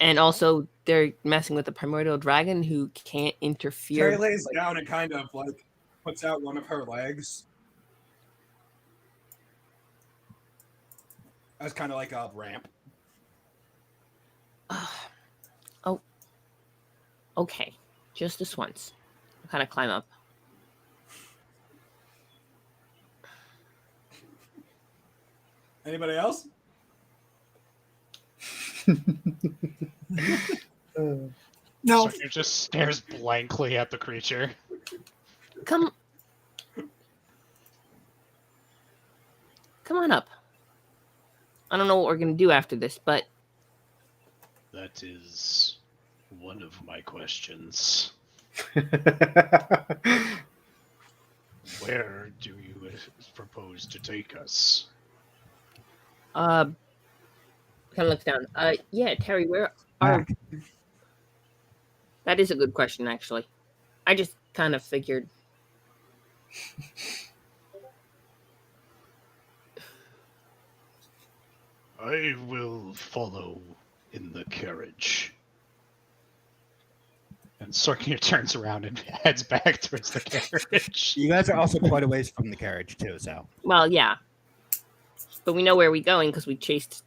And also, they're messing with the primordial dragon who can't interfere. Terry lays down and kind of like puts out one of her legs as kind of like a ramp. Oh. Okay. Just this once. I'll kind of climb up. Anybody else? No. So it just stares blankly at the creature. Come on up. I don't know what we're going to do after this, but... That is one of my questions. Where do you propose to take us? Kind of looks down. Yeah, Terry, where are... That is a good question, actually. I just kind of figured... I will follow in the carriage. And Sorkin turns around and heads back towards the carriage. You guys are also quite a ways from the carriage too, so. Well, yeah. But we know where we're going because we chased...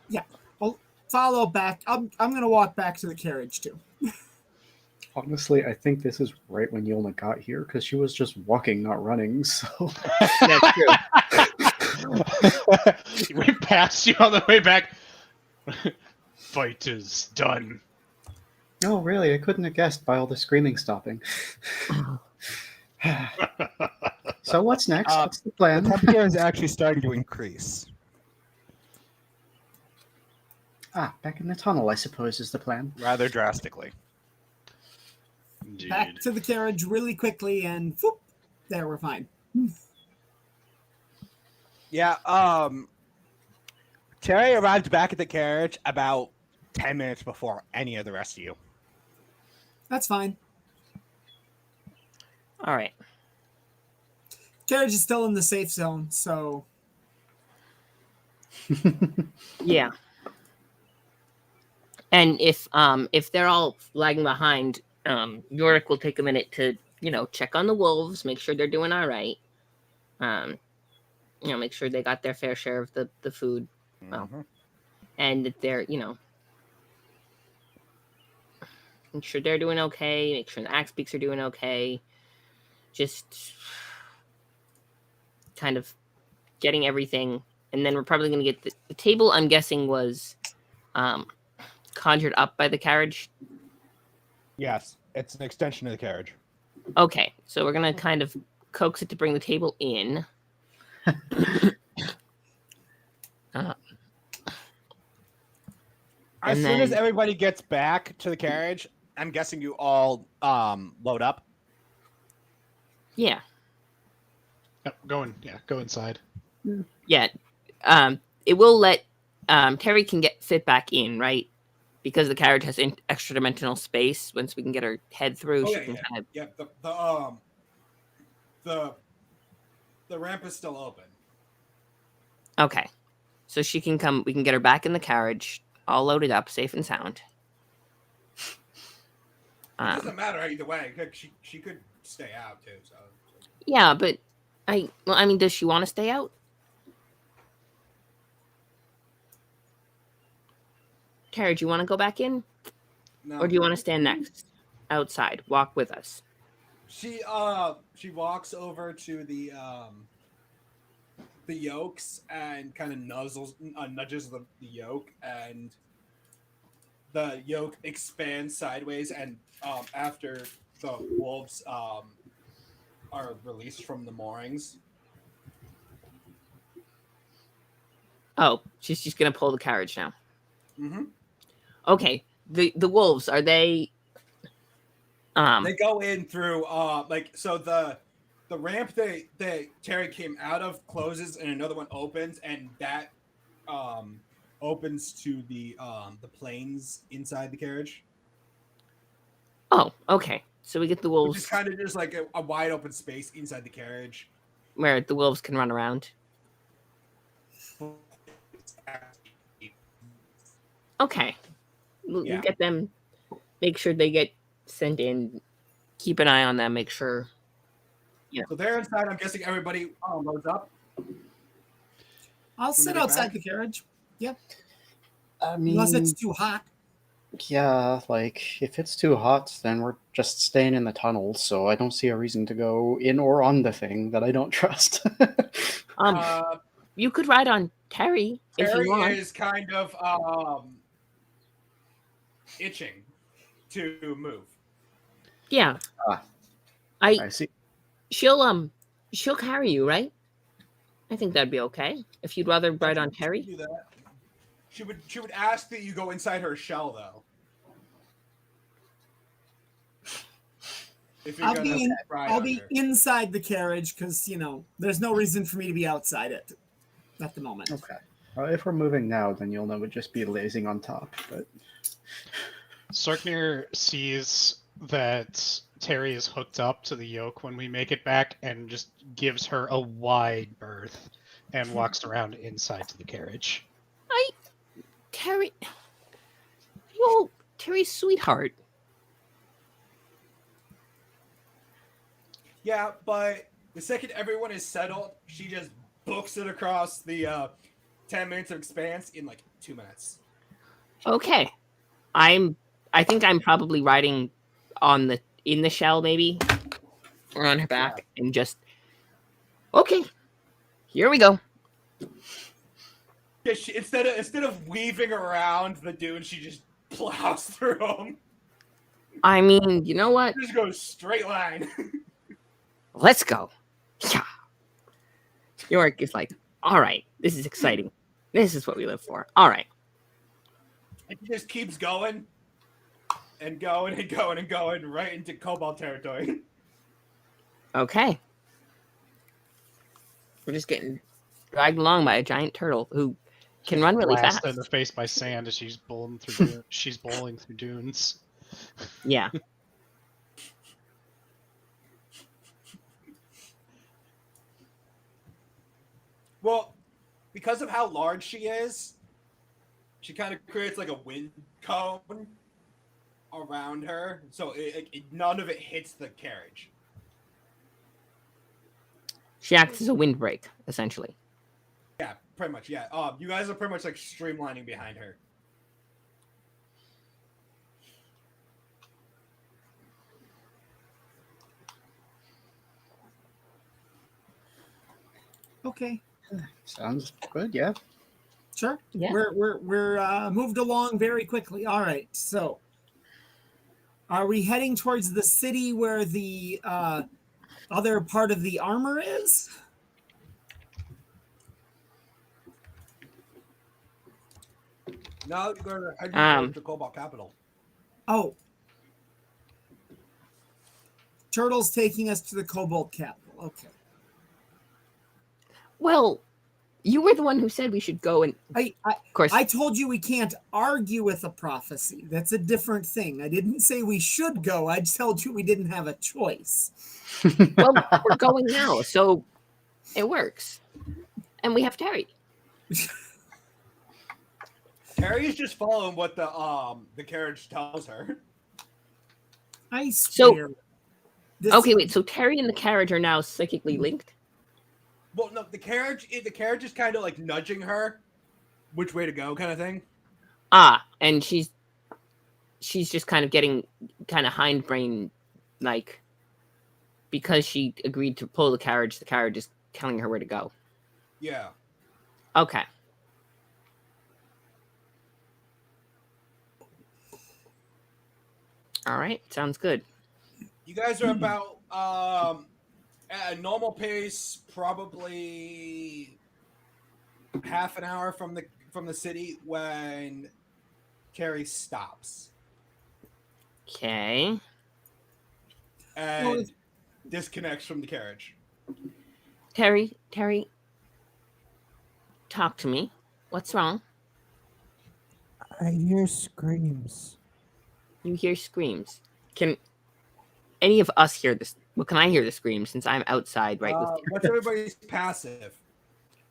Yeah. Well, follow back. I'm going to walk back to the carriage too. Honestly, I think this is right when Yolna got here because she was just walking, not running. So That's true. We passed you on the way back. Fight is done. Oh, really? I couldn't have guessed by all the screaming stopping. So what's next? What's the plan? The temperature is actually starting to increase. Back in the tunnel, I suppose, is the plan. Rather drastically. Indeed. Back to the carriage really quickly and whoop, there, we're fine. Yeah, Terry arrived back at the carriage about 10 minutes before any of the rest of you. That's fine. All right. Carriage is still in the safe zone, so... Yeah. And if they're all lagging behind, Yorick will take a minute to, check on the wolves, make sure they're doing all right. Make sure they got their fair share of the food. Well, and that they're, make sure they're doing okay, make sure the axe beaks are doing okay. Just kind of getting everything. And then we're probably going to get the table, I'm guessing, was conjured up by the carriage. Yes, it's an extension of the carriage. Okay, so we're going to kind of coax it to bring the table in. As And soon as then- everybody gets back to the carriage, I'm guessing you all load up. Yeah. Yep, go inside. Yeah. It will let Terry can fit back in, right? Because the carriage has extra dimensional space. Once we can get her head through, Oh she yeah, can yeah, kind of. yeah. The ramp is still open. Okay. So she can come. We can get her back in the carriage, all loaded up, safe and sound. It doesn't matter either way. She could stay out too. So Yeah, but I mean, does she want to stay out? Terry, do you want to go back in, no. or do you want to stand next outside, walk with us? She walks over to the yokes and kind of nudges the yoke, and the yoke expands sideways, and after the wolves are released from the moorings. Oh, she's just gonna pull the carriage now. Mm-hmm. Okay. The wolves, are they? They go in through so the ramp that Terry came out of closes and another one opens, and that opens to the planes inside the carriage, Oh, okay. So we get the which is wolves kind of just like a wide open space inside the carriage. where the wolves can run around. Okay. We'll Yeah. get them. Make sure they get sent in. Keep an eye on them. Make sure. So they're inside. I'm guessing everybody loads up. I'll they sit get outside back? the carriage. Yeah, I mean, unless it's too hot. yeah, like if it's too hot, then we're just staying in the tunnels. So I don't see a reason to go in or on the thing that I don't trust. You could ride on Terry if you Terry want. is kind of itching to move. Yeah. Ah. I I see. she'll carry you, right? I think that'd be okay. If you'd rather ride on She Terry. would do that. She would ask that you go inside her shell though. If you're gonna ride I'll on be her. inside the carriage because there's no reason for me to be outside it at the moment. Okay. If we're moving now, then you'll know we'd just be lazing on top. But Sorknir sees that Terry is hooked up to the yoke when we make it back and just gives her a wide berth and walks around inside to the carriage. Terry. Yo, Terry's sweetheart. Yeah, but the second everyone is settled, she just books it across the 10 minutes of expanse in like 2 minutes. Okay. I think I'm probably riding in the shell maybe. Or on her back and just okay. Here we go. Yeah, instead of weaving around the dune, she just plows through them. I mean, you know what? Just goes straight line. Let's go. Yeah. York is like, all right, this is exciting. This is what we live for. All right. And he just keeps going and going and going and going right into Cobalt territory. Okay. We're just getting dragged along by a giant turtle who can run really Blasted fast. in the face by sand as she's bowling through dunes. Yeah. Well, because of how large she is, she kind of creates like a wind cone around her, so none of it hits the carriage. She acts as a windbreak, essentially. Yeah, pretty much. Yeah. You guys are pretty much like streamlining behind her. Okay, sounds good. Yeah. sure. Yeah. We're moved along very quickly. All right, so are we heading towards the city where the other part of the armor is? Now you're going to head Um, to Cobalt Capital. Oh. Turtle's taking us to the Cobalt Capital. Okay. Well, you were the one who said we should go, and I of course, I told you we can't argue with a prophecy. That's a different thing. I didn't say we should go. I just told you we didn't have a choice. well, we're going now, so it works, and we have Terry. Terry's just following what the carriage tells her. I So- swear. This- Okay, wait. So Terry and the carriage are now psychically linked. Well, no, the carriage is kind of like nudging her which way to go, kind of thing. And she's just kind of getting kind of hindbrain like because she agreed to pull the carriage is telling her where to go. Yeah. Okay. All right, sounds good. You guys are about at a normal pace, probably half an hour from the city when Terry stops Okay. and disconnects from the carriage. Terry, talk to me. What's wrong? I hear screams. You hear screams. Can any of us hear this? Well, can I hear the screams since I'm outside, right? With What's everybody's passive?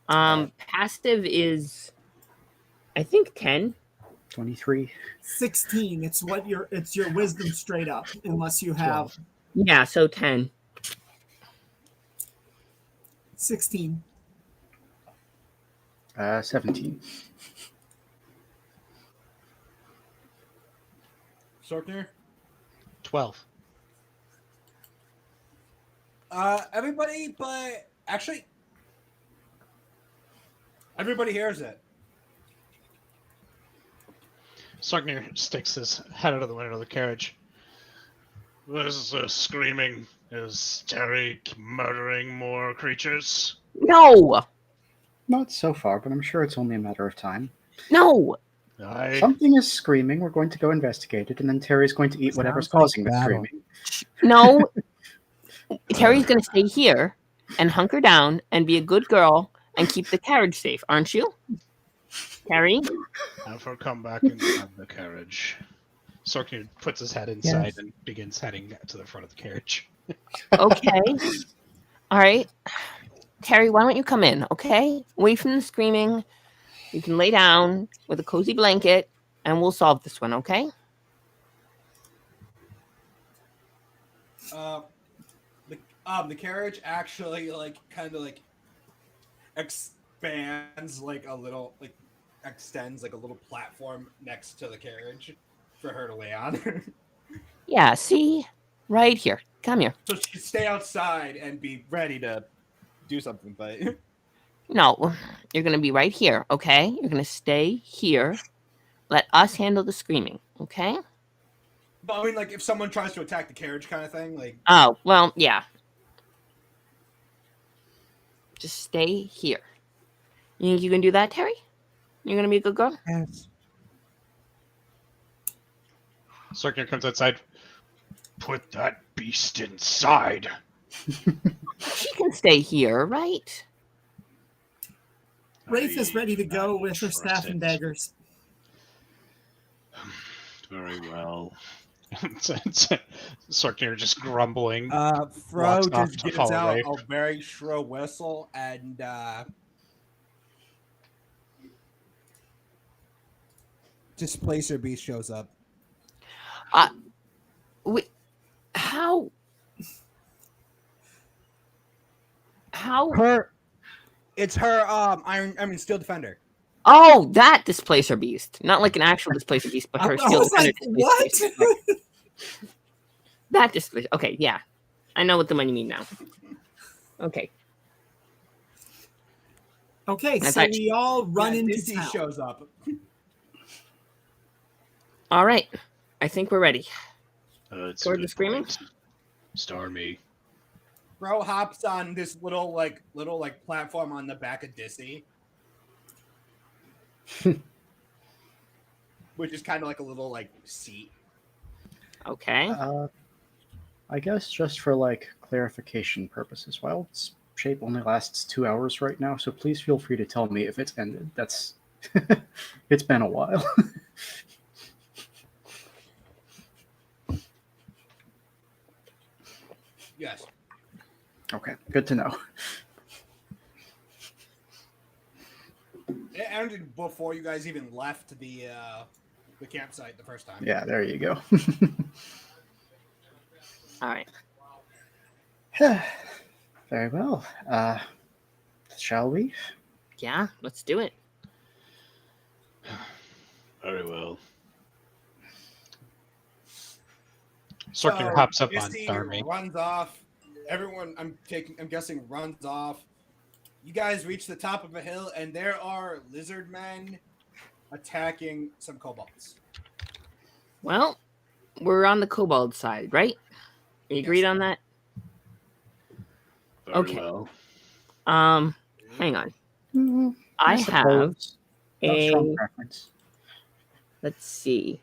passive is, I think 10. 23. 16. It's your wisdom straight up, unless you have 12. Yeah, so 10. 16. 17. Sorkner? 12. Everybody, but actually, everybody hears it. Sarknir sticks his head out of the window of the carriage. This is screaming. Is Terry murdering more creatures? No! Not so far, but I'm sure it's only a matter of time. No! Something is screaming. We're going to go investigate it, and then Terry's going to eat whatever's Sounds like causing the battle. screaming. No! Terry's gonna stay here and hunker down and be a good girl and keep the carriage safe, aren't you? Terry? Have her come back and have the carriage. Sorknir puts his head inside Yes. and begins heading to the front of the carriage. Okay. All right. Terry, why don't you come in, okay? Away from the screaming. You can lay down with a cozy blanket and we'll solve this one, okay? The carriage actually kind of expands a little, extends a little platform next to the carriage for her to lay on. Yeah, see? Right here. Come here. So she can stay outside and be ready to do something, but No, you're going to be right here, okay? You're going to stay here. Let us handle the screaming, okay? I mean, if someone tries to attack the carriage kind of thing, Oh, well, yeah. Just stay here. You think you can do that, Terry? You're going to be a good girl? Yes. Sorknir comes outside. Put that beast inside. She can stay here, right? Wraith is ready to go I with her trust staff and it. daggers. Very well. Sorknir just grumbling. Fro Walks off just to gets follow out. Wraith. a very shrill whistle, and Displacer Beast shows up. Wait, how? It's her Steel Defender. Oh, that displacer beast. Not like an actual displacer beast, but her I still was like, what? That displacer. Okay, yeah. I know what the one you mean now. Okay. Okay, I so thought- we all run into Dizzy town. shows up. All right. I think we're ready. It's Toward a the good screaming? point. Stormy. Bro hops on this little platform on the back of Dizzy. which is kind of like a little like seat. Okay. I guess just for like clarification purposes, Wild's shape only lasts 2 hours right now, so please feel free to tell me if it's ended. That's it's been a while. Yes. Okay, good to know. It ended before you guys even left the campsite the first time. Yeah, there you go. All right. Very well. Shall we? Yeah, let's do it. Very well. So, Sorkin hops up on Misty Darmy. runs off. Everyone, I'm guessing, runs off. You guys reach the top of a hill, and there are lizard men attacking some kobolds. Well, we're on the kobold side, right? We agreed Yes. on that? Very Okay. well. Hang on. I have suppose. Not strong a. preference. Let's see.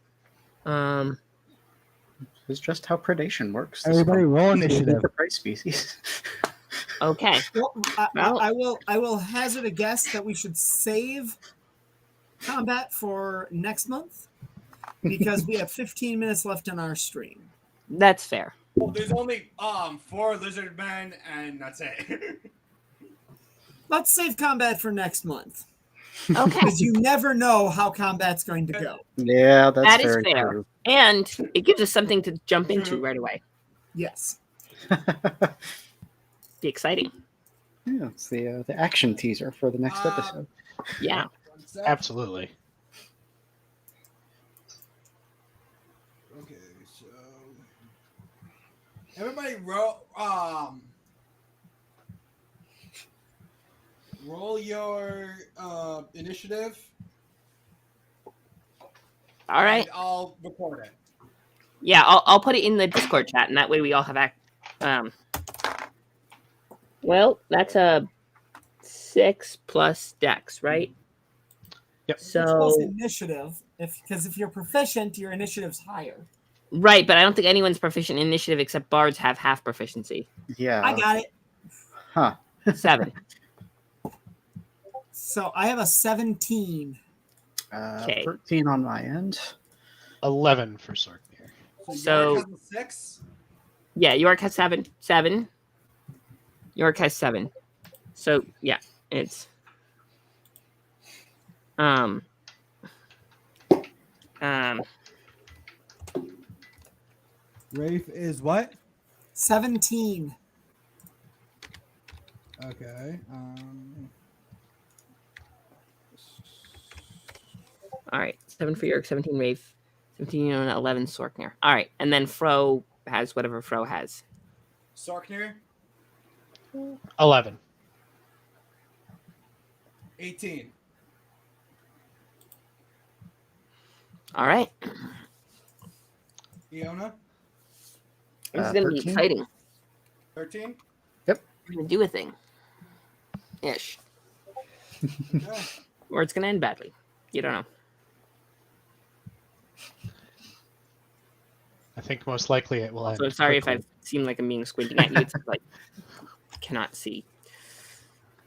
It's just how predation works. Everybody roll This is initiative. the prey species. Okay. Well, Well- I will hazard a guess that we should save combat for next month because we have 15 minutes left in our stream. That's fair. Well, there's only 4 lizard men, and that's it. Let's save combat for next month Okay. because you never know how combat's going to go. Yeah, that's That is very fair. true. And it gives us something to jump into right away. Yes. Be exciting. Yeah, it's the action teaser for the next Uh, episode. Yeah. Absolutely. Okay, so everybody roll your initiative. All right. And I'll record it. Yeah, I'll put it in the Discord chat, and that way we all have well, that's a 6 plus Dex, right? Yep. Plus So initiative, because if you're proficient, your initiative's higher. right, but I don't think anyone's proficient in initiative except bards have half proficiency. Yeah. I got it. Huh. 7. So I have a 17. Okay. 13 on my end. 11 for Sorkin. So- York has a 6. Yeah, York has 7. 7. York has 7. So yeah, it's Rafe is what? 17. Okay. all right. 7 for York, 17 Rafe, 17 and 11 Sorkner. All right, and then Fro has whatever Fro has. Sarkner, 11. 18. All right, Iona, this is gonna be 13? exciting. 13. We're gonna do a thing, ish, Okay. or it's gonna end badly. You don't know. I think most likely it will end. So sorry if quickly. I seem like I'm being squinting at you. It's like cannot see.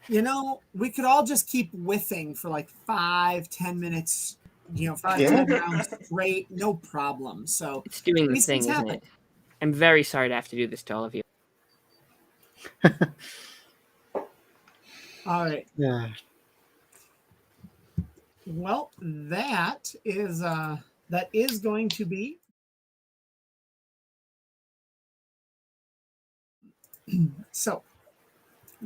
You know, we could all just keep whiffing for like 5-10 minutes. 5-10 rounds straight, no problem. So It's doing the These thing, things isn't happen. it? I'm very sorry to have to do this to all of you. all right. Yeah. Well, that is going to be so.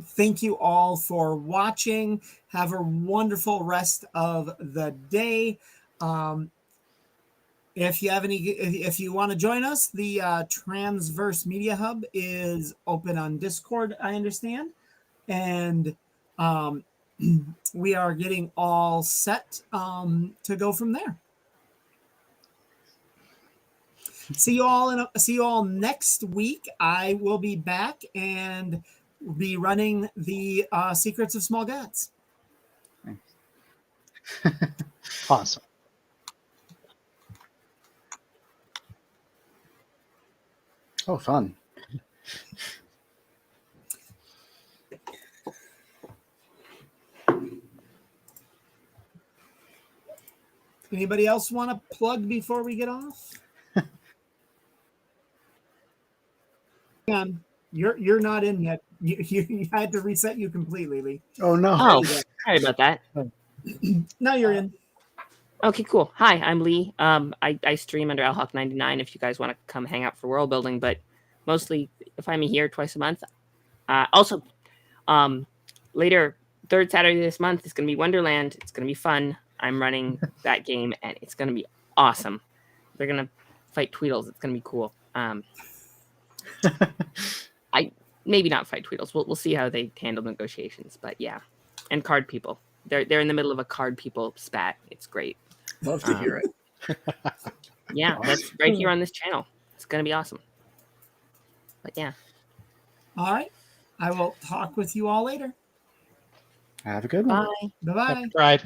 Thank you all for watching. Have a wonderful rest of the day. If you want to join us, the Transverse Media Hub is open on Discord, I understand, and we are getting all set to go from there. See you all next week. I will be back and be running the Secrets of Small Gods. Awesome. Oh, fun. Anybody else want to plug before we get off? You're not in yet. You had to reset you completely, Lee. Oh, no. Oh, sorry about that. Now you're in. Okay, cool. Hi, I'm Lee. I stream under Alhawk99 if you guys want to come hang out for world building, but mostly if I'm here twice a month. Also, later, third Saturday this month is going to be Wonderland. It's going to be fun. I'm running that game, and it's going to be awesome. They're going to fight Tweedles. It's going to be cool. I maybe not fight Tweedles. We'll see how they handle negotiations, but yeah, and card people. They're in the middle of a card people spat. It's great. Love to hear it. Yeah, that's right here on this channel. It's going to be awesome. But yeah. All right. I will talk with you all later. Have a good one. Bye. Bye-bye. Right.